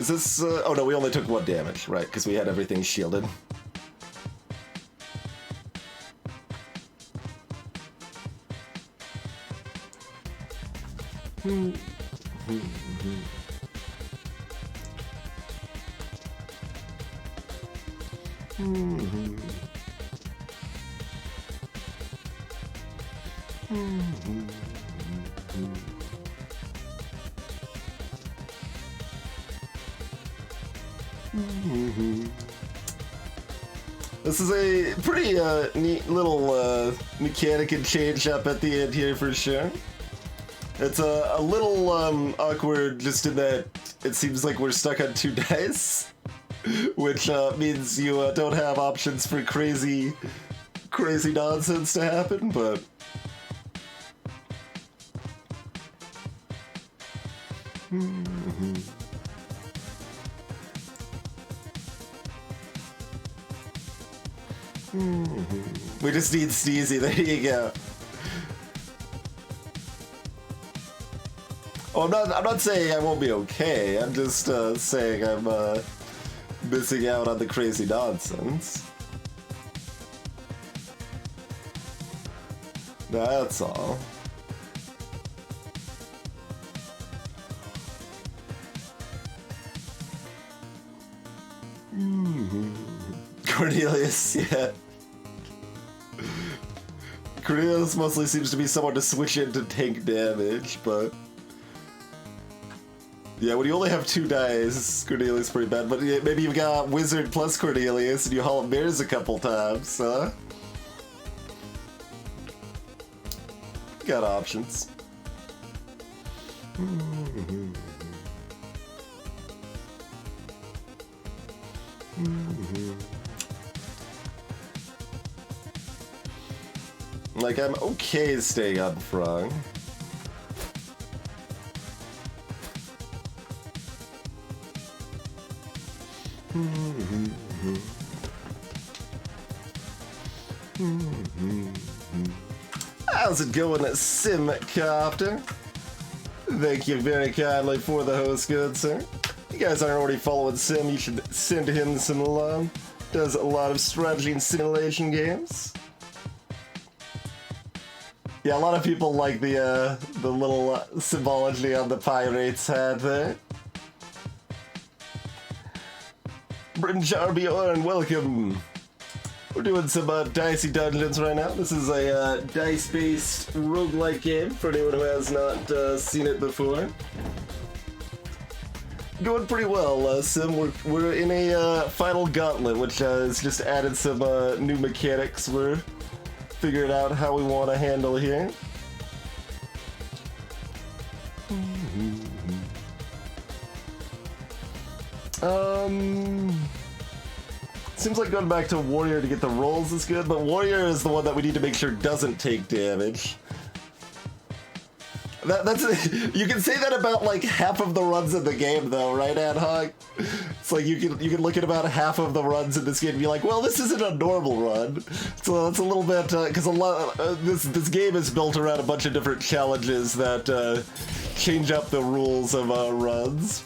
S1: Is this, oh no, we only took 1 damage, right, because we had everything shielded. This is a pretty neat little mechanic and change up at the end here for sure. It's a little awkward just in that it seems like we're stuck on 2 dice, which means you don't have options for crazy nonsense to happen, but... We just need Sneezy, there you go. Oh, I'm not saying I won't be okay, I'm just saying I'm missing out on the crazy nonsense. That's all. Cornelius, yeah. Cornelius mostly seems to be someone to switch into tank damage, but... Yeah, when you only have 2 dice, Cornelius is pretty bad, but maybe you've got Wizard plus Cornelius and you haul up mirrors a couple times, huh? Got options. Like, I'm okay staying on Frog. How's it going, Simcopter? Thank you very kindly for the host, good sir. You guys aren't already following Sim, you should send him some love. Does a lot of strategy and simulation games. Yeah, a lot of people like the little symbology on the pirate's hat there. Brinjar Bjorn, welcome. We're doing some Dicey Dungeons right now. This is a dice-based roguelike game for anyone who has not seen it before. Going pretty well, Sim. We're in a final gauntlet, which has just added some new mechanics. We're figuring out how we want to handle here. Seems like going back to Warrior to get the rolls is good, but Warrior is the one that we need to make sure doesn't take damage. That's you can say that about like half of the runs in the game, though, right, Adhog? It's like you can look at about half of the runs in this game and be like, well, this isn't a normal run. So that's a little bit because a lot this game is built around a bunch of different challenges that change up the rules of runs.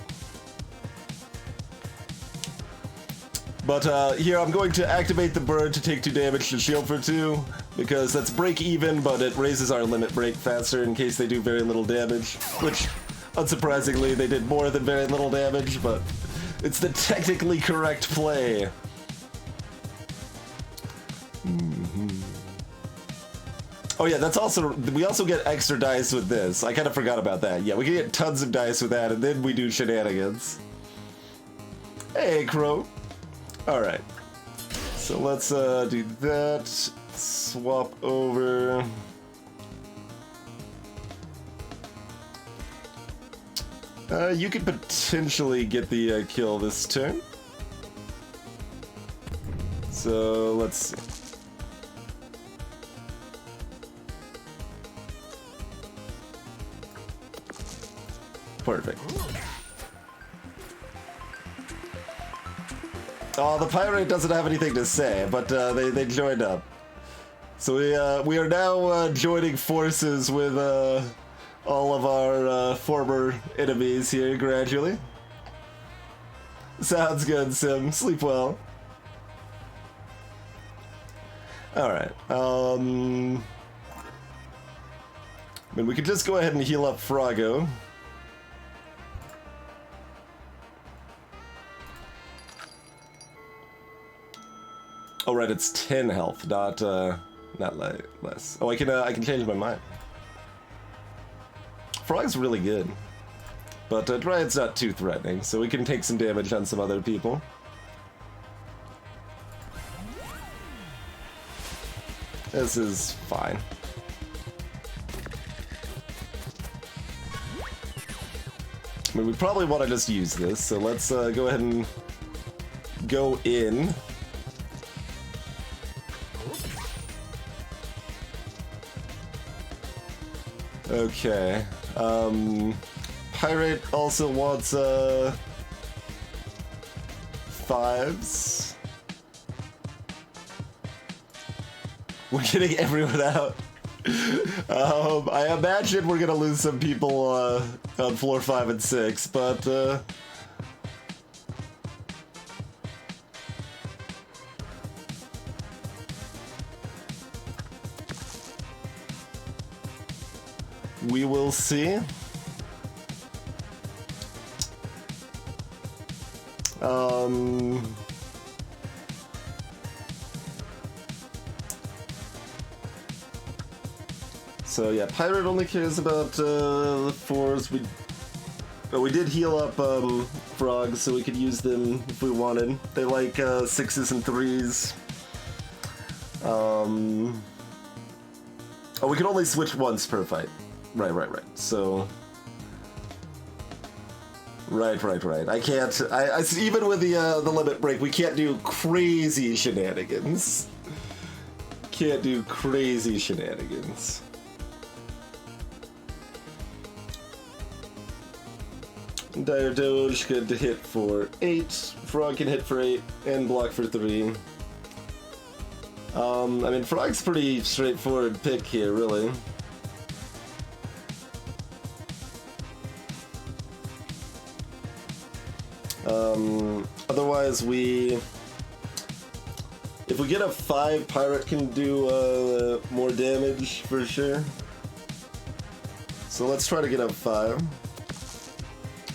S1: But here I'm going to activate the bird to take 2 damage to shield for 2, because that's break even, but it raises our limit break faster in case they do very little damage, which, unsurprisingly, they did more than very little damage, but it's the technically correct play. Oh yeah, that's also, we also get extra dice with this. I kind of forgot about that. Yeah, we can get tons of dice with that, and then we do shenanigans. Hey, Crow. Alright, so let's do that, swap over. You could potentially get the kill this turn. So let's see. Perfect. Oh, the pirate doesn't have anything to say, but they joined up. So we are now joining forces with all of our former enemies here gradually. Sounds good, Sim. Sleep well. Alright. I mean, we could just go ahead and heal up Froggo. Oh right, it's 10 health, not less. Oh, I can change my mind. Frog's really good, but Dryad's not too threatening, so we can take some damage on some other people. This is fine. I mean, we probably want to just use this, so let's go ahead and go in. Okay. Pirate also wants 5s. We're getting everyone out. I imagine we're gonna lose some people on floor 5 and 6, but we will see. So yeah, Pirate only cares about the 4s. We did heal up Frogs, so we could use them if we wanted. They like 6s and 3s. Oh, we can only switch once per fight. Right. So... Right. I can't... I even with the limit break, we can't do crazy shenanigans. Can't do crazy shenanigans. Dire Doge could hit for 8, Frog can hit for 8, and block for 3. I mean, Frog's pretty straightforward pick here, really. Otherwise, if we get a 5, Pirate can do more damage for sure. So let's try to get a 5.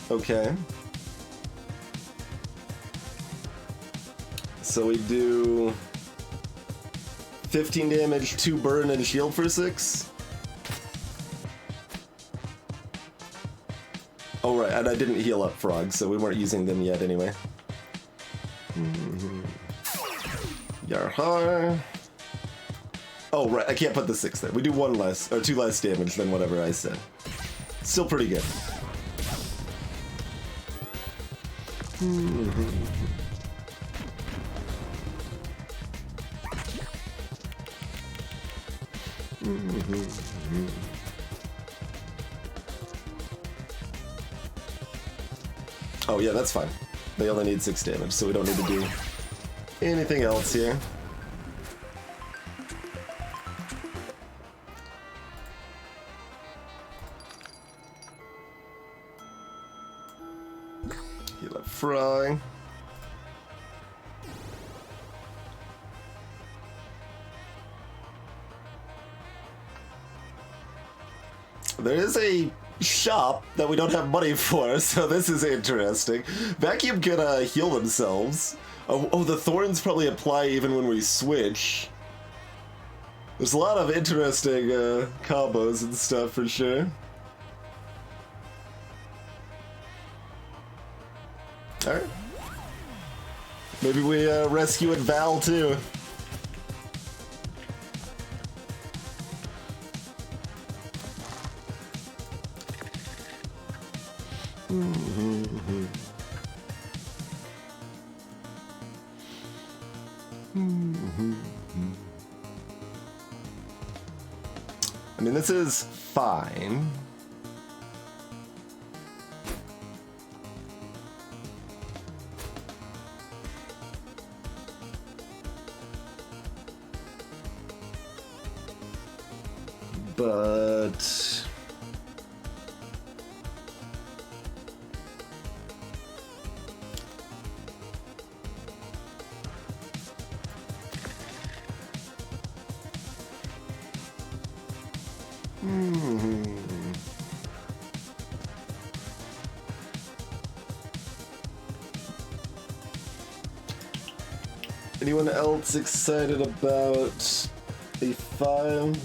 S1: Okay. So we do 15 damage, 2 burn, and shield for 6. Oh right, and I didn't heal up Frog, so we weren't using them yet anyway. Yarhar. Oh right, I can't put the 6 there. We do 1 less, or 2 less damage than whatever I said. Still pretty good. Oh yeah, that's fine. They only need 6 damage, so we don't need to do anything else here. Heal up Fry. There is a shop that we don't have money for, so this is interesting. Vacuum can heal themselves. Oh, the thorns probably apply even when we switch. There's a lot of interesting combos and stuff for sure. Alright. Maybe we rescue it Val too. I mean, this is fine. But... Anyone else excited about a 5?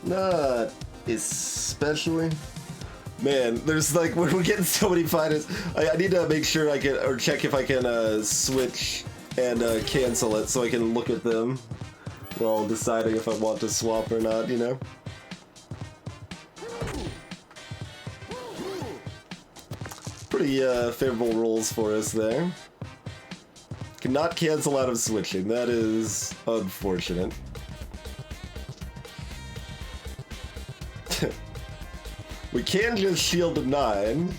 S1: Not especially. Man, there's like, we're getting so many fighters. I need to make sure I can, or check if I can switch and cancel it so I can look at them while deciding if I want to swap or not, you know? Pretty favorable rolls for us there. Cannot cancel out of switching. That is unfortunate. We can just shield a 9.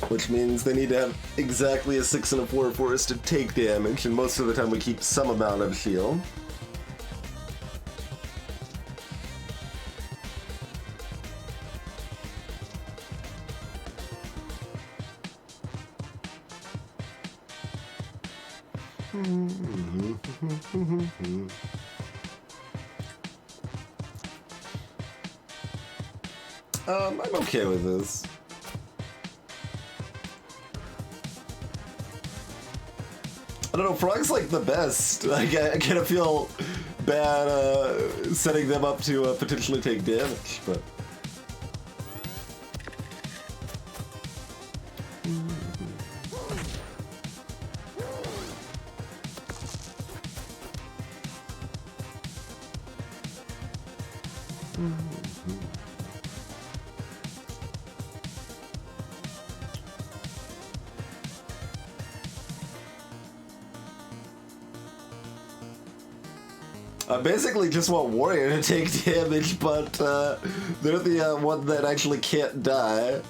S1: Which means they need to have exactly a 6 and a 4 for us to take damage, and most of the time we keep some amount of shield. I'm okay with this. don't know, Frog's like the best. Like, I kind of feel bad setting them up to potentially take damage, but... I basically just want Warrior to take damage, but they're the one that actually can't die.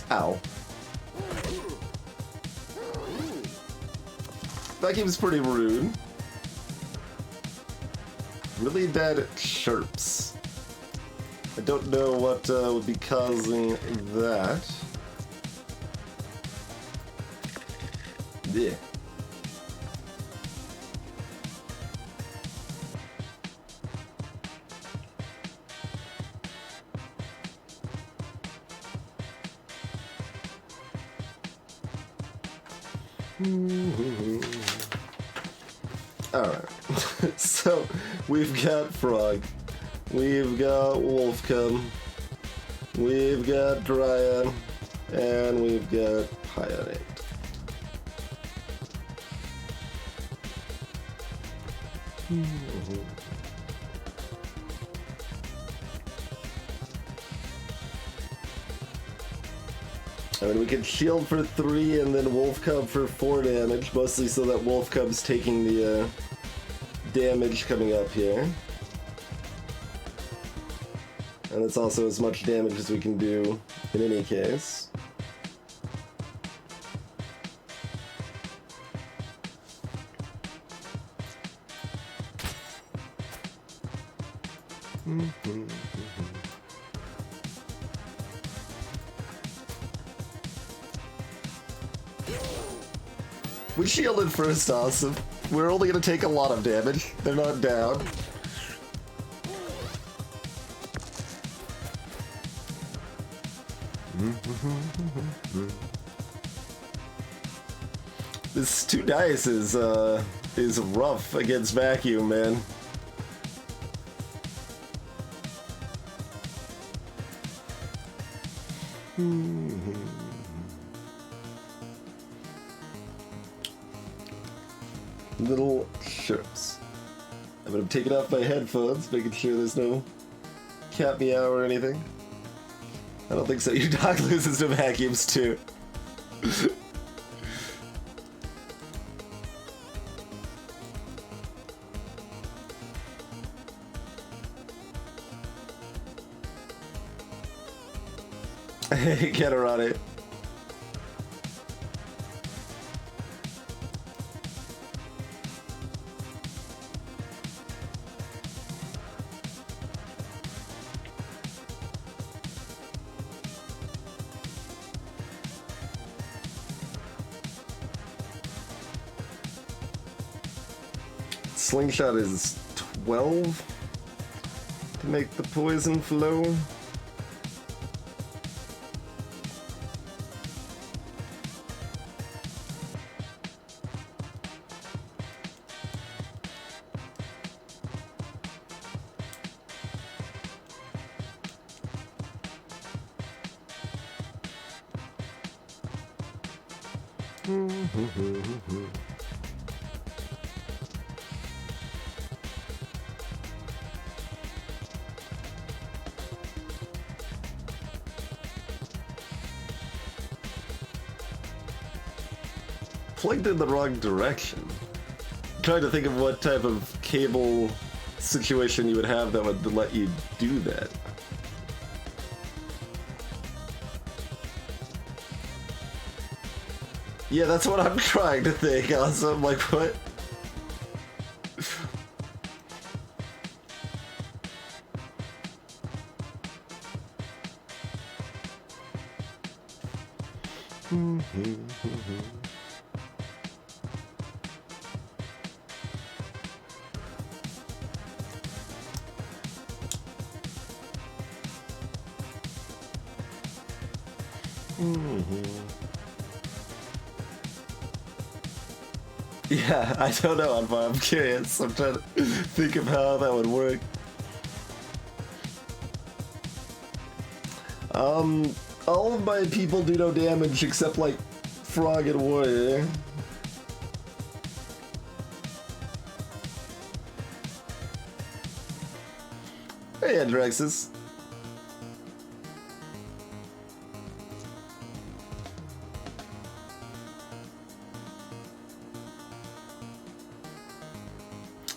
S1: Ow. Vacuum's pretty rude. Really bad at chirps. I don't know what would be causing that. Yeah. Alright, so we've got Frog, we've got Wolfcum, we've got Dryad, and we've got Pionate. I mean, we can shield for 3 and then Wolf Cub for 4 damage, mostly so that Wolf Cub's taking the damage coming up here. And it's also as much damage as we can do in any case. We shielded first, awesome. We're only gonna take a lot of damage. They're not down. This 2 dice is rough against Vacuum, man. Little shirts. I'm gonna take it off my headphones, making sure there's no cat meow or anything. I don't think so. Your dog loses to vacuums too. Get her on it. Slingshot is 12 to make the poison flow. Plugged in the wrong direction. I'm trying to think of what type of cable situation you would have that would let you do that. Yeah, that's what I'm trying to think. Also, I'm like, what? Yeah, I don't know, I'm curious. I'm trying to think of how that would work. All of my people do no damage except like Frog and Warrior. Hey, Andrexus.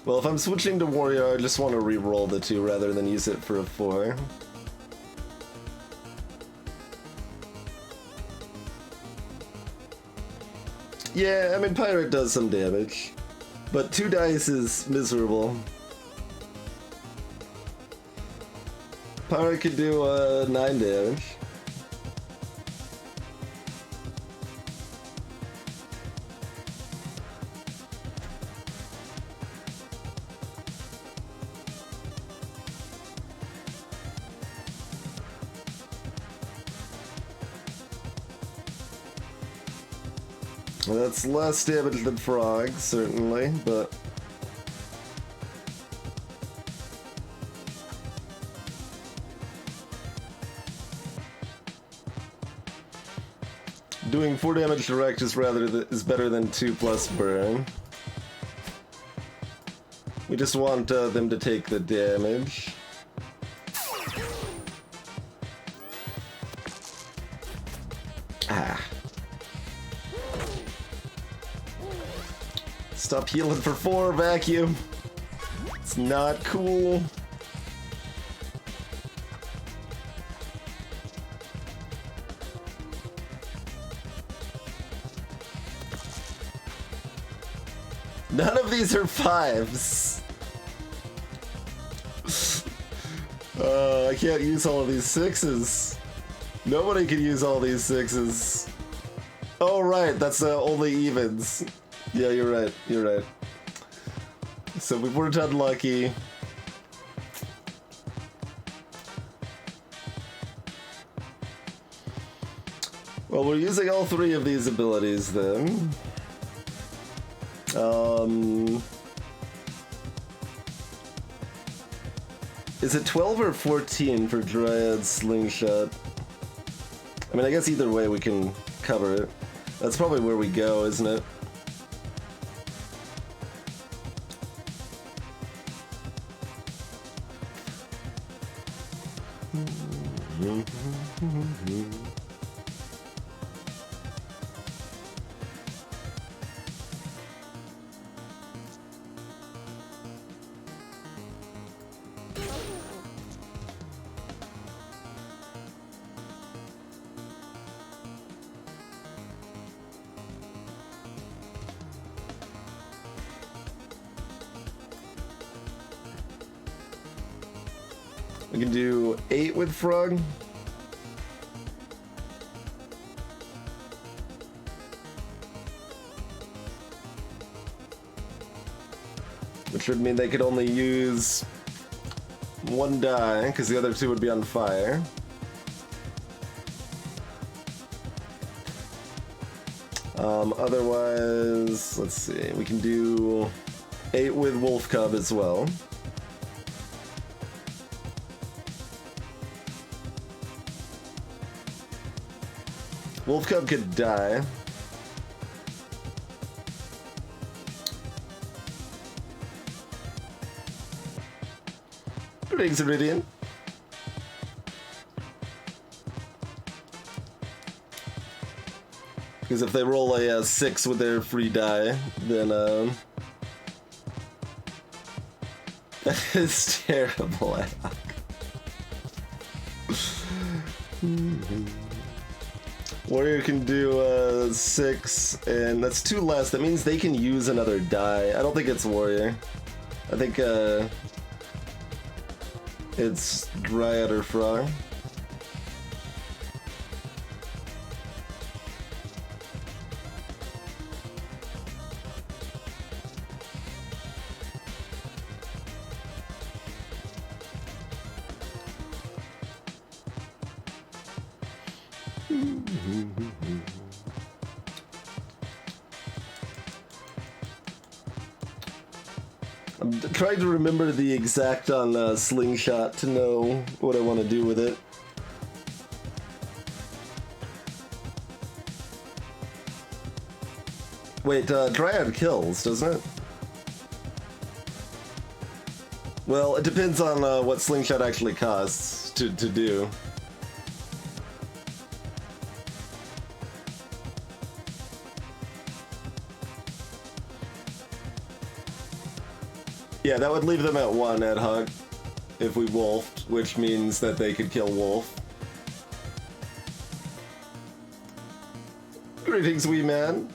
S1: Well, if I'm switching to Warrior, I just want to re-roll the 2 rather than use it for a 4. Yeah, I mean, Pirate does some damage, but 2 dice is miserable. Pirate could do 9 damage. Well, that's less damage than Frog, certainly, but... Doing 4 damage direct is better than 2 plus burn. We just want them to take the damage. Ah. Stop healing for 4, Vacuum. It's not cool. None of these are 5s. I can't use all of these 6s. Nobody can use all these 6s. Oh, right, that's only evens. Yeah, you're right, you're right. So we weren't unlucky. Well, we're using all 3 of these abilities then. Is it 12 or 14 for Dryad Slingshot? I mean, I guess either way we can cover it. That's probably where we go, isn't it? We can do 8 with Frog. Which would mean they could only use 1 die, because the other 2 would be on fire. Otherwise, let's see, we can do 8 with Wolf Cub as well. Wolf Cub could die. Greetings, Iridian. Because if they roll a 6 with their free die, then that is terrible. Warrior can do 6, and that's 2 less. That means they can use another die. I don't think it's Warrior. I think it's Dryad or Frog. I'm trying to remember the exact on Slingshot to know what I want to do with it. Wait, Dryad kills, doesn't it? Well, it depends on what Slingshot actually costs to do. Yeah, that would leave them at 1 ad hoc if we wolfed, which means that they could kill Wolf. Greetings, wee man.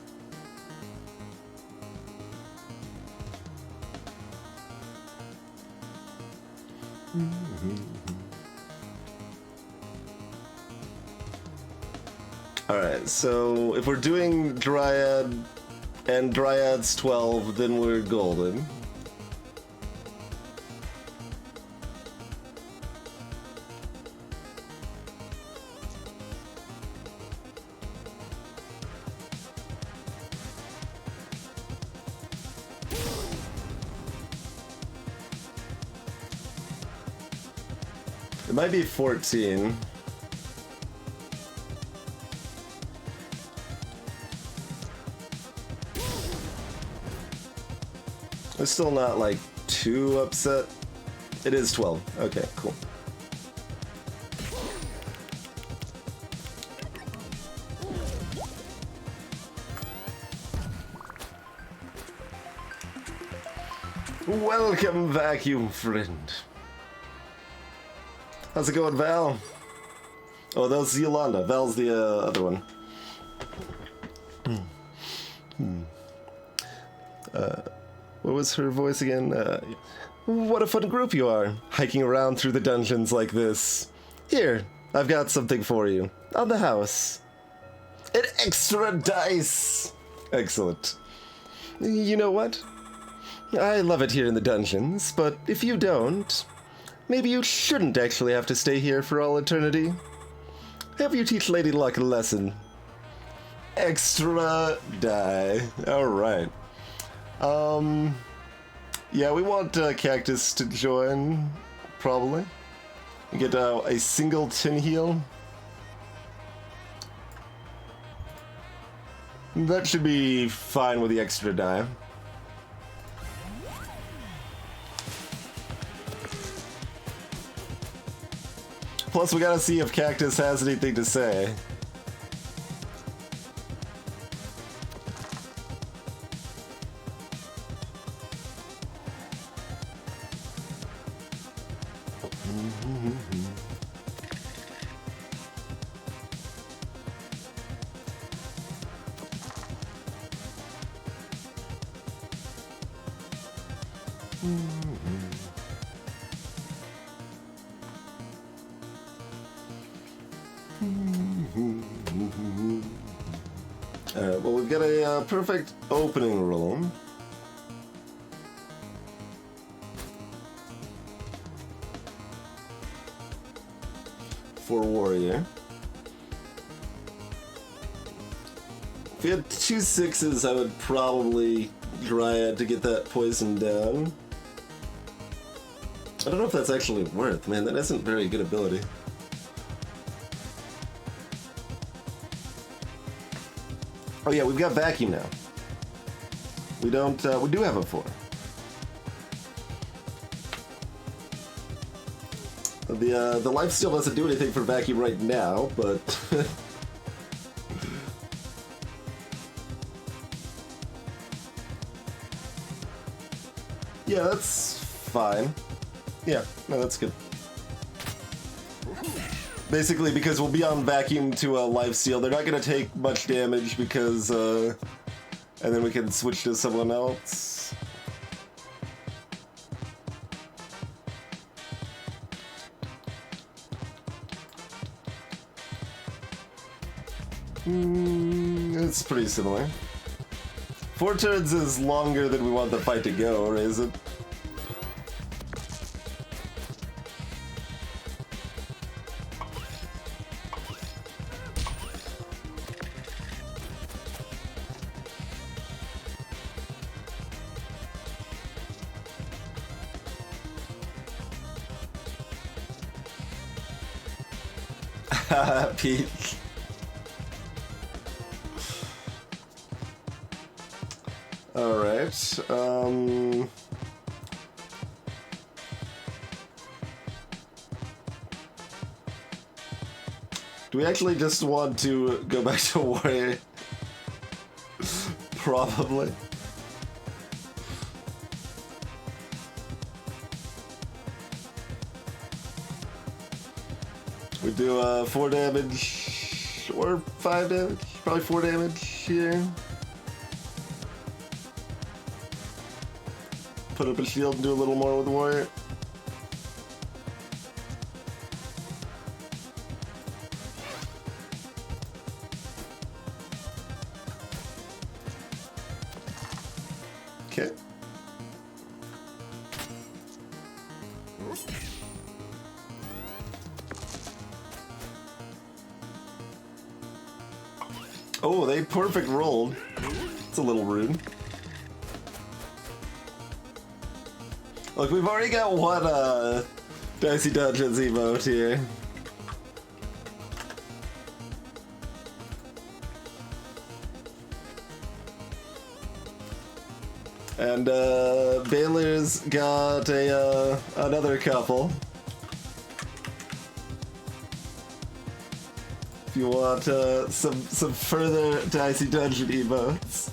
S1: Alright, so if we're doing Dryad and Dryad's 12, then we're golden. It might be 14. I'm still not like too upset. It is 12. Okay, cool. Welcome, vacuum friend. How's it going, Val? Oh, that was Yolanda. Val's the other one. What was her voice again? What a fun group you are, hiking around through the dungeons like this. Here, I've got something for you. On the house. An extra dice! Excellent. You know what? I love it here in the dungeons, but if you don't, maybe you shouldn't actually have to stay here for all eternity. Have you teach Lady Luck a lesson? Extra die. Alright. Yeah, we want Cactus to join, probably. We get a single tin heal. That should be fine with the extra die. Plus, we gotta see if Cactus has anything to say. Alright, well, we've got a perfect opening roll. For Warrior. If we had 2 6s, I would probably Dryad to get that poison down. I don't know if that's actually worth, man. That isn't very good ability. Oh yeah, we've got vacuum now. We don't, we do have a 4. The life steal doesn't do anything for vacuum right now, but... yeah, that's fine. Yeah, no, that's good. Basically, because we'll be on vacuum to a lifesteal, they're not gonna take much damage because, and then we can switch to someone else. It's pretty similar. 4 turns is longer than we want the fight to go, or is it? Peach. Alright, do we actually just want to go back to warrior? Probably. We do 4 damage or 5 damage, probably 4 damage here. Put up a shield and do a little more with the warrior. Okay. Oh, they perfect rolled. It's a little rude. Look, we've already got one Dicey Dungeons emote here. And Baylor's got a another couple. If you want some further Dicey Dungeon emotes.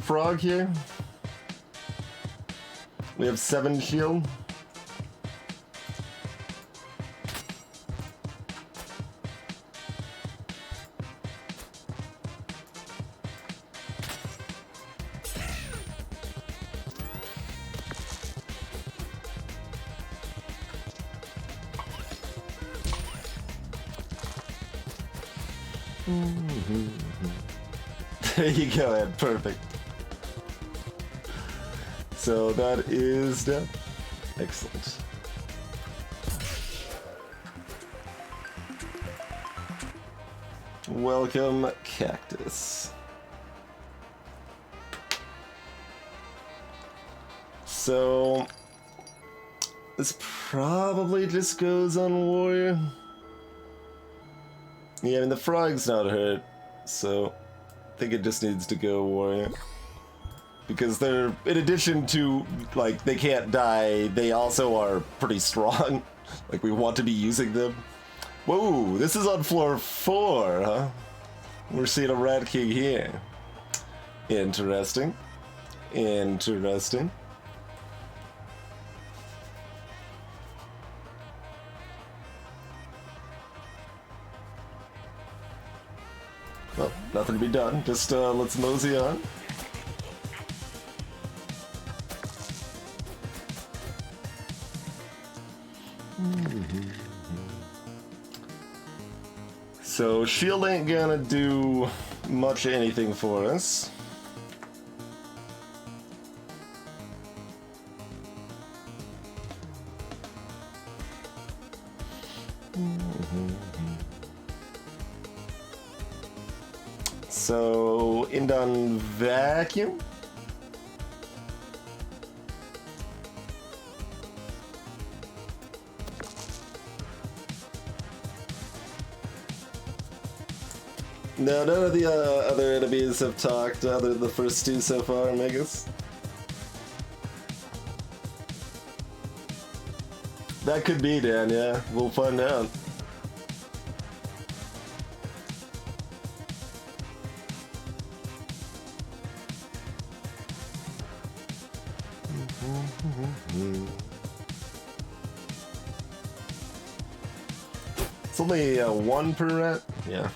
S1: Frog here. We have 7 shield. There you go, Ed. Perfect. So that is done. Excellent. Welcome, Cactus. So this probably just goes on warrior. Yeah, I mean the frog's not hurt, so I think it just needs to go warrior. Because they're, in addition to, like, they can't die, they also are pretty strong. Like, we want to be using them. Whoa, this is on floor 4, huh? We're seeing a Rat King here. Interesting. Interesting. Well, nothing to be done. Just, let's mosey on. So shield ain't gonna do much anything for us. So Indon vacuum. No, none of the other enemies have talked other than the first 2 so far, Megas. That could be, Dan, yeah. We'll find out. It's only one per rat? Yeah.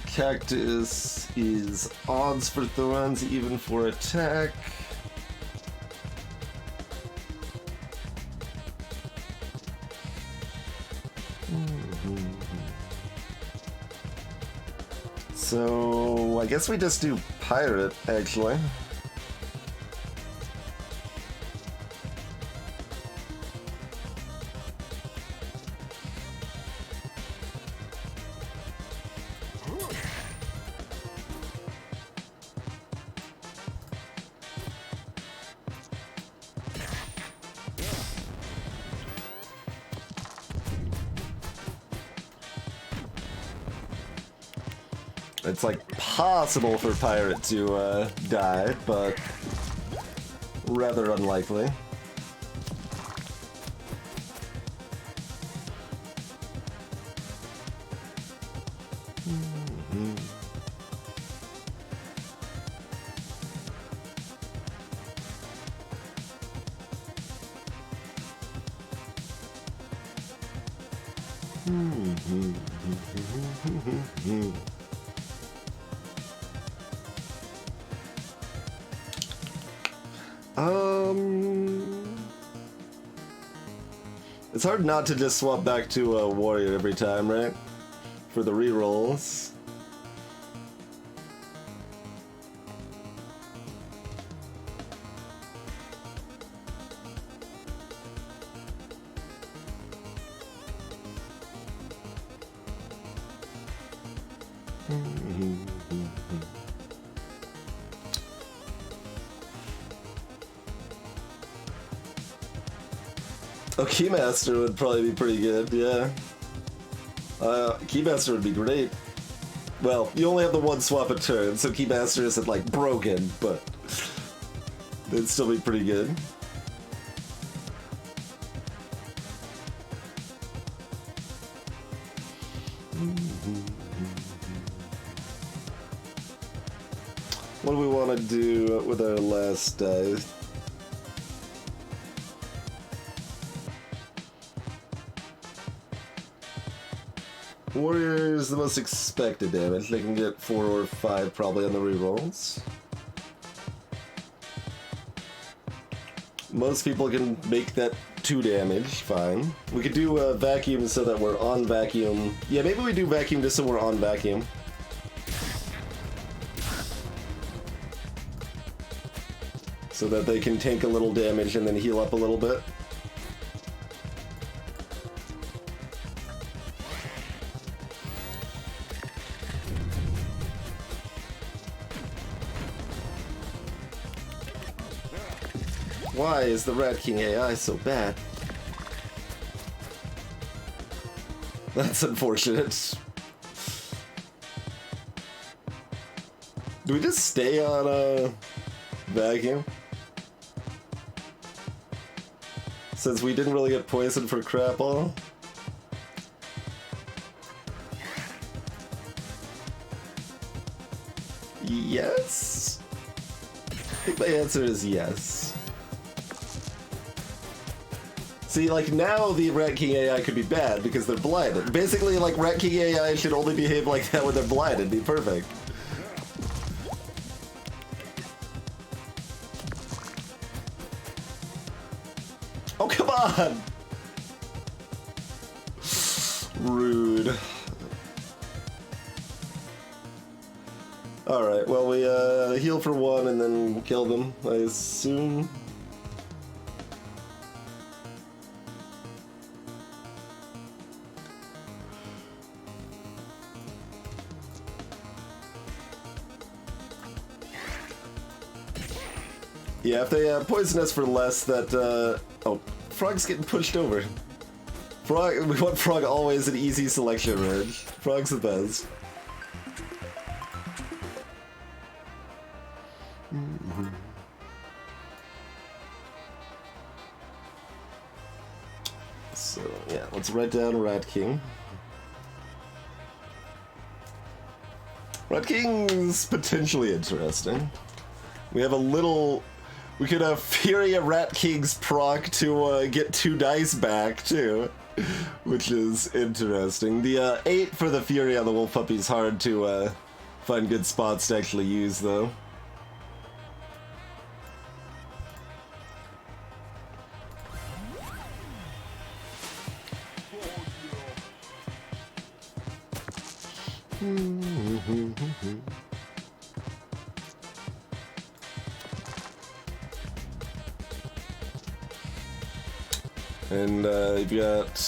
S1: Cactus is odds for thorns, even for attack. So I guess we just do pirate, actually. It's like possible for pirate to die, but rather unlikely. It's hard not to just swap back to a warrior every time, right? For the rerolls. Oh, Keymaster would probably be pretty good, yeah. Keymaster would be great. Well, you only have the one swap a turn, so Keymaster isn't, like, broken, but it'd still be pretty good. What do we want to do with our last dice? Warrior is the most expected damage. They can get 4 or 5 probably on the rerolls. Most people can make that 2 damage, fine. We could do a vacuum so that we're on vacuum. Yeah, maybe we do vacuum just so we're on vacuum. So that they can take a little damage and then heal up a little bit. Why is the Rat King AI so bad? That's unfortunate. Do we just stay on vacuum? Since we didn't really get poisoned for Crapple? Yes? I think my answer is yes. See, like, now the Rat King AI could be bad because they're blinded. Basically, like, Rat King AI should only behave like that when they're blinded. Be perfect. Oh, come on! Rude. Alright, well, we heal for 1 and then kill them, I assume. Yeah, if they poison us for less, that, oh, Frog's getting pushed over. Frog, we want Frog always an easy selection range. Frog's the best. So, yeah, let's write down Rat King. Rat King's potentially interesting. We have a little... We could have Fury a Rat King's proc to get 2 dice back, too. Which is interesting. The 8 for the Fury on the Wolf Puppy is hard to find good spots to actually use, though. And you got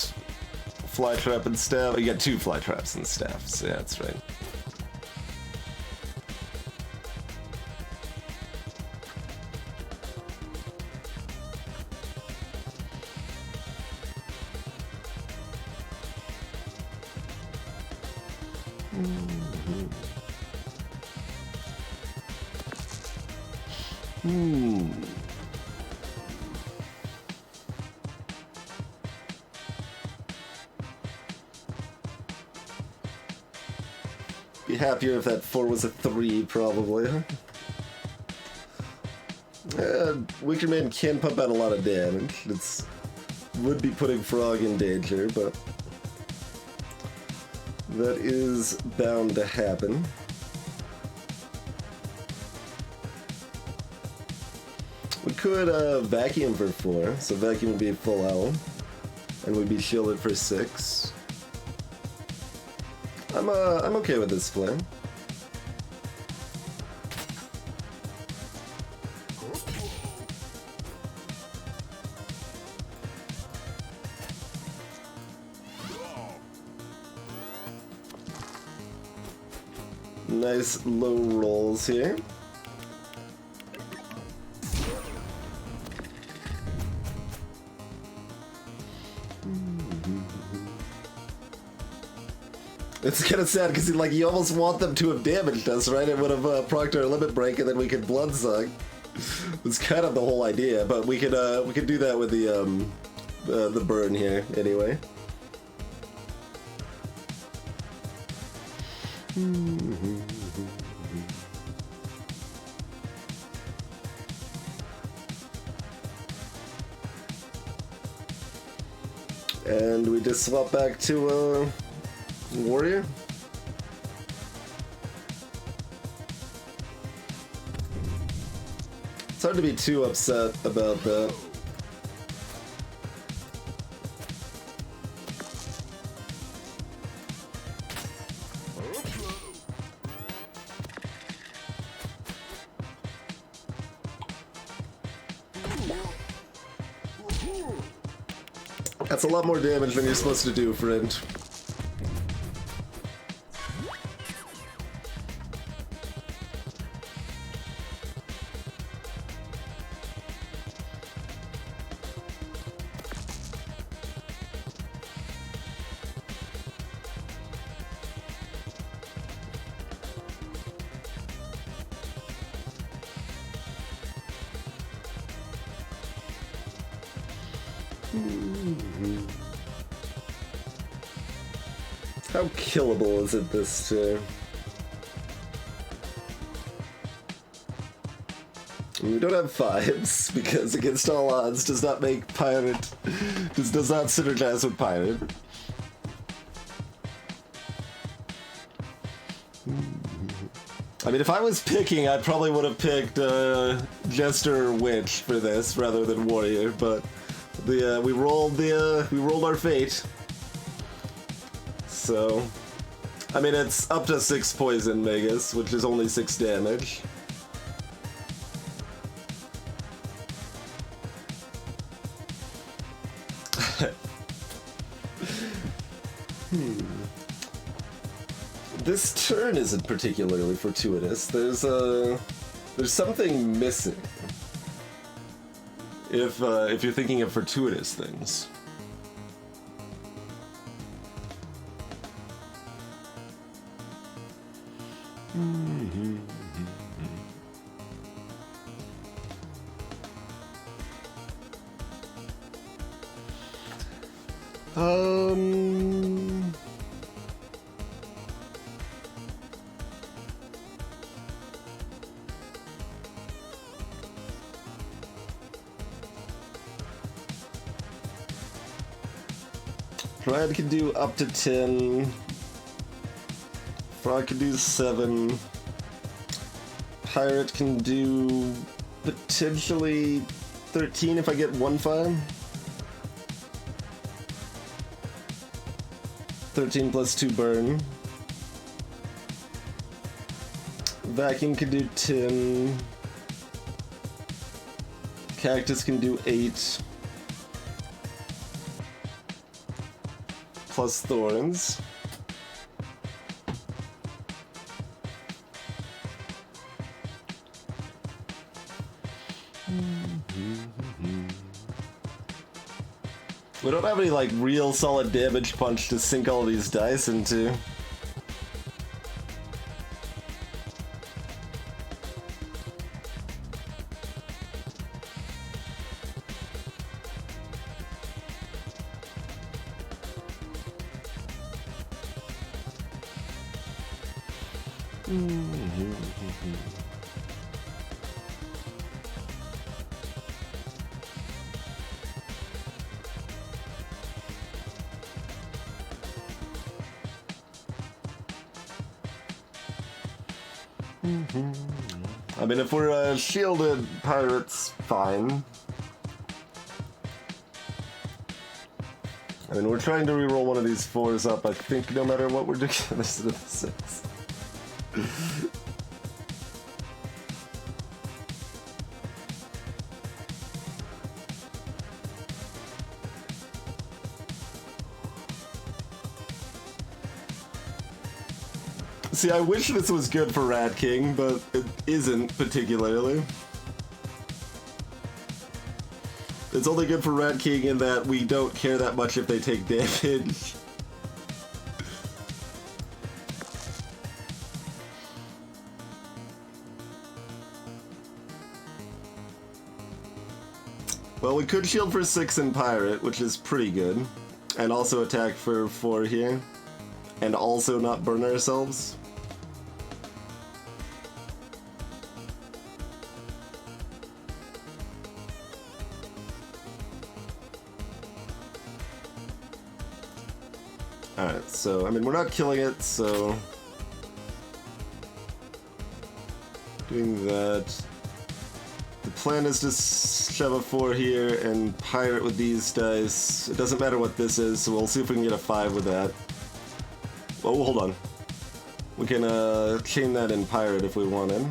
S1: Fly Trap and Staff. You got 2 Fly Traps and Staffs. Yeah, that's right. Be happier if that 4 was a 3, probably. Wicker Man can pump out a lot of damage. It's would be putting Frog in danger, but that is bound to happen. We could vacuum for 4, so vacuum would be full owl, and we'd be shielded for 6. I'm okay with this play. Nice low rolls here. It's kind of sad because you almost want them to have damaged us, right? It would have procced our limit break, and then we could bloodsuck. It's kind of the whole idea, but we could do that with the burn here anyway. And we just swap back to Warrior. It's hard to be too upset about that. That's a lot more damage than you're supposed to do, friend. How killable is it this turn? We don't have 5s because against all odds does not make pirate, does not synergize with pirate. I mean, if I was picking, I probably would have picked Jester or Witch for this rather than Warrior, but we rolled our fate. So, I mean, it's up to 6 poison Megas, which is only 6 damage. This turn isn't particularly fortuitous. There's something missing. If you're thinking of fortuitous things. Um... Pride can do up to 10. Frog can do 7. Pirate can do potentially 13 if I get 1-5. 13 plus 2 burn. Vacuum can do 10. Cactus can do 8. Plus thorns. We don't have any like real solid damage punch to sink all these dice into. I mean, if we're shielded pirates, fine. I mean, we're trying to reroll one of these 4s up, I think, no matter what we're doing. This is a 6. See, I wish this was good for Rat King, but it isn't particularly. It's only good for Rat King in that we don't care that much if they take damage. Well, we could shield for 6 in Pirate, which is pretty good. And also attack for 4 here. And also not burn ourselves. Alright, so, I mean, we're not killing it, so... Doing that... The plan is to shove a 4 here and pirate with these dice. It doesn't matter what this is, so we'll see if we can get a 5 with that. Oh, hold on. We can chain that in pirate if we wanted.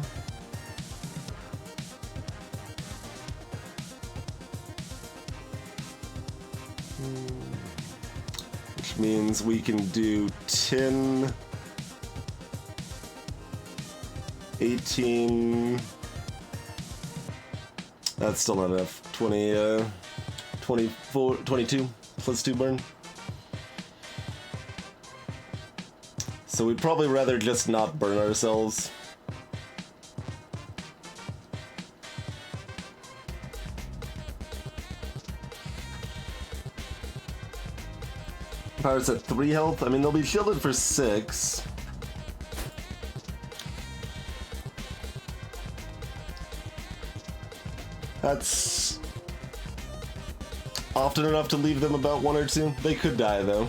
S1: Which means we can do 10, 18... That's still not enough. 20, 24, 22 plus 2 burn. So we'd probably rather just not burn ourselves. Pirates at 3 health. I mean, they'll be shielded for 6. That's often enough to leave them about 1 or 2. They could die, though.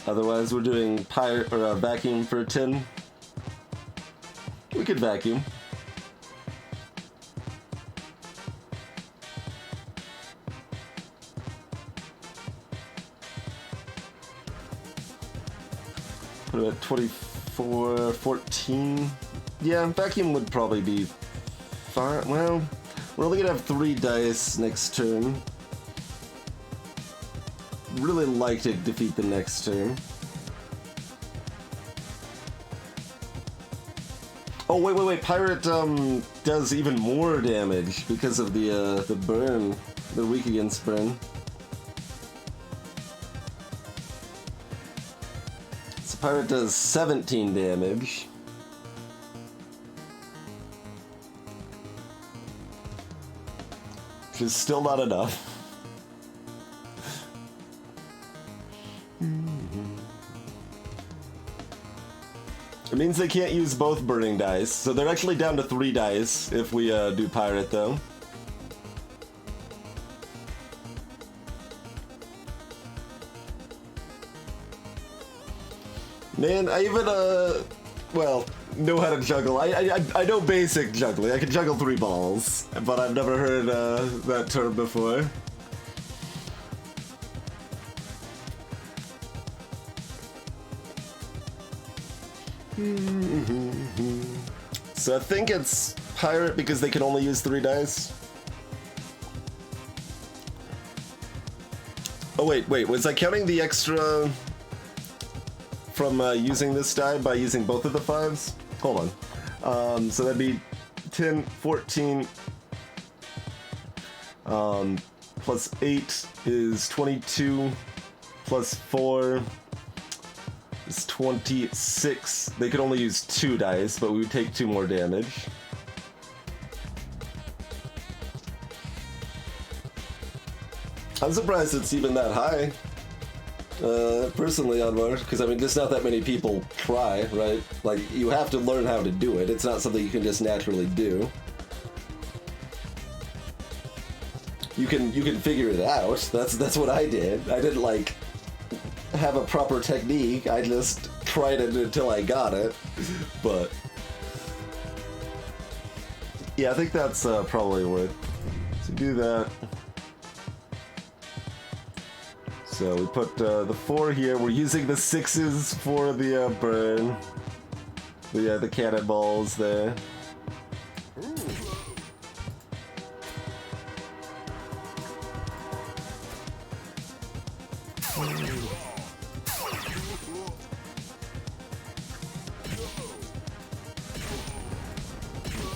S1: Otherwise, we're doing pirate or vacuum for 10. We could vacuum. Put it at 24, 14. Yeah, vacuum would probably be fine. Well, we're only gonna have 3 dice next turn. Really like to defeat the next turn. Oh, wait. Pirate, does even more damage because of the burn. They're weak against burn. So Pirate does 17 damage. Which is still not enough. It means they can't use both burning dice, so they're actually down to 3 dice if we do Pirate, though. Man, I even, well, know how to juggle. I know basic juggling. I can juggle 3 balls, but I've never heard that term before. So I think it's Pirate because they can only use 3 dice. Oh wait, was I counting the extra from using this die by using both of the 5s? Hold on. So that'd be 10, 14, plus 8 is 22, plus 4 is 26. They could only use 2 dice, but we would take 2 more damage. I'm surprised it's even that high. Personally, Anwar, because I mean, there's not that many people try, right? Like, you have to learn how to do it. It's not something you can just naturally do. You can figure it out. That's what I did. I didn't like have a proper technique. I just tried it until I got it. But yeah, I think that's probably worth. So do that. So we put the 4 here. We're using the 6s for the burn. The cannonballs there.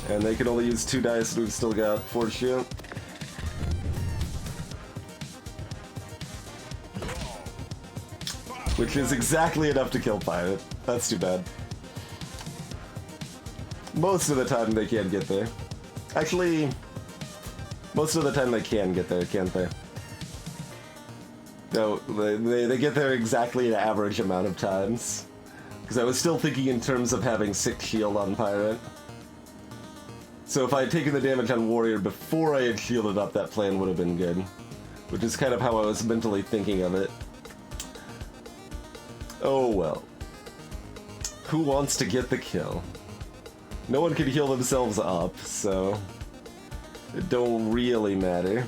S1: And they can only use 2 dice, and we've still got 4 shield. Which is exactly enough to kill Pirate. That's too bad. Most of the time they can't get there. Actually, most of the time they can get there, can't they? No, they get there exactly an average amount of times. Because I was still thinking in terms of having 6 shield on Pirate. So if I had taken the damage on Warrior before I had shielded up, that plan would have been good. Which is kind of how I was mentally thinking of it. Oh well. Who wants to get the kill? No one can heal themselves up, so it don't really matter.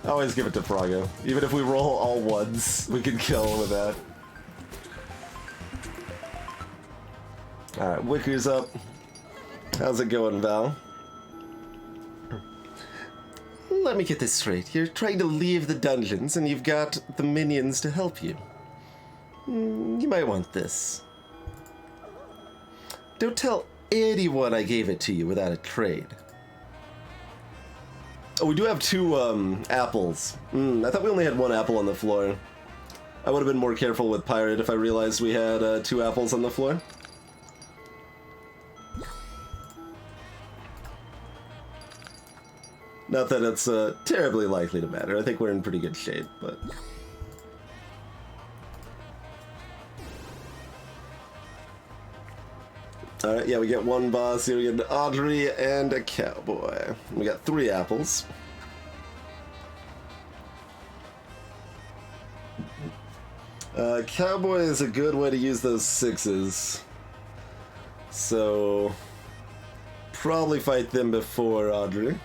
S1: I always give it to Prago. Even if we roll all 1s, we can kill with that. Alright, Wicker's up. How's it going, Val? Let me get this straight. You're trying to leave the dungeons, and you've got the minions to help you. You might want this. Don't tell anyone I gave it to you without a trade. Oh, we do have 2 apples. I thought we only had 1 apple on the floor. I would have been more careful with Pirate if I realized we had 2 apples on the floor. Not that it's terribly likely to matter. I think we're in pretty good shape, but... Alright, yeah, we get 1 boss here. We get an Audrey and a cowboy. We got 3 apples. Cowboy is a good way to use those 6s. So... probably fight them before Audrey.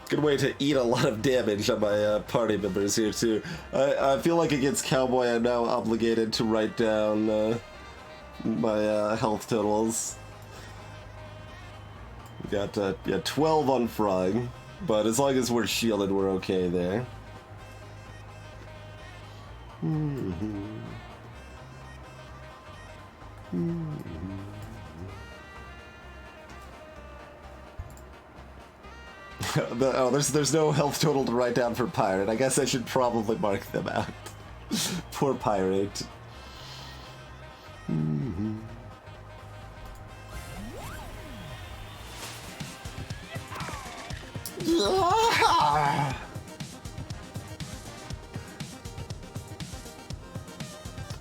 S1: Good way to eat a lot of damage on my party members here, too. I feel like against Cowboy, I'm now obligated to write down my health totals. We got yeah, 12 on Frog, but as long as we're shielded, we're okay there. Oh, there's no health total to write down for pirate. I guess I should probably mark them out. Poor pirate.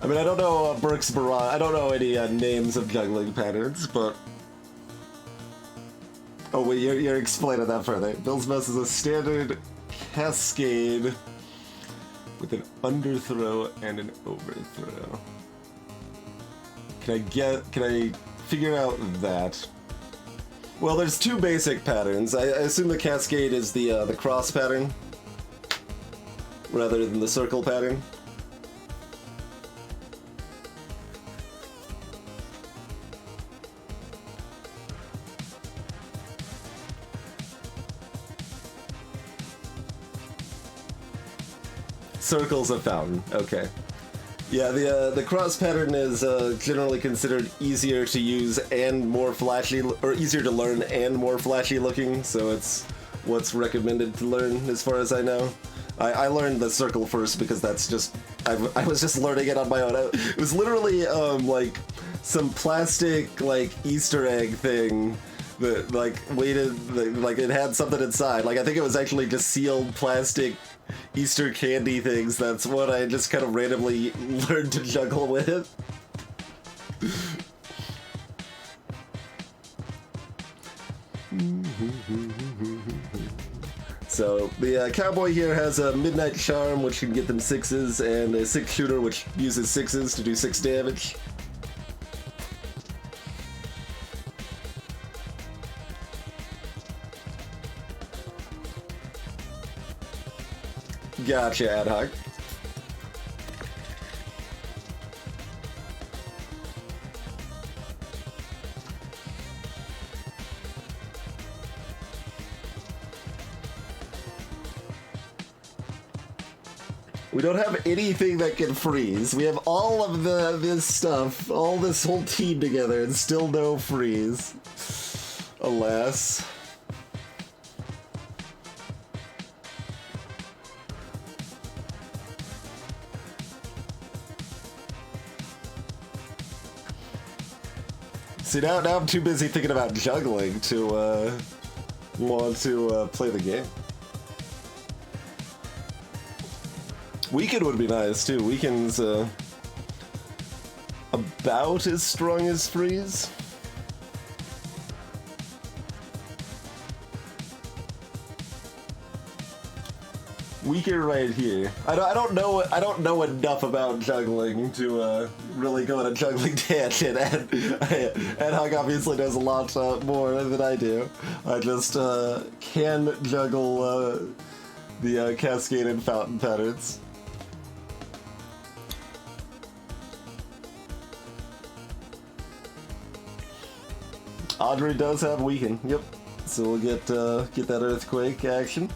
S1: I mean, I don't know Burke's Barrage. I don't know any names of juggling patterns, but... Oh, wait, you're explaining that further. Bill's Mess is a standard cascade with an underthrow and an overthrow. Can I figure out that? Well, there's two basic patterns. I assume the cascade is the cross pattern rather than the circle pattern. Circle's a fountain. Okay. Yeah, the cross pattern is generally considered easier to use and more flashy, or easier to learn and more flashy looking. So it's what's recommended to learn, as far as I know. I learned the circle first because that's just I was just learning it on my own. It was literally like some plastic like Easter egg thing that like weighted like it had something inside. Like I think it was actually just sealed plastic Easter candy things. That's what I just kind of randomly learned to juggle with. So the cowboy here has a midnight charm, which can get them 6s, and a 6-shooter, which uses 6s to do 6 damage. Gotcha, ad hoc. We don't have anything that can freeze. We have all of this stuff, all this whole team together, and still no freeze. Alas. See, now I'm too busy thinking about juggling to want to play the game. Weaken would be nice too. Weaken's about as strong as freeze. Weaker right here. I don't know enough about juggling to really go on a juggling tangent, and Ad Hoc obviously knows a lot more than I do. I just can juggle the cascade and fountain patterns. Audrey does have weaken. Yep. So we'll get that earthquake action.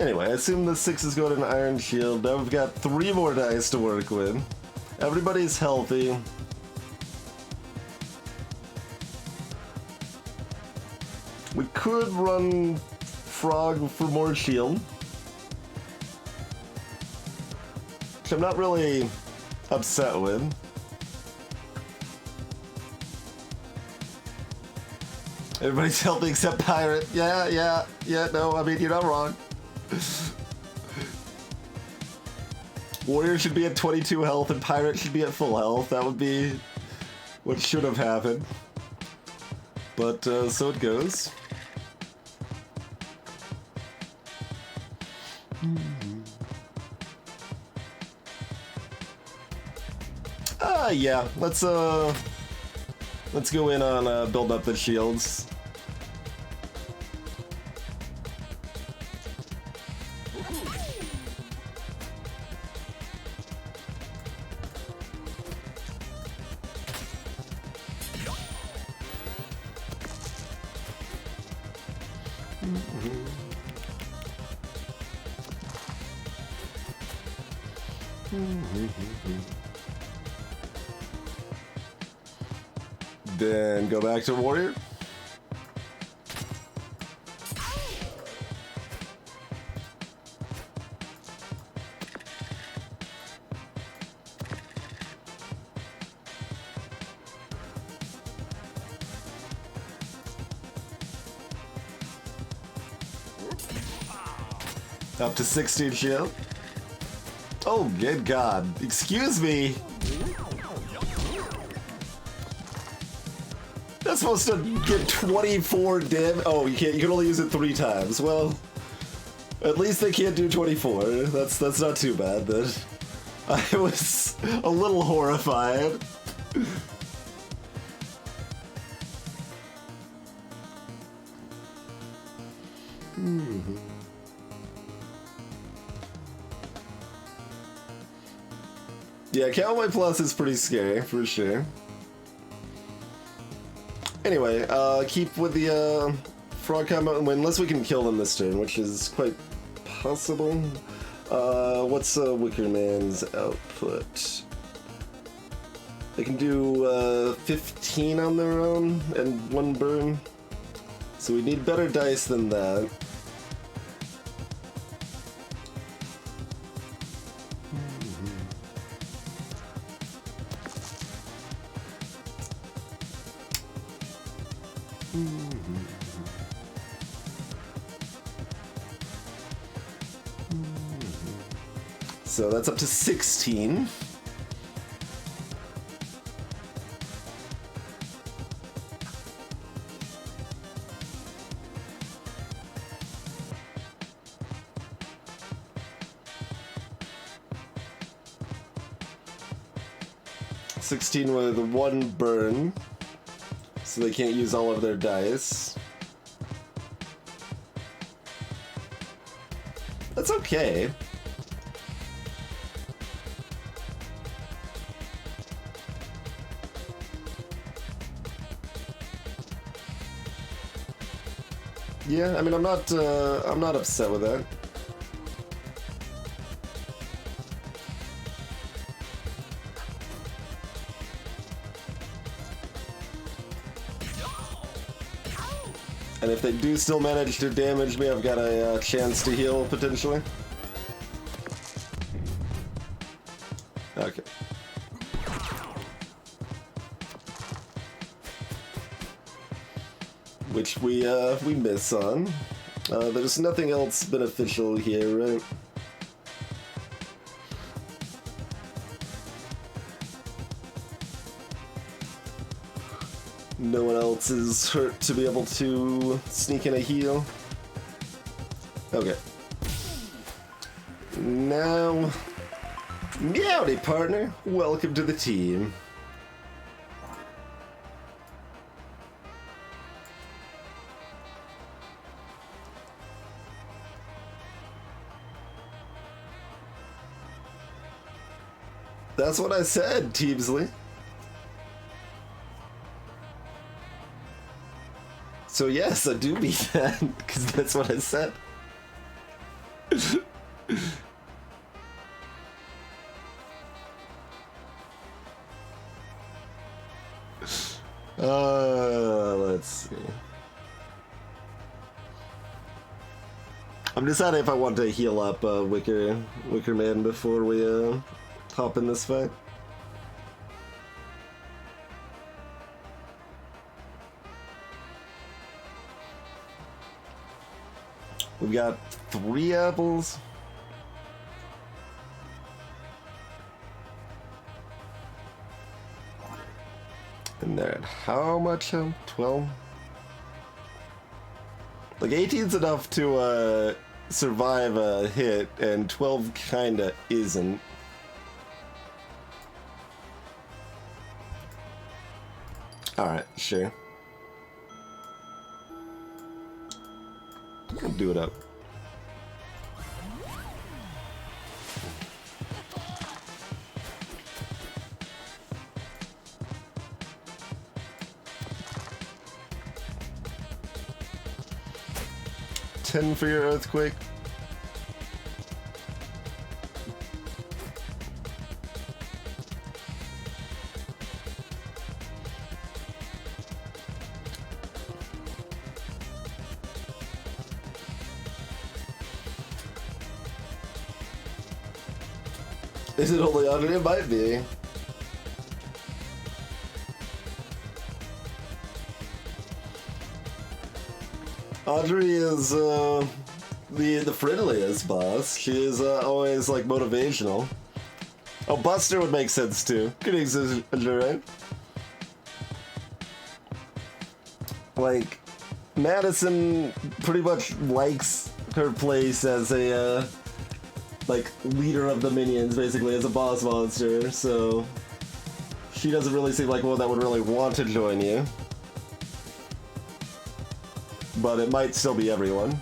S1: Anyway, I assume the 6s go to an Iron Shield. Now we've got 3 more dice to work with. Everybody's healthy. We could run Frog for more shield, which I'm not really upset with. Everybody's healthy except Pirate. Yeah, no, I mean, you're not wrong. Warrior should be at 22 health and Pirate should be at full health. That would be what should have happened. But, so it goes. Yeah, let's go in on build up the shields. Then go back to warrior. Up to 16 shield. Oh, good God. Excuse me. That's supposed to get 24 damage. Oh, you can't. You can only use it 3 times. Well, at least they can't do 24. That's not too bad then. I was a little horrified. Yeah, Cowboy Plus is pretty scary, for sure. Anyway, keep with the frog combo, unless we can kill them this turn, which is quite possible. What's Wicker Man's output? They can do 15 on their own and 1 burn. So we need better dice than that. So that's up to 16. With 1 burn, so they can't use all of their dice. That's okay. Yeah, I mean, I'm not upset with that. And if they do still manage to damage me, I've got a chance to heal, potentially. Okay. Which we miss on. There's nothing else beneficial here, right? No one else is hurt to be able to sneak in a heal. Okay. Now, meowdy partner, welcome to the team. That's what I said, Teamsley. So yes, I do mean that, because that's what I said. Let's see. I'm deciding if I want to heal up Wicker Man before we hop in this fight. We've got 3 apples. And they're at how much health? 12? Like 18's enough to survive a hit, and 12 kinda isn't. Alright, sure. We'll do it up. $10 for your earthquake. Is it only Audrey? It might be. Audrey is the friendliest boss. She is always like motivational. Oh, Buster would make sense too. Good example, right? Like, Madison pretty much likes her place as a like leader of the minions, basically as a boss monster. So she doesn't really seem like one that would really want to join you. But it might still be everyone.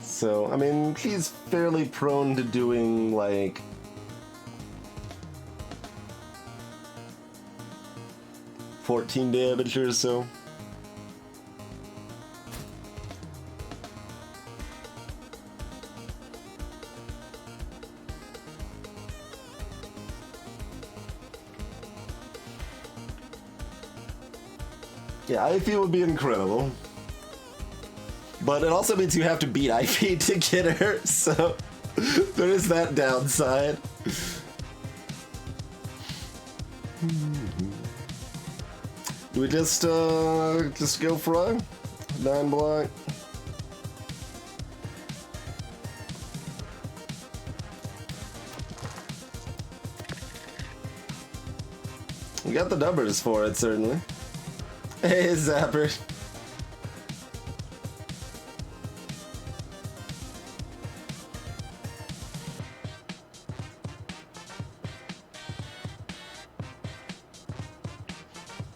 S1: So, I mean, she's fairly prone to doing, like, 14 damage or so. Yeah, Ivy would be incredible. But it also means you have to beat Ivy to get her, so there is that downside. Do we just go for a 9 block? We got the numbers for it, certainly. Hey, Zapper.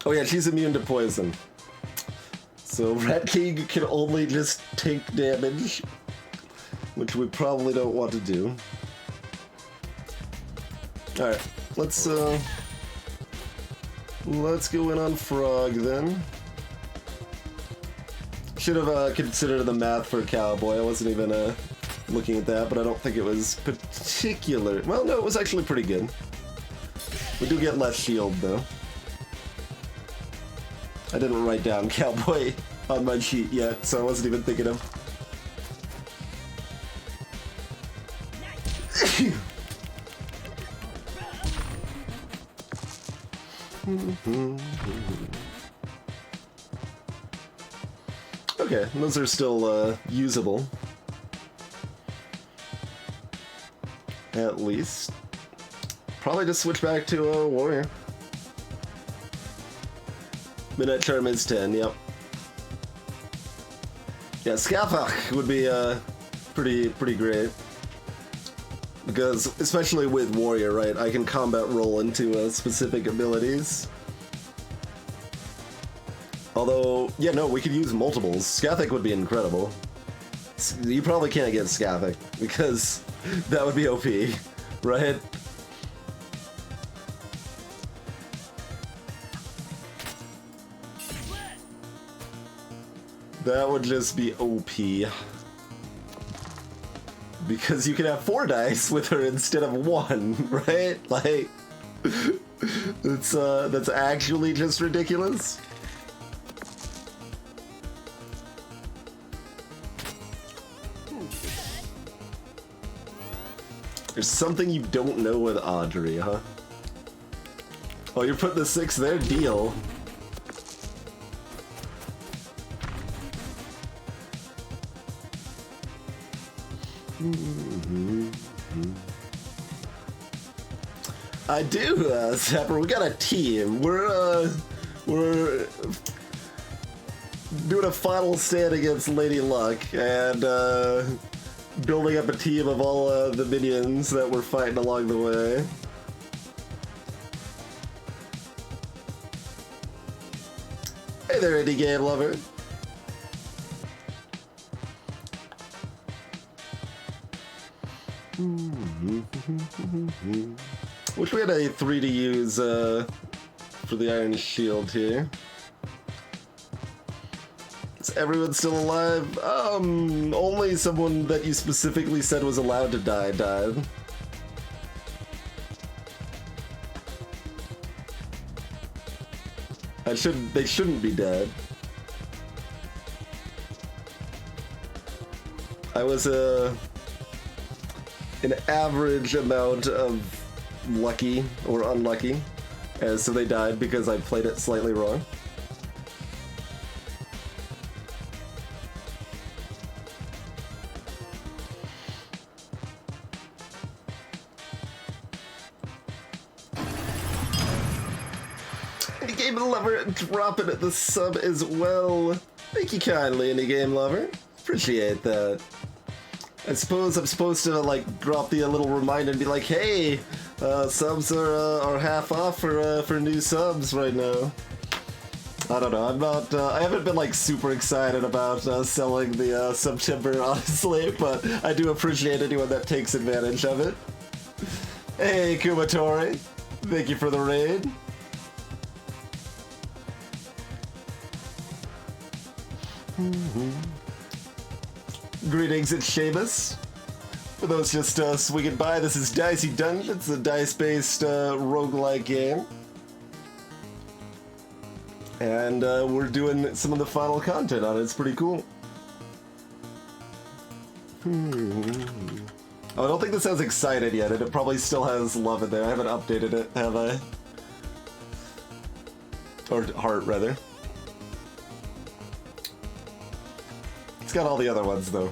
S1: Oh yeah, she's immune to poison. So Rat King can only just take damage, which we probably don't want to do. Alright, let's go in on Frog then. Should have considered the math for Cowboy. I wasn't even looking at that, but I don't think it was particular. Well, no, it was actually pretty good. We do get less shield though. I didn't write down Cowboy on my sheet yet, so I wasn't even thinking of. Okay, those are still usable. At least. Probably just switch back to a warrior. Midnight Charm is 10, yep. Yeah, Scaffock would be pretty great. Because, especially with Warrior, right, I can combat roll into specific abilities. Although, yeah, no, we could use multiples. Scathic would be incredible. You probably can't get Scathic, because that would be OP, right? That would just be OP. Because you can have 4 dice with her instead of 1, right? Like, that's actually just ridiculous. There's something you don't know with Audrey, huh? Oh, you're putting the 6 there? Deal. I do, Zapper. We got a team. We're doing a final stand against Lady Luck and building up a team of all the minions that we're fighting along the way. Hey there, indie game lover. Wish we had a 3 to use for the Iron Shield here. Is everyone still alive? Only someone that you specifically said was allowed to die died. They shouldn't be dead. I was an average amount of lucky or unlucky, and so they died because I played it slightly wrong. Game Lover dropping the sub as well. Thank you kindly, Indie Game Lover. Appreciate that. I suppose I'm supposed to like drop the little reminder and be like, hey, subs are half off for new subs right now. I don't know. I'm not. I haven't been like super excited about selling the September, honestly, but I do appreciate anyone that takes advantage of it. Hey, Kumatori, thank you for the raid. Greetings, it's Seamus. For those just swinging by, this is Dicey Dungeon. It's a dice-based roguelike game. And we're doing some of the final content on it. It's pretty cool. Oh, I don't think this has excited yet, and it probably still has love in there. I haven't updated it, have I? Or heart, rather. It's got all the other ones, though.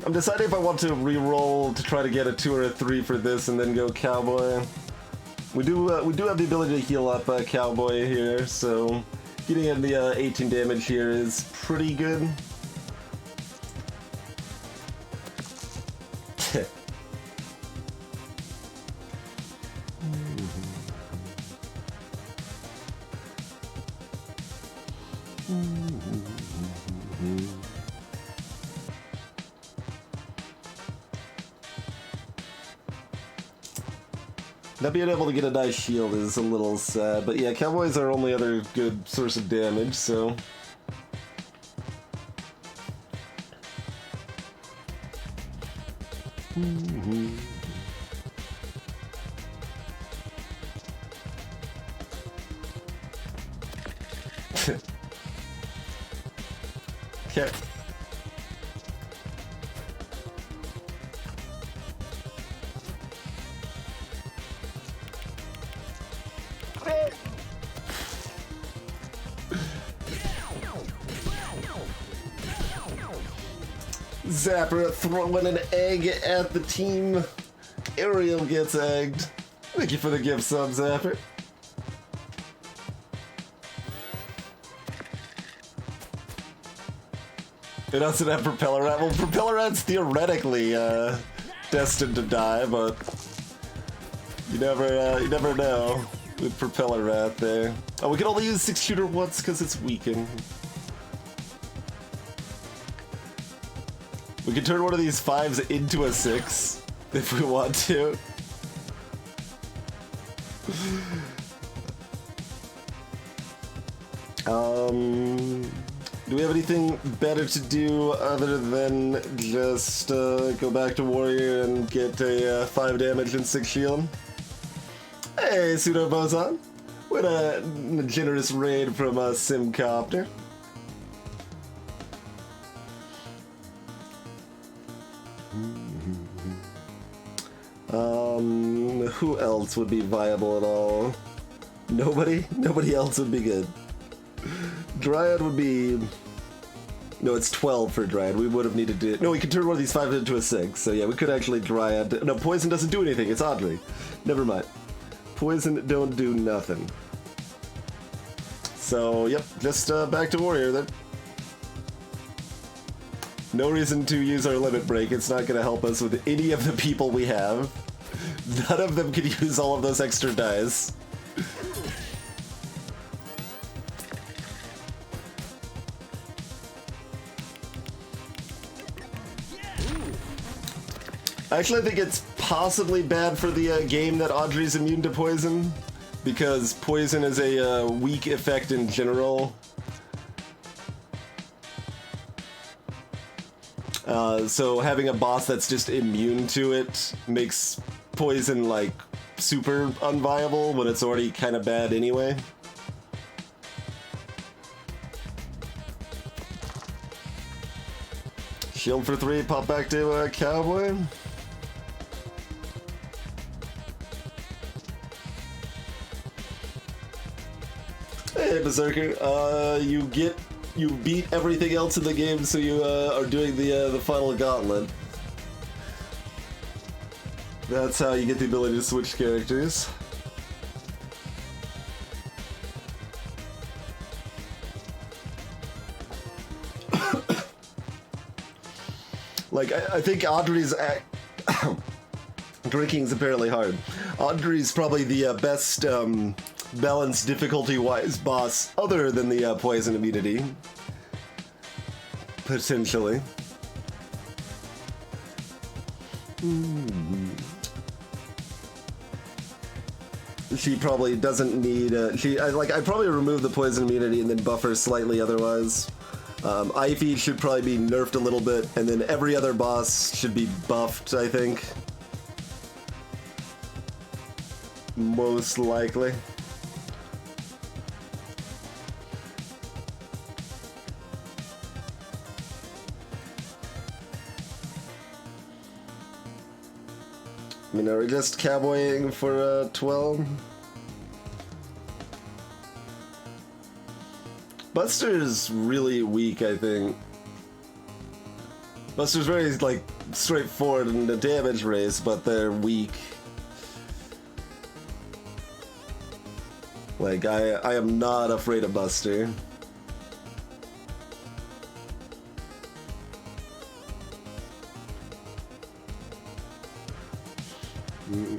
S1: I'm deciding if I want to re-roll to try to get a 2 or a 3 for this and then go Cowboy. We do have the ability to heal up Cowboy here, so getting in the 18 damage here is pretty good. Not being able to get a nice shield is a little sad, but yeah, Cowboy's our only other good source of damage, so... Okay. Zapper throwing an egg at the team. Ariel gets egged. Thank you for the gift sub, Zapper. It doesn't have Propeller Rat. Well, Propeller Rat's theoretically destined to die, but you never know with Propeller Rat there. Oh, we can only use 6-shooter once because it's weakened. We can turn one of these 5s into a 6 if we want to. Do we have anything better to do other than just go back to Warrior and get a 5 damage and 6 shield? Hey, Pseudo Boson. What a generous raid from Simcopter. Who else would be viable at all? Nobody? Nobody else would be good. Dryad would be... No, it's 12 for Dryad. We would have needed to... No, we could turn one of these 5 into a 6. So yeah, we could actually Dryad... No, Poison doesn't do anything. It's Audrey. Never mind. Poison don't do nothing. So, yep. Just back to Warrior then. No reason to use our limit break. It's not going to help us with any of the people we have. None of them can use all of those extra dice. Actually, I think it's possibly bad for the game that Audrey's immune to poison, because poison is a weak effect in general. So having a boss that's just immune to it makes poison like super unviable when it's already kind of bad anyway. Shield for 3, pop back to Cowboy. Hey Berserker, you beat everything else in the game, so you are doing the final gauntlet. That's how you get the ability to switch characters. Like, I think Audrey's... Drinking's apparently hard. Audrey's probably the best balanced difficulty-wise boss other than the poison immunity. Potentially. She probably doesn't need... I'd probably remove the poison immunity and then buff her slightly otherwise. Ivy should probably be nerfed a little bit, and then every other boss should be buffed, I think. Most likely. I mean, are we just cowboying for 12? Buster's really weak, I think. Buster's very, like, straightforward in the damage race, but they're weak. Like, I am not afraid of Buster.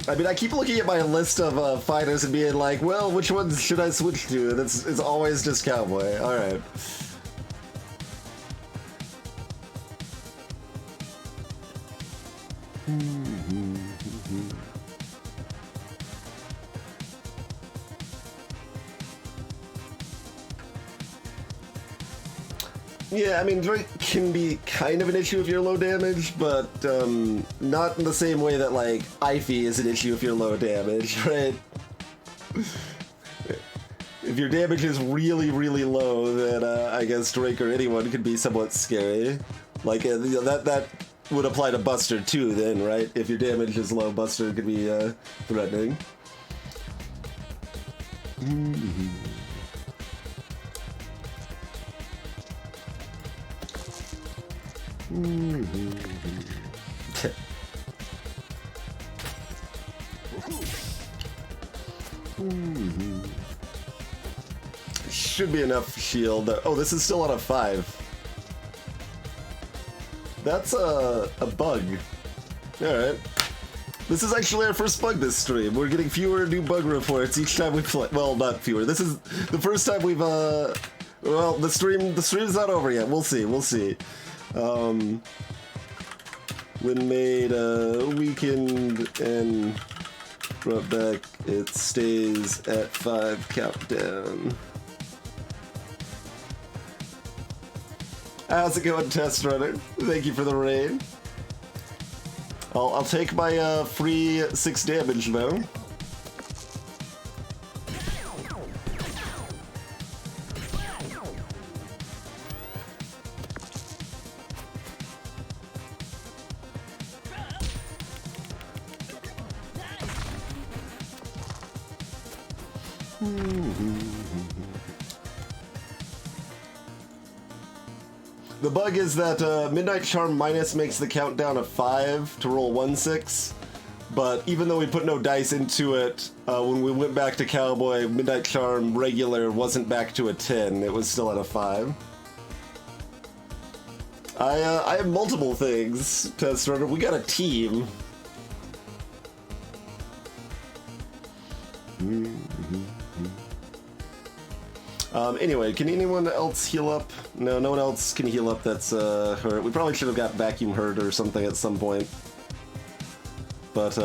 S1: I mean, I keep looking at my list of fighters and being like, well, which ones should I switch to? And it's always just Cowboy. Alright. Yeah, I mean, Drake can be kind of an issue if you're low damage, but not in the same way that, like, Ivy is an issue if you're low damage, right? If your damage is really, really low, then I guess Drake or anyone could be somewhat scary. Like, that would apply to Buster too, then, right? If your damage is low, Buster could be threatening. Should be enough shield. Oh, this is still on a 5. That's a bug. Alright. This is actually our first bug this stream. We're getting fewer new bug reports each time we play. Well, not fewer. This is the first time we've well, the stream's not over yet. We'll see. When made weakened and brought back, it stays at 5 countdown. How's it going, Test Runner? Thank you for the raid. I'll take my free 6 damage though. The bug is that Midnight Charm minus makes the countdown a 5 to roll 1/6, but even though we put no dice into it, when we went back to Cowboy, Midnight Charm regular wasn't back to a 10, it was still at a 5. I have multiple things, Test Runner. We got a team. Anyway, can anyone else heal up? No, no one else can heal up that's hurt. We probably should have got vacuum hurt or something at some point. but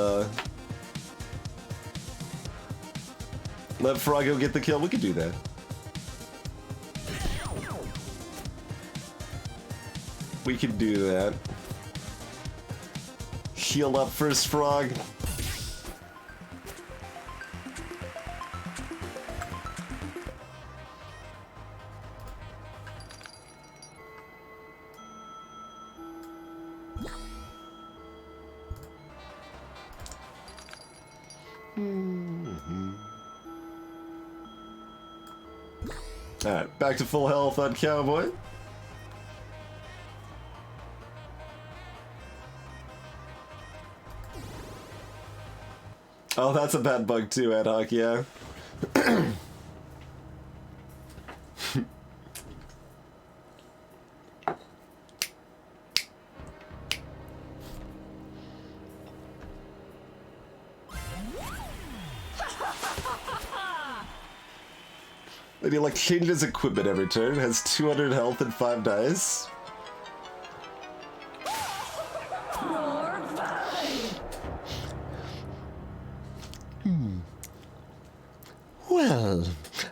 S1: let Froggo get the kill. We could do that. We could do that. Heal up first, Frog. Alright, back to full health on Cowboy. Oh, that's a bad bug too, Ad Hoc, yeah. And he like changes his equipment every turn, has 200 health and 5 dice. Well,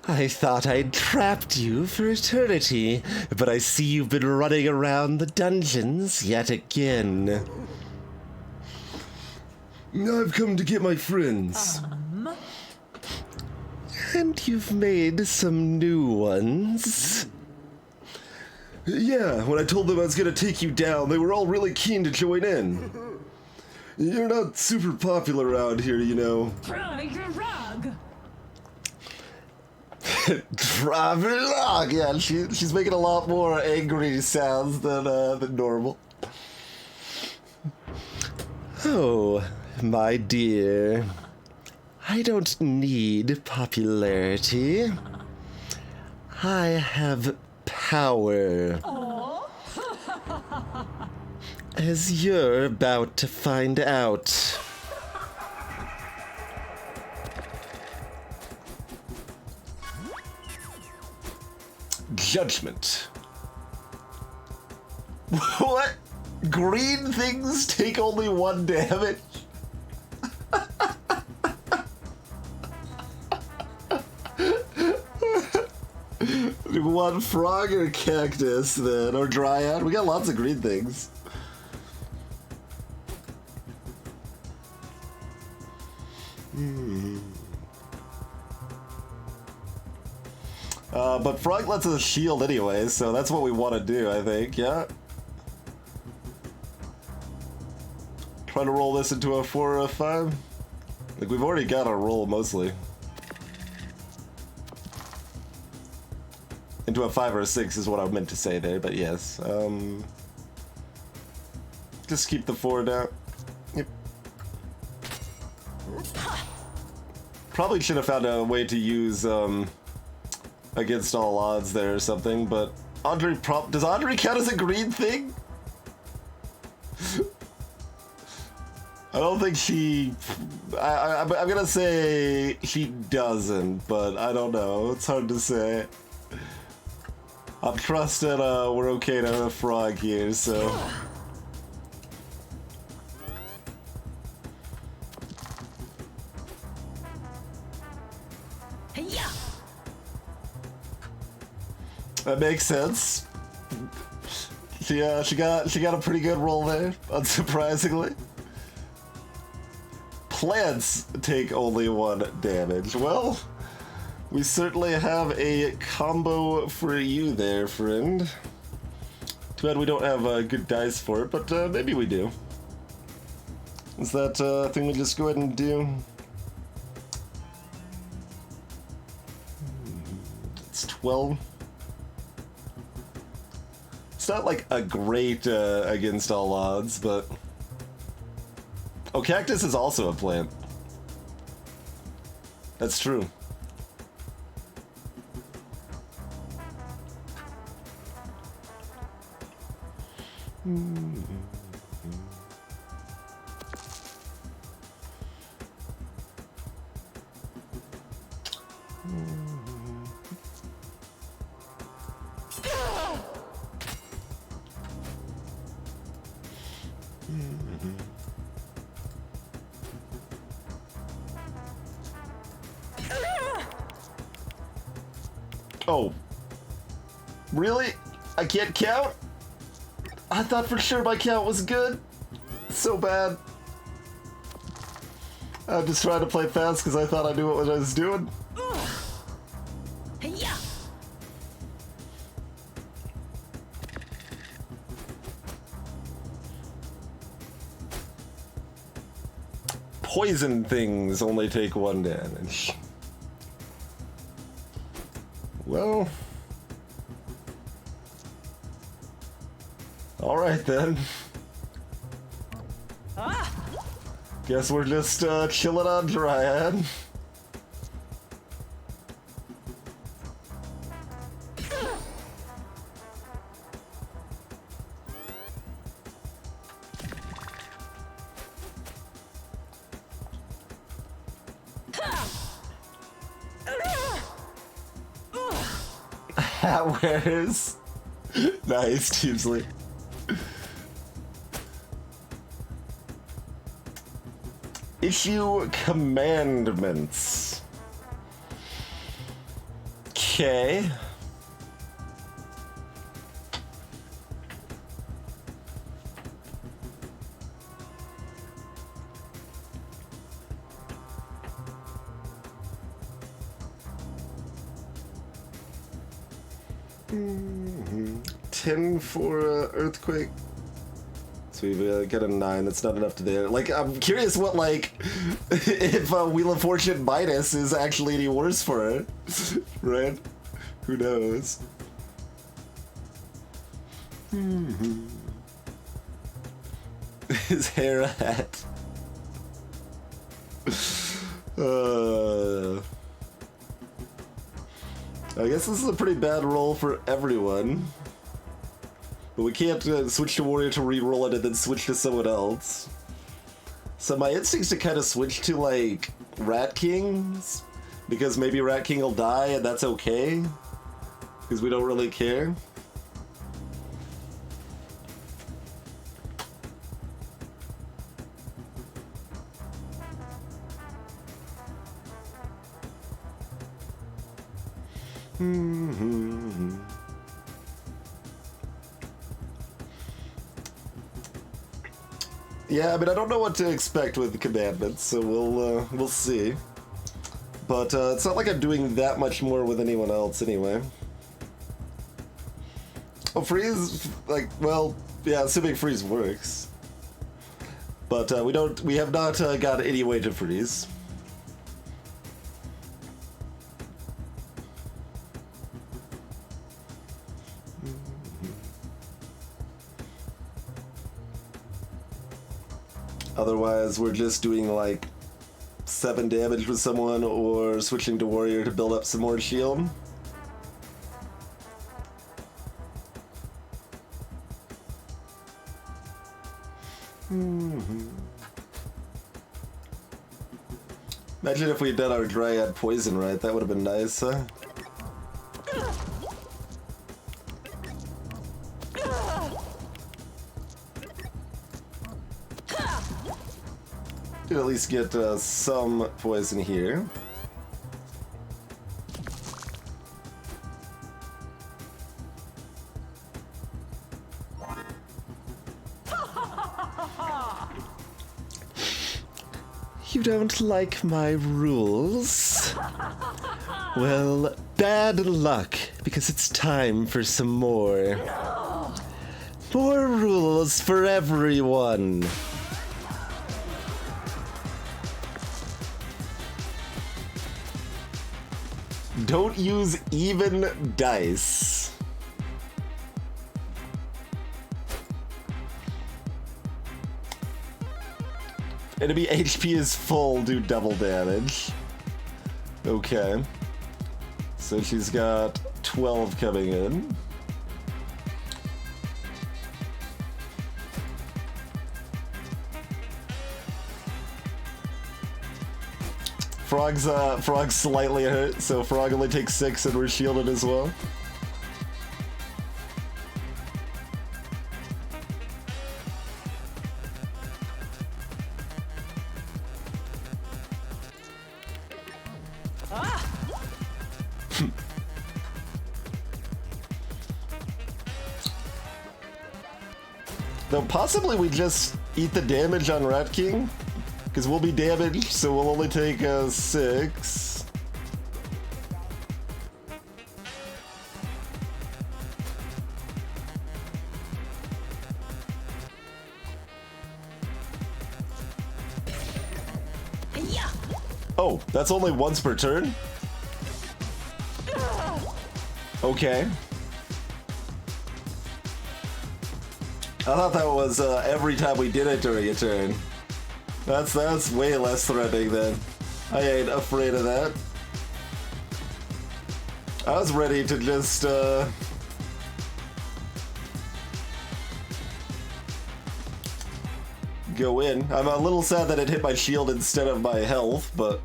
S1: I thought I'd trapped you for eternity, but I see you've been running around the dungeons yet again. I've come to get my friends. And you've made some new ones. Yeah, when I told them I was gonna take you down, they were all really keen to join in. You're not super popular around here, you know.
S3: Try your rug.
S1: Drop it along. Yeah, she's making a lot more angry sounds than normal. Oh, my dear. I don't need popularity. I have power.
S3: Oh.
S1: As you're about to find out. Judgment. What? Green things take only 1 damage? One frog or cactus then, or dryad? We got lots of green things. But frog lets us shield anyway, so that's what we want to do, I think, yeah? Try to roll this into a 4 or a 5? Like, we've already got our roll mostly. Into a 5 or a 6 is what I meant to say there, but yes. Just keep the 4 down. Yep. Probably should have found a way to use, against all odds there or something, but does Andre count as a green thing? I don't think she... I'm gonna say she doesn't, but I don't know. It's hard to say. I'm trusting we're okay to have a frog here, so... That makes sense. She got a pretty good roll there, unsurprisingly. Plants take only 1 damage. Well, we certainly have a combo for you there, friend. Too bad we don't have good dice for it, but maybe we do. Is that a thing we just go ahead and do? It's 12. It's not like a great against all odds, but... Oh, cactus is also a plant. That's true. Oh. Really? I can't count? I thought for sure my count was good. So bad. I'm just trying to play fast because I thought I knew what I was doing. Poison things only take 1 damage. Well... Alright then. Guess we're just chilling on Dryad. Hat wears. Nice, Teamsley. Issue commandments. Okay. Mm-hmm. 10 for earthquake. So we've got a 9. That's not enough to there. Like, I'm curious what, like, if Wheel of Fortune minus is actually any worse for her. Right? Who knows? Mm-hmm. His hair a hat. I guess this is a pretty bad roll for everyone. But we can't switch to Warrior to re-roll it and then switch to someone else. So my instinct's to kind of switch to, like, Rat Kings. Because maybe Rat King will die and that's okay. Because we don't really care. Mm-hmm. Yeah, I mean, I don't know what to expect with the commandments, so we'll see. But it's not like I'm doing that much more with anyone else anyway. Oh, freeze, like, well, yeah, assuming freeze works. But we have not got any way to freeze. Otherwise, we're just doing like 7 damage with someone or switching to Warrior to build up some more shield. Mm-hmm. Imagine if we'd done our Dryad poison right, that would have been nice, huh? Could at least get some poison here. You don't like my rules? Well, bad luck, because it's time for some more. More rules for everyone. Don't use even dice. Enemy HP is full, do double damage. Okay. So she's got 12 coming in. Frog's slightly hurt, so Frog only takes 6 and we're shielded as well. Though possibly we just eat the damage on Rat King, because we'll be damaged, so we'll only take 6. Oh, that's only once per turn? Okay. I thought that was every time we did it during a turn. That's way less threatening then. I ain't afraid of that. I was ready to just go in. I'm a little sad that it hit my shield instead of my health, but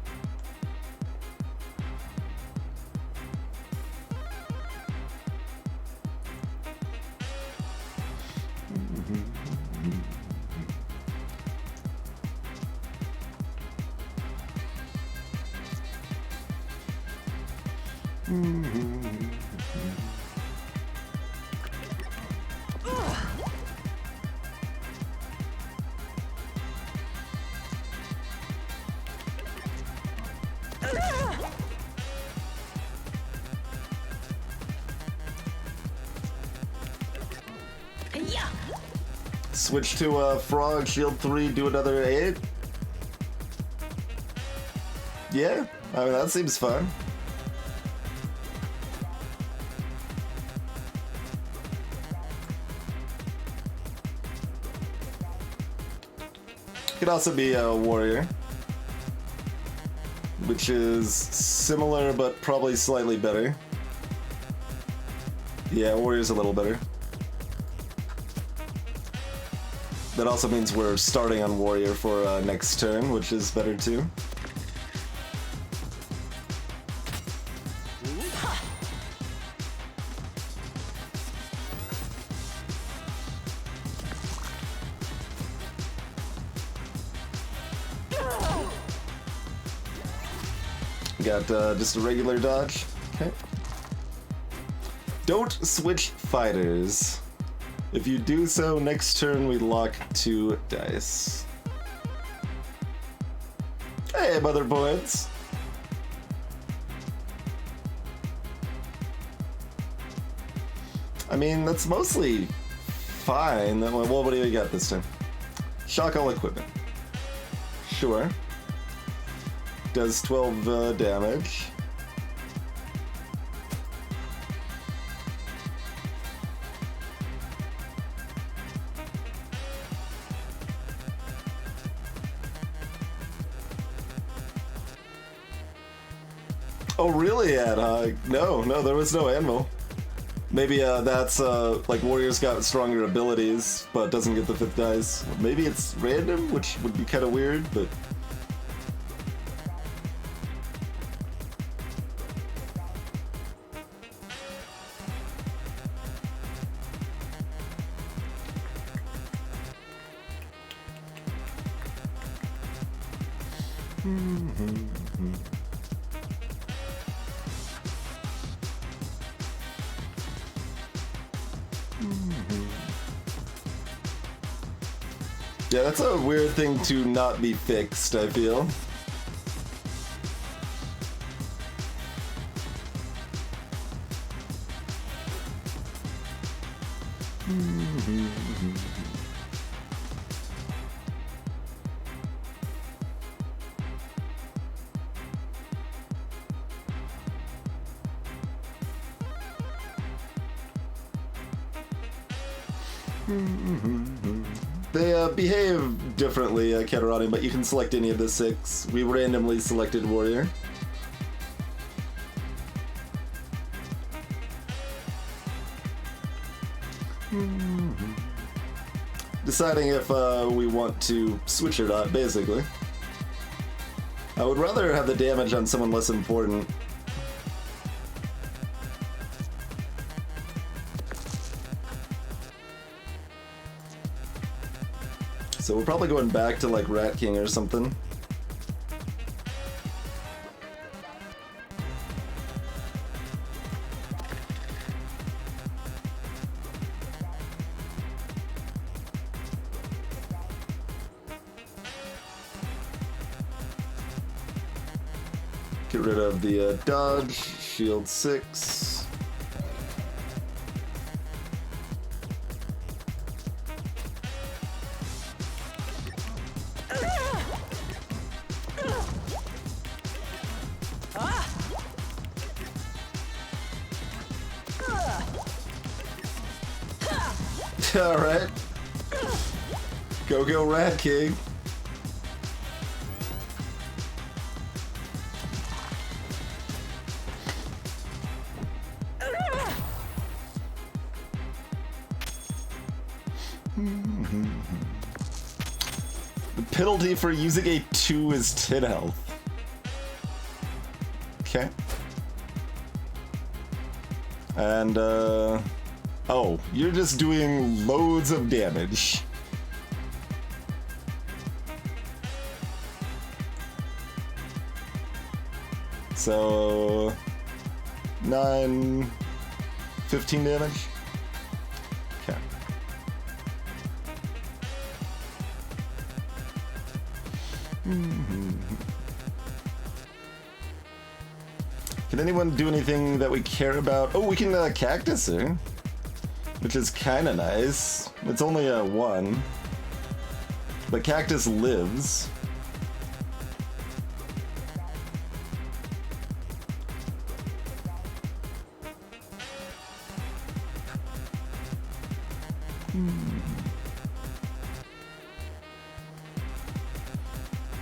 S1: switch to Frog, Shield 3, do another 8. Yeah, I mean, that seems fun. Could also be a Warrior, which is similar but probably slightly better. Yeah, Warrior's a little better. That also means we're starting on Warrior for next turn, which is better too. Got just a regular dodge. Okay. Don't switch fighters. If you do so, next turn we lock 2 dice. Hey, motherboards! I mean, that's mostly fine. Well, what do you got this time? Shock all equipment. Sure. Does 12 damage. Oh, really, Ad? No, there was no anvil. Maybe that's like Warrior's got stronger abilities, but doesn't get the 5th dice. Maybe it's random, which would be kind of weird, but. Yeah, that's a weird thing to not be fixed, I feel. They behave differently, Katarani, but you can select any of the 6. We randomly selected Warrior. Deciding if we want to switch or not, basically. I would rather have the damage on someone less important. So we're probably going back to like Rat King or something. Get rid of the dodge, shield 6. Alright. Go Rat King. The penalty for using a 2 is 10 health. Okay. And, oh, you're just doing loads of damage. So, 9, 15 damage? Okay. Can anyone do anything that we care about? Oh, we can cactus her, which is kind of nice. It's only a 1, but cactus lives.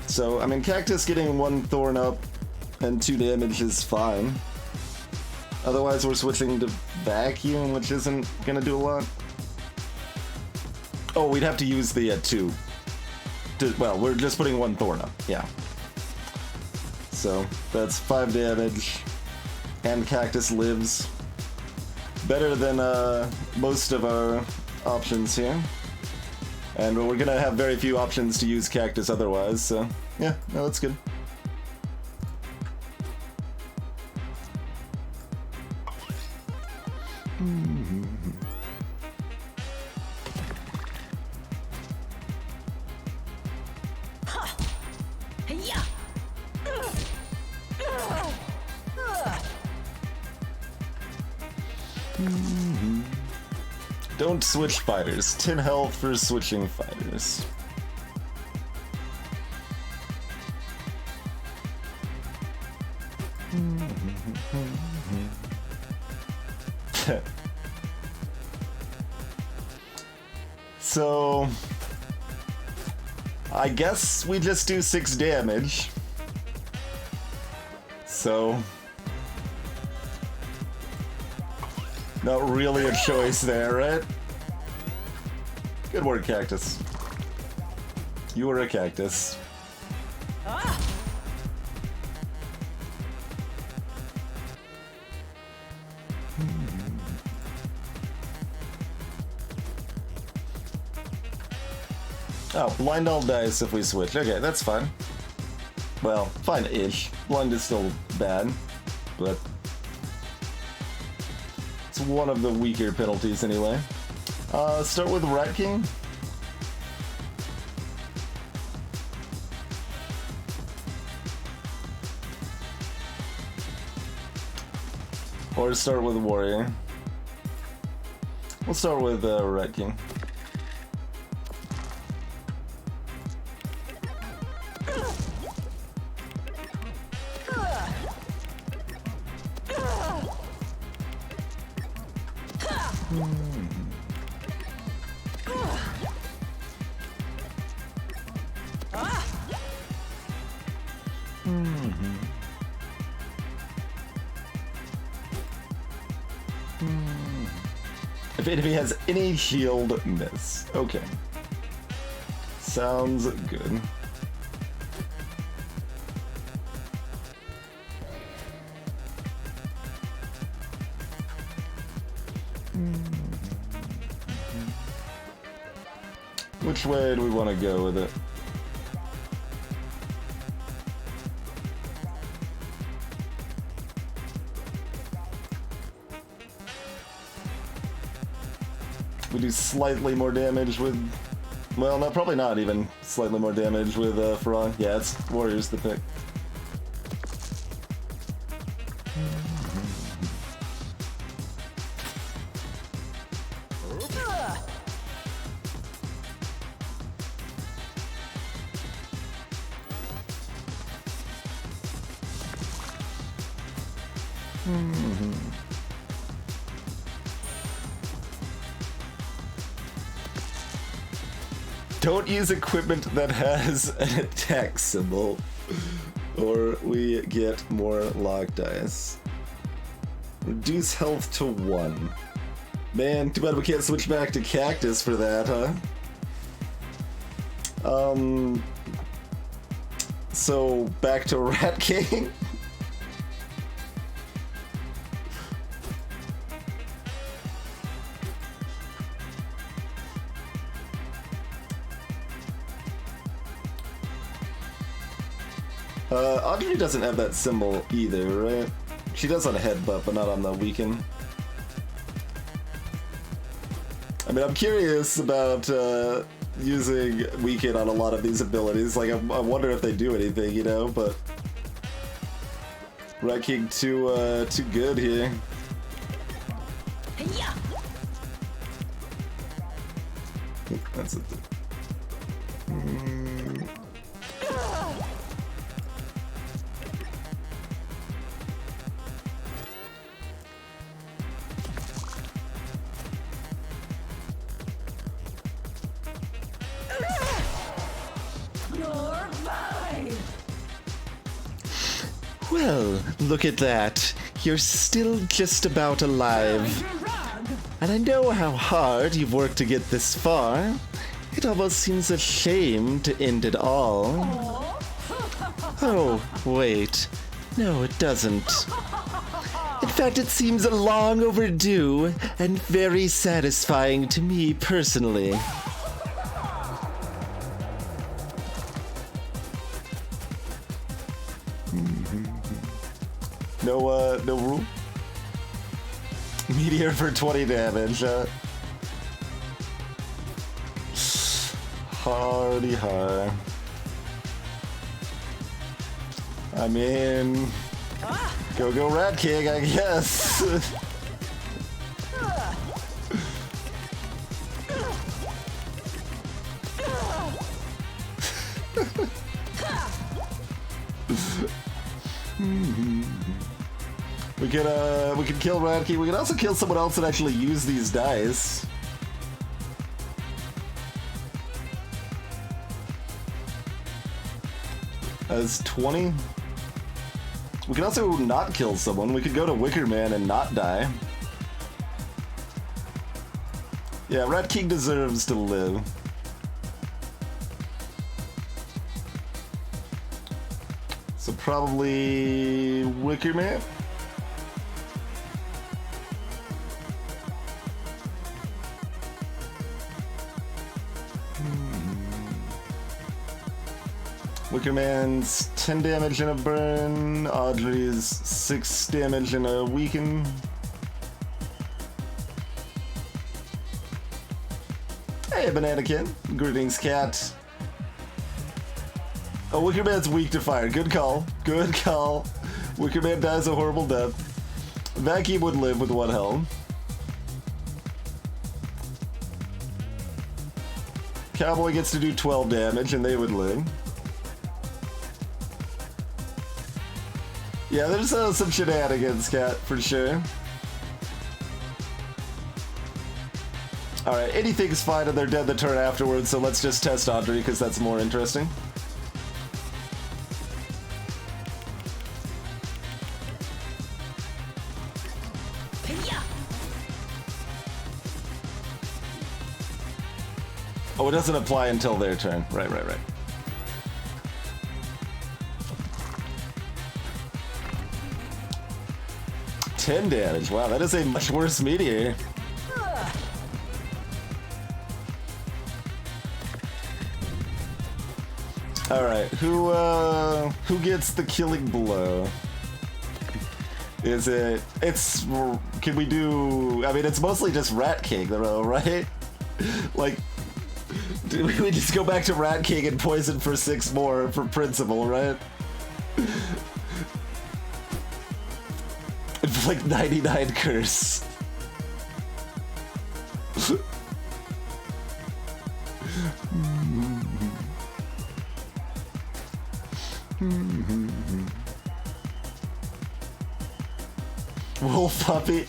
S1: So, I mean, cactus getting 1 thorn up and 2 damage is fine. Otherwise, we're switching to vacuum, which isn't gonna do a lot. Oh, we'd have to use the 2. Well, we're just putting 1 thorn up, yeah. So, that's 5 damage, and cactus lives. Better than most of our options here. And we're gonna have very few options to use cactus otherwise, so yeah, no, that's good. Don't switch fighters. 10 health for switching fighters. So, I guess we just do 6 damage. So, not really a choice there, right? Good work, Cactus. You were a cactus. Oh, blind all dice if we switch. Okay, that's fine. Well, fine-ish. Blind is still bad, but it's one of the weaker penalties anyway. Start with Rat King. Or start with Warrior. We'll start with Rat King. If enemy has any shield, miss. Okay. Sounds good. Which way do we want to go with it? We do slightly more damage with... Well, no, probably not even slightly more damage with Farah. Yeah, it's Warrior's the pick. Don't use equipment that has an attack symbol, or we get more lock dice. Reduce health to 1. Man, too bad we can't switch back to cactus for that, huh? So back to Rat King. Audrey doesn't have that symbol either, right? She does on a headbutt, but not on the weaken. I mean, I'm curious about using weaken on a lot of these abilities. Like, I wonder if they do anything, you know, but Rat King too good here. That's it. Well, look at that. You're still just about alive. And I know how hard you've worked to get this far. It almost seems a shame to end it all. Oh, wait. No, it doesn't. In fact, it seems long overdue and very satisfying to me personally. No rule? Meteor for 20 damage, Hardy har. I mean, go Rat King, I guess. We could kill Rat King. We could also kill someone else that actually use these dice. As 20. We could also not kill someone. We could go to Wicker Man and not die. Yeah, Rat King deserves to live. So probably Wicker Man. Wicker Man's 10 damage and a burn. Audrey's 6 damage and a weaken. Hey, Bananakin. Greetings, cat. Oh, Wicker Man's weak to fire. Good call. Good call. Wicker Man dies a horrible death. Vacuum would live with 1 health. Cowboy gets to do 12 damage and they would live. Yeah, there's some shenanigans, cat, for sure. Alright, anything's fine and they're dead the turn afterwards, so let's just test Audrey, because that's more interesting. Oh, it doesn't apply until their turn. Right. 10 damage. Wow, that is a much worse meteor. Alright, who gets the killing blow? Is it... Can we do... I mean, it's mostly just Rat King, though, right? Like, do we just go back to Rat King and poison for 6 more for principle, right? It's like 99 curse. Wolf puppy.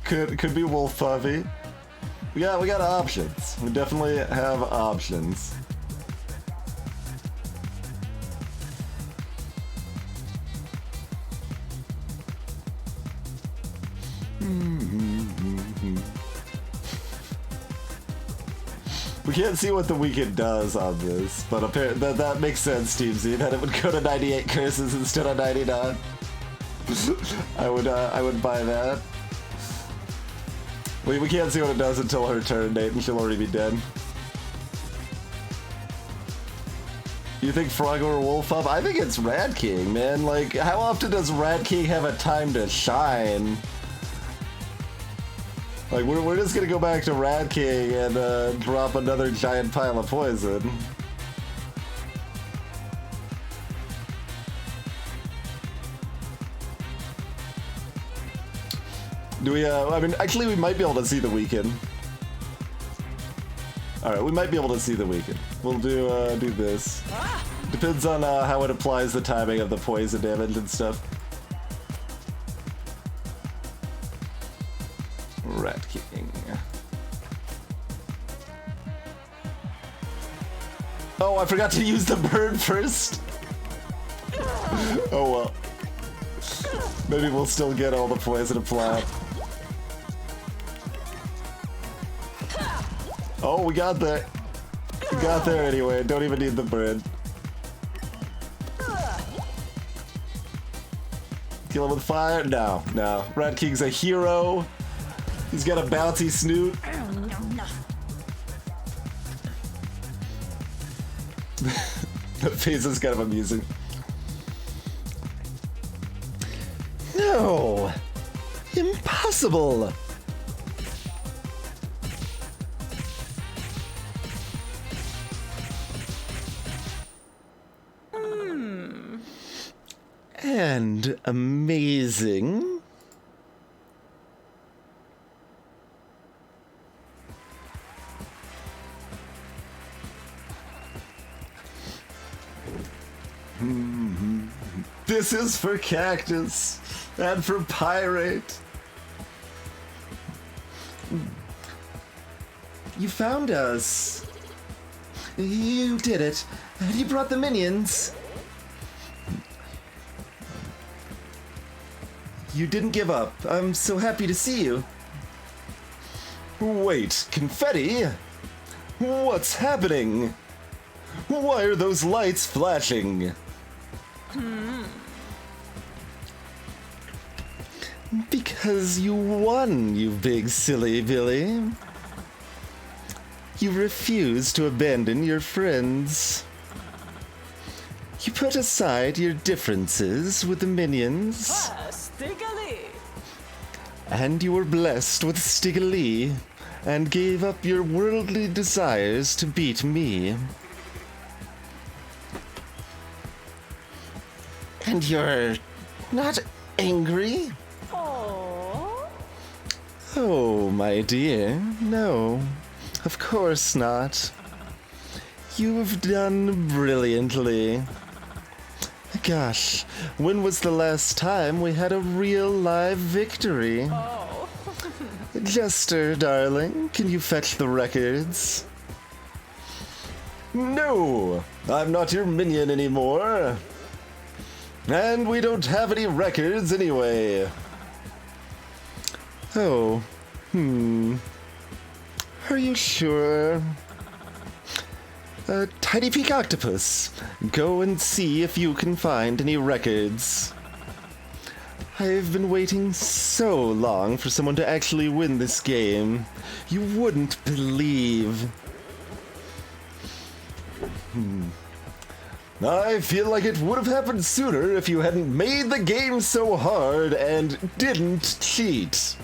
S1: could be wolf puppy. We got options. We definitely have options. We can't see what the weekend does on this, but apparently that makes sense, Team Z, that it would go to 98 curses instead of 99. I would buy that. We can't see what it does until her turn date, and she'll already be dead. You think Frog or Wolf up? I think it's Rat King, man. Like, how often does Rat King have a time to shine? Like, we're just gonna go back to Rat King and drop another giant pile of poison. Do we, I mean, actually we might be able to see the weekend. Alright, we might be able to see the weekend. We'll do this. Depends on how it applies the timing of the poison damage and stuff. Rat King. Oh, I forgot to use the bird first. Oh well. Maybe we'll still get all the poison applied. Oh, we got there. We got there anyway. Don't even need the bird. Kill him with fire? No, no. Rat King's a hero. He's got a bouncy snoot. The face is kind of amusing. No! Impossible! And amazing. This is for Cactus and for Pirate. You found us. You did it. And you brought the minions. You didn't give up. I'm so happy to see you. Wait, confetti? What's happening? Why are those lights flashing? Because you won, you big silly Billy. You refused to abandon your friends. You put aside your differences with the minions.
S3: Stiggly.
S1: And you were blessed with Stiggly, and gave up your worldly desires to beat me. And you're not angry?
S3: Oh.
S1: Oh, my dear, no, of course not. You've done brilliantly. Gosh, when was the last time we had a real live victory?
S3: Oh.
S1: Jester, darling, can you fetch the records? No, I'm not your minion anymore. And we don't have any records anyway. Oh, Are you sure? Tiny Peak Octopus, go and see if you can find any records. I've been waiting so long for someone to actually win this game. You wouldn't believe. I feel like it would have happened sooner if you hadn't made the game so hard and didn't cheat.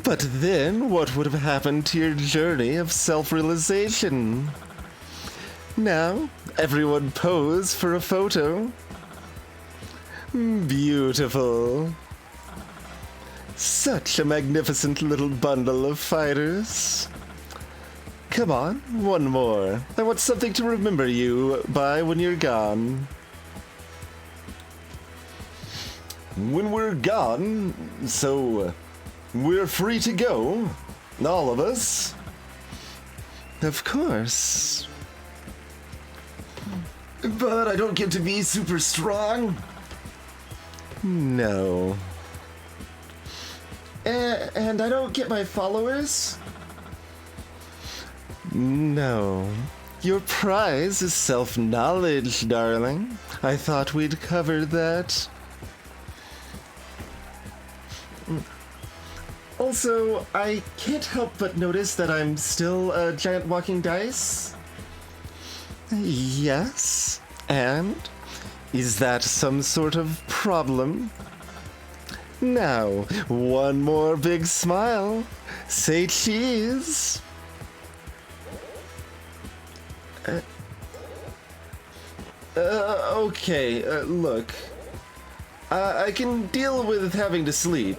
S1: But then, what would have happened to your journey of self-realization? Now, everyone pose for a photo. Beautiful. Such a magnificent little bundle of fighters. Come on, one more. I want something to remember you by when you're gone. when we're gone, so we're free to go, all of us.
S2: Of course. But I don't get to be super strong.
S1: No.
S2: And I don't get my followers?
S1: No. Your prize is self-knowledge, darling. I thought we'd covered that.
S2: Also, I can't help but notice that I'm still a giant walking dice.
S1: Yes. And? Is that some sort of problem? Now, one more big smile. Say cheese.
S2: Okay, look. I can deal with having to sleep.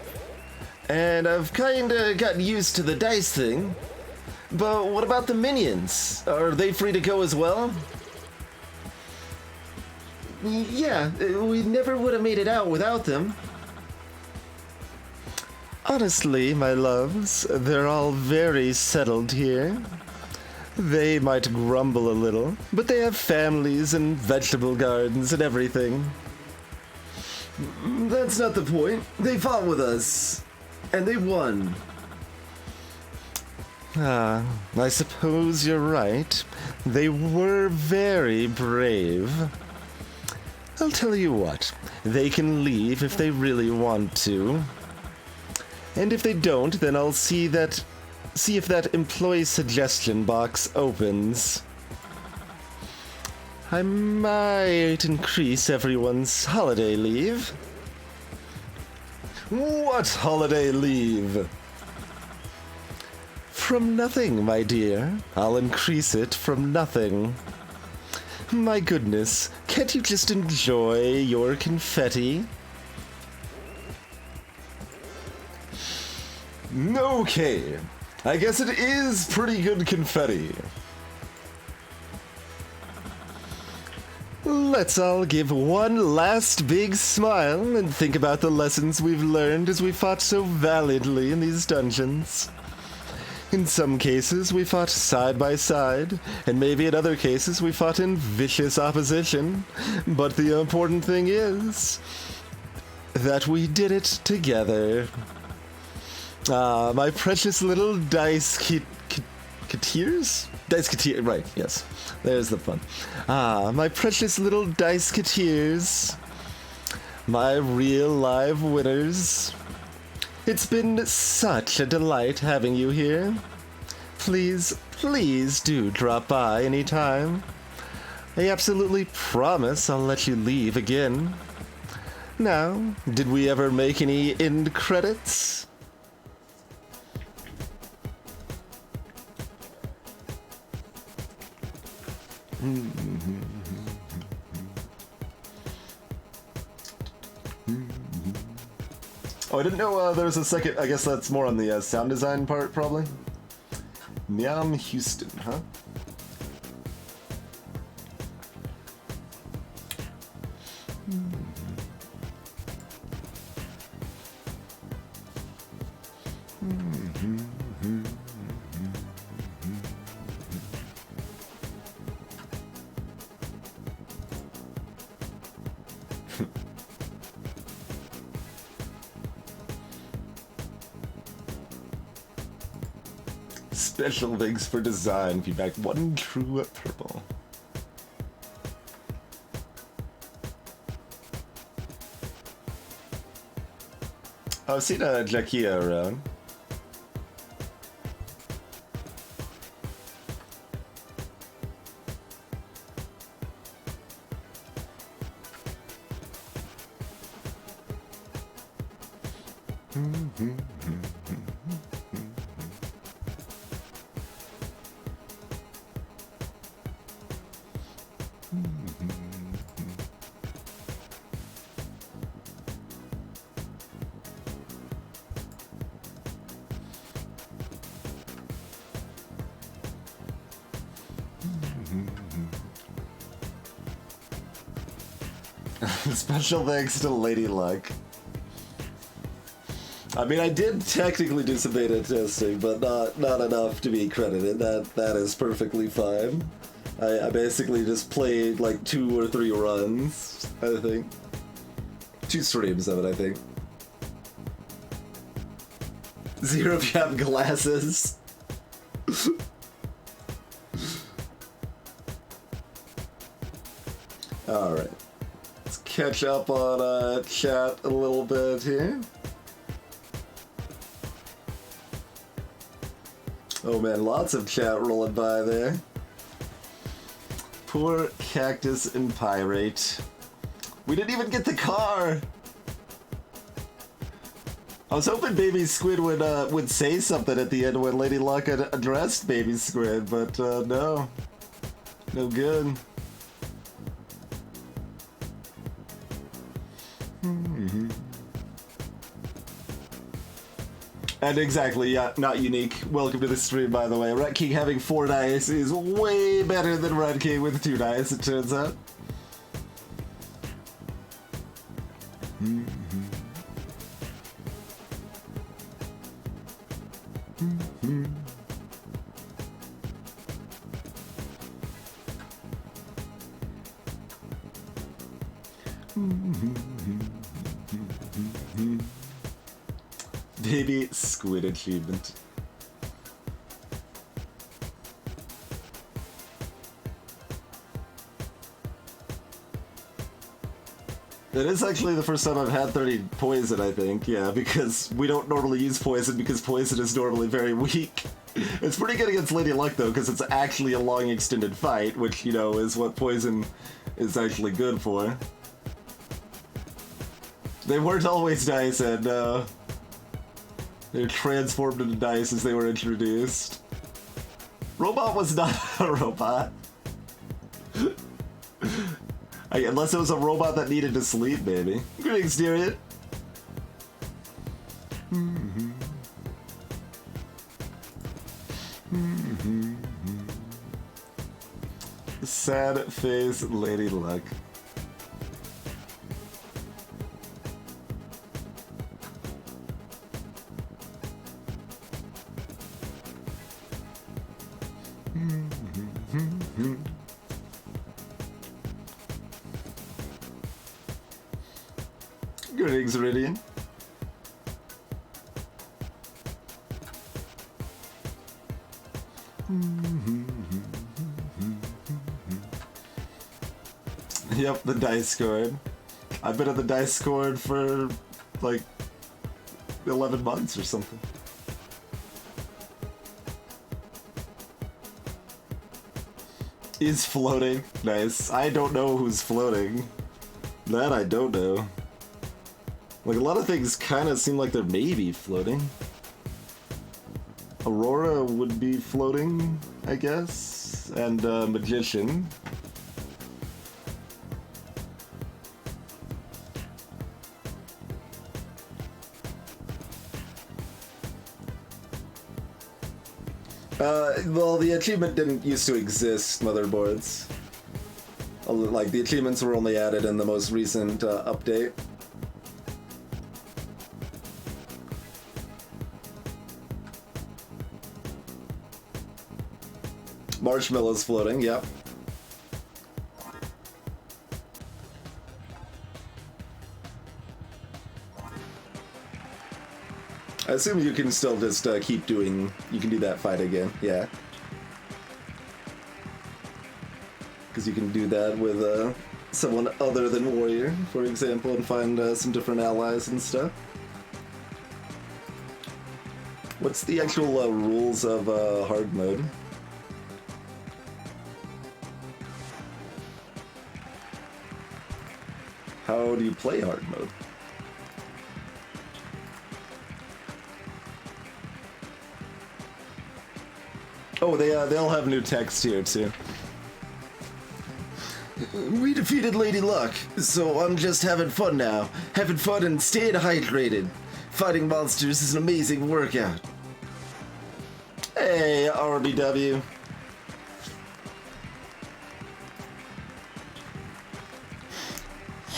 S2: And I've kinda gotten used to the dice thing. But what about the minions? Are they free to go as well? Yeah, we never would have made it out without them.
S1: Honestly, my loves, they're all very settled here. They might grumble a little, but they have families and vegetable gardens and everything.
S2: That's not the point. They fought with us. And they won.
S1: Ah, I suppose you're right. They were very brave. I'll tell you what, they can leave if they really want to. And if they don't, then I'll see if that employee suggestion box opens. I might increase everyone's holiday leave. What holiday leave? From nothing, my dear. I'll increase it from nothing. My goodness, can't you just enjoy your confetti? Okay, I guess it is pretty good confetti. Let's all give one last big smile and think about the lessons we've learned as we fought so valiantly in these dungeons. In some cases, we fought side by side, and maybe in other cases we fought in vicious opposition. But the important thing is that we did it together. Ah, my precious little Dice-keteers? Dice-keteers, right, yes. There's the fun. Ah, my precious little Dice-keteers. My real live winners. It's been such a delight having you here. Please, please do drop by anytime. I absolutely promise I'll let you leave again. Now, did we ever make any end credits? Oh, I didn't know there was a second. I guess that's more on the sound design part, probably. Miam Houston, huh? Special thanks for design feedback. One true purple. I've seen Jackia around. Special thanks to Lady Luck. I mean, I did technically do some beta testing, but not enough to be credited. That is perfectly fine. I basically just played like 2 or 3 runs, I think. 2 streams of it, I think. 0 if you have glasses. Alright. Let's catch up on chat a little bit here. Oh man, lots of chat rolling by there. Poor Cactus and Pyrate. We didn't even get the car! I was hoping Baby Squid would say something at the end when Lady Luck had addressed Baby Squid, but no. No good. And exactly, yeah, not unique. Welcome to the stream, by the way. Rat King having 4 dice is way better than Rat King with 2 dice, it turns out. Baby Squid achievement. It is actually the first time I've had 30 poison, I think, yeah, because we don't normally use poison because poison is normally very weak. It's pretty good against Lady Luck, though, because it's actually a long extended fight, which, you know, is what poison is actually good for. They weren't always dice, and they were transformed into dice as they were introduced. Robot was not a robot. Unless it was a robot that needed to sleep, maybe. Greetings, Darian. Sad face Lady Luck. Greetings, Iridian. Yep, the dice scored. I've been at the dice scored for like 11 months or something. Is floating. Nice. I don't know who's floating. That I don't know. Like, a lot of things kind of seem like they're maybe floating. Aurora would be floating, I guess. And Magician. Well, the achievement didn't used to exist, motherboards. Like, the achievements were only added in the most recent update. Marshmallows floating, yep. I assume you can still just keep doing... You can do that fight again, yeah. Because you can do that with someone other than Warrior, for example, and find some different allies and stuff. What's the actual rules of hard mode? How do you play hard mode? Oh, they'll have new text here too. We defeated Lady Luck, so I'm just having fun now. Having fun and staying hydrated. Fighting monsters is an amazing workout. Hey, RBW.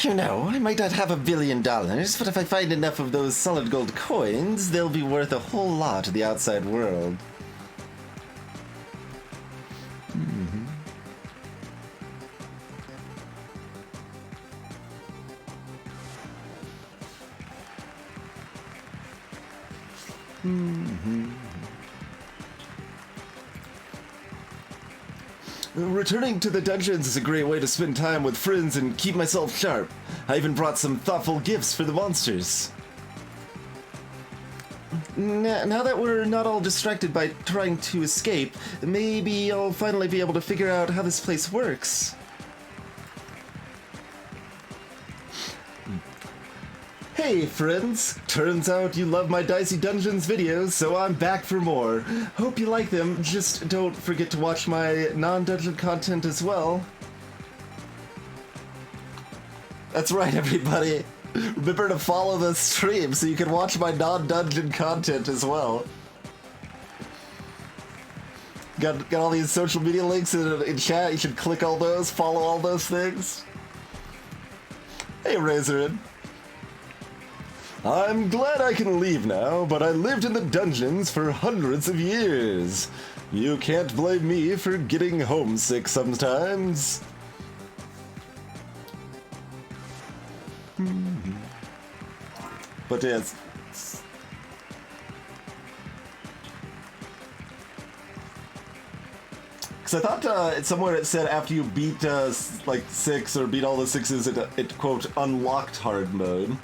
S2: You know, I might not have $1 billion, but if I find enough of those solid gold coins, they'll be worth a whole lot to the outside world. Returning to the dungeons is a great way to spend time with friends and keep myself sharp. I even brought some thoughtful gifts for the monsters. Now that we're not all distracted by trying to escape, maybe I'll finally be able to figure out how this place works. Hey friends! Turns out you love my Dicey Dungeons videos, so I'm back for more. Hope you like them, just don't forget to watch my non-dungeon content as well. That's right, everybody. Remember to follow the stream so you can watch my non-dungeon content as well. Got all these social media links in chat, you should click all those, follow all those things. Hey Razorin. I'm glad I can leave now, but I lived in the dungeons for hundreds of years. You can't blame me for getting homesick sometimes. But yes. Because I thought somewhere it said after you beat like 6 or beat all the 6s, it quote unlocked hard mode.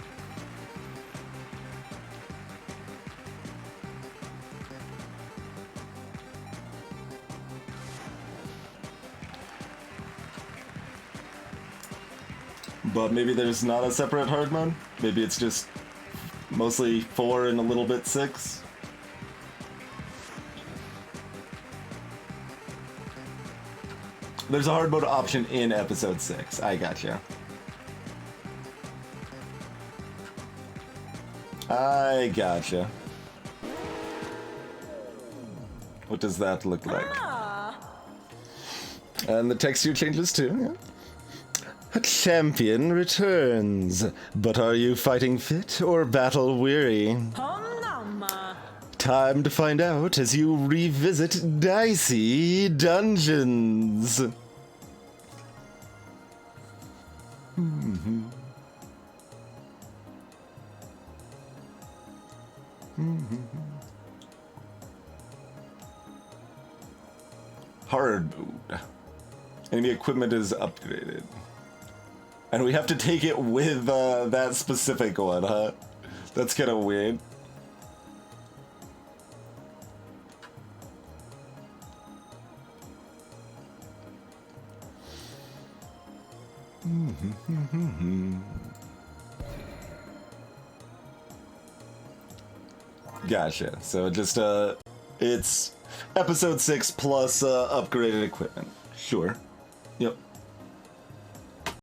S2: But maybe there's not a separate hard mode? Maybe it's just mostly 4 and a little bit 6? There's a hard mode option in episode 6. I gotcha. I gotcha. What does that look like? And the texture changes too, yeah. A champion returns, but are you fighting fit or battle weary? Time to find out as you revisit Dicey Dungeons. Hard mode. Enemy equipment is upgraded. And we have to take it with that specific one, huh? That's kind of weird. Gotcha. So just, it's episode 6 plus upgraded equipment. Sure. Yep.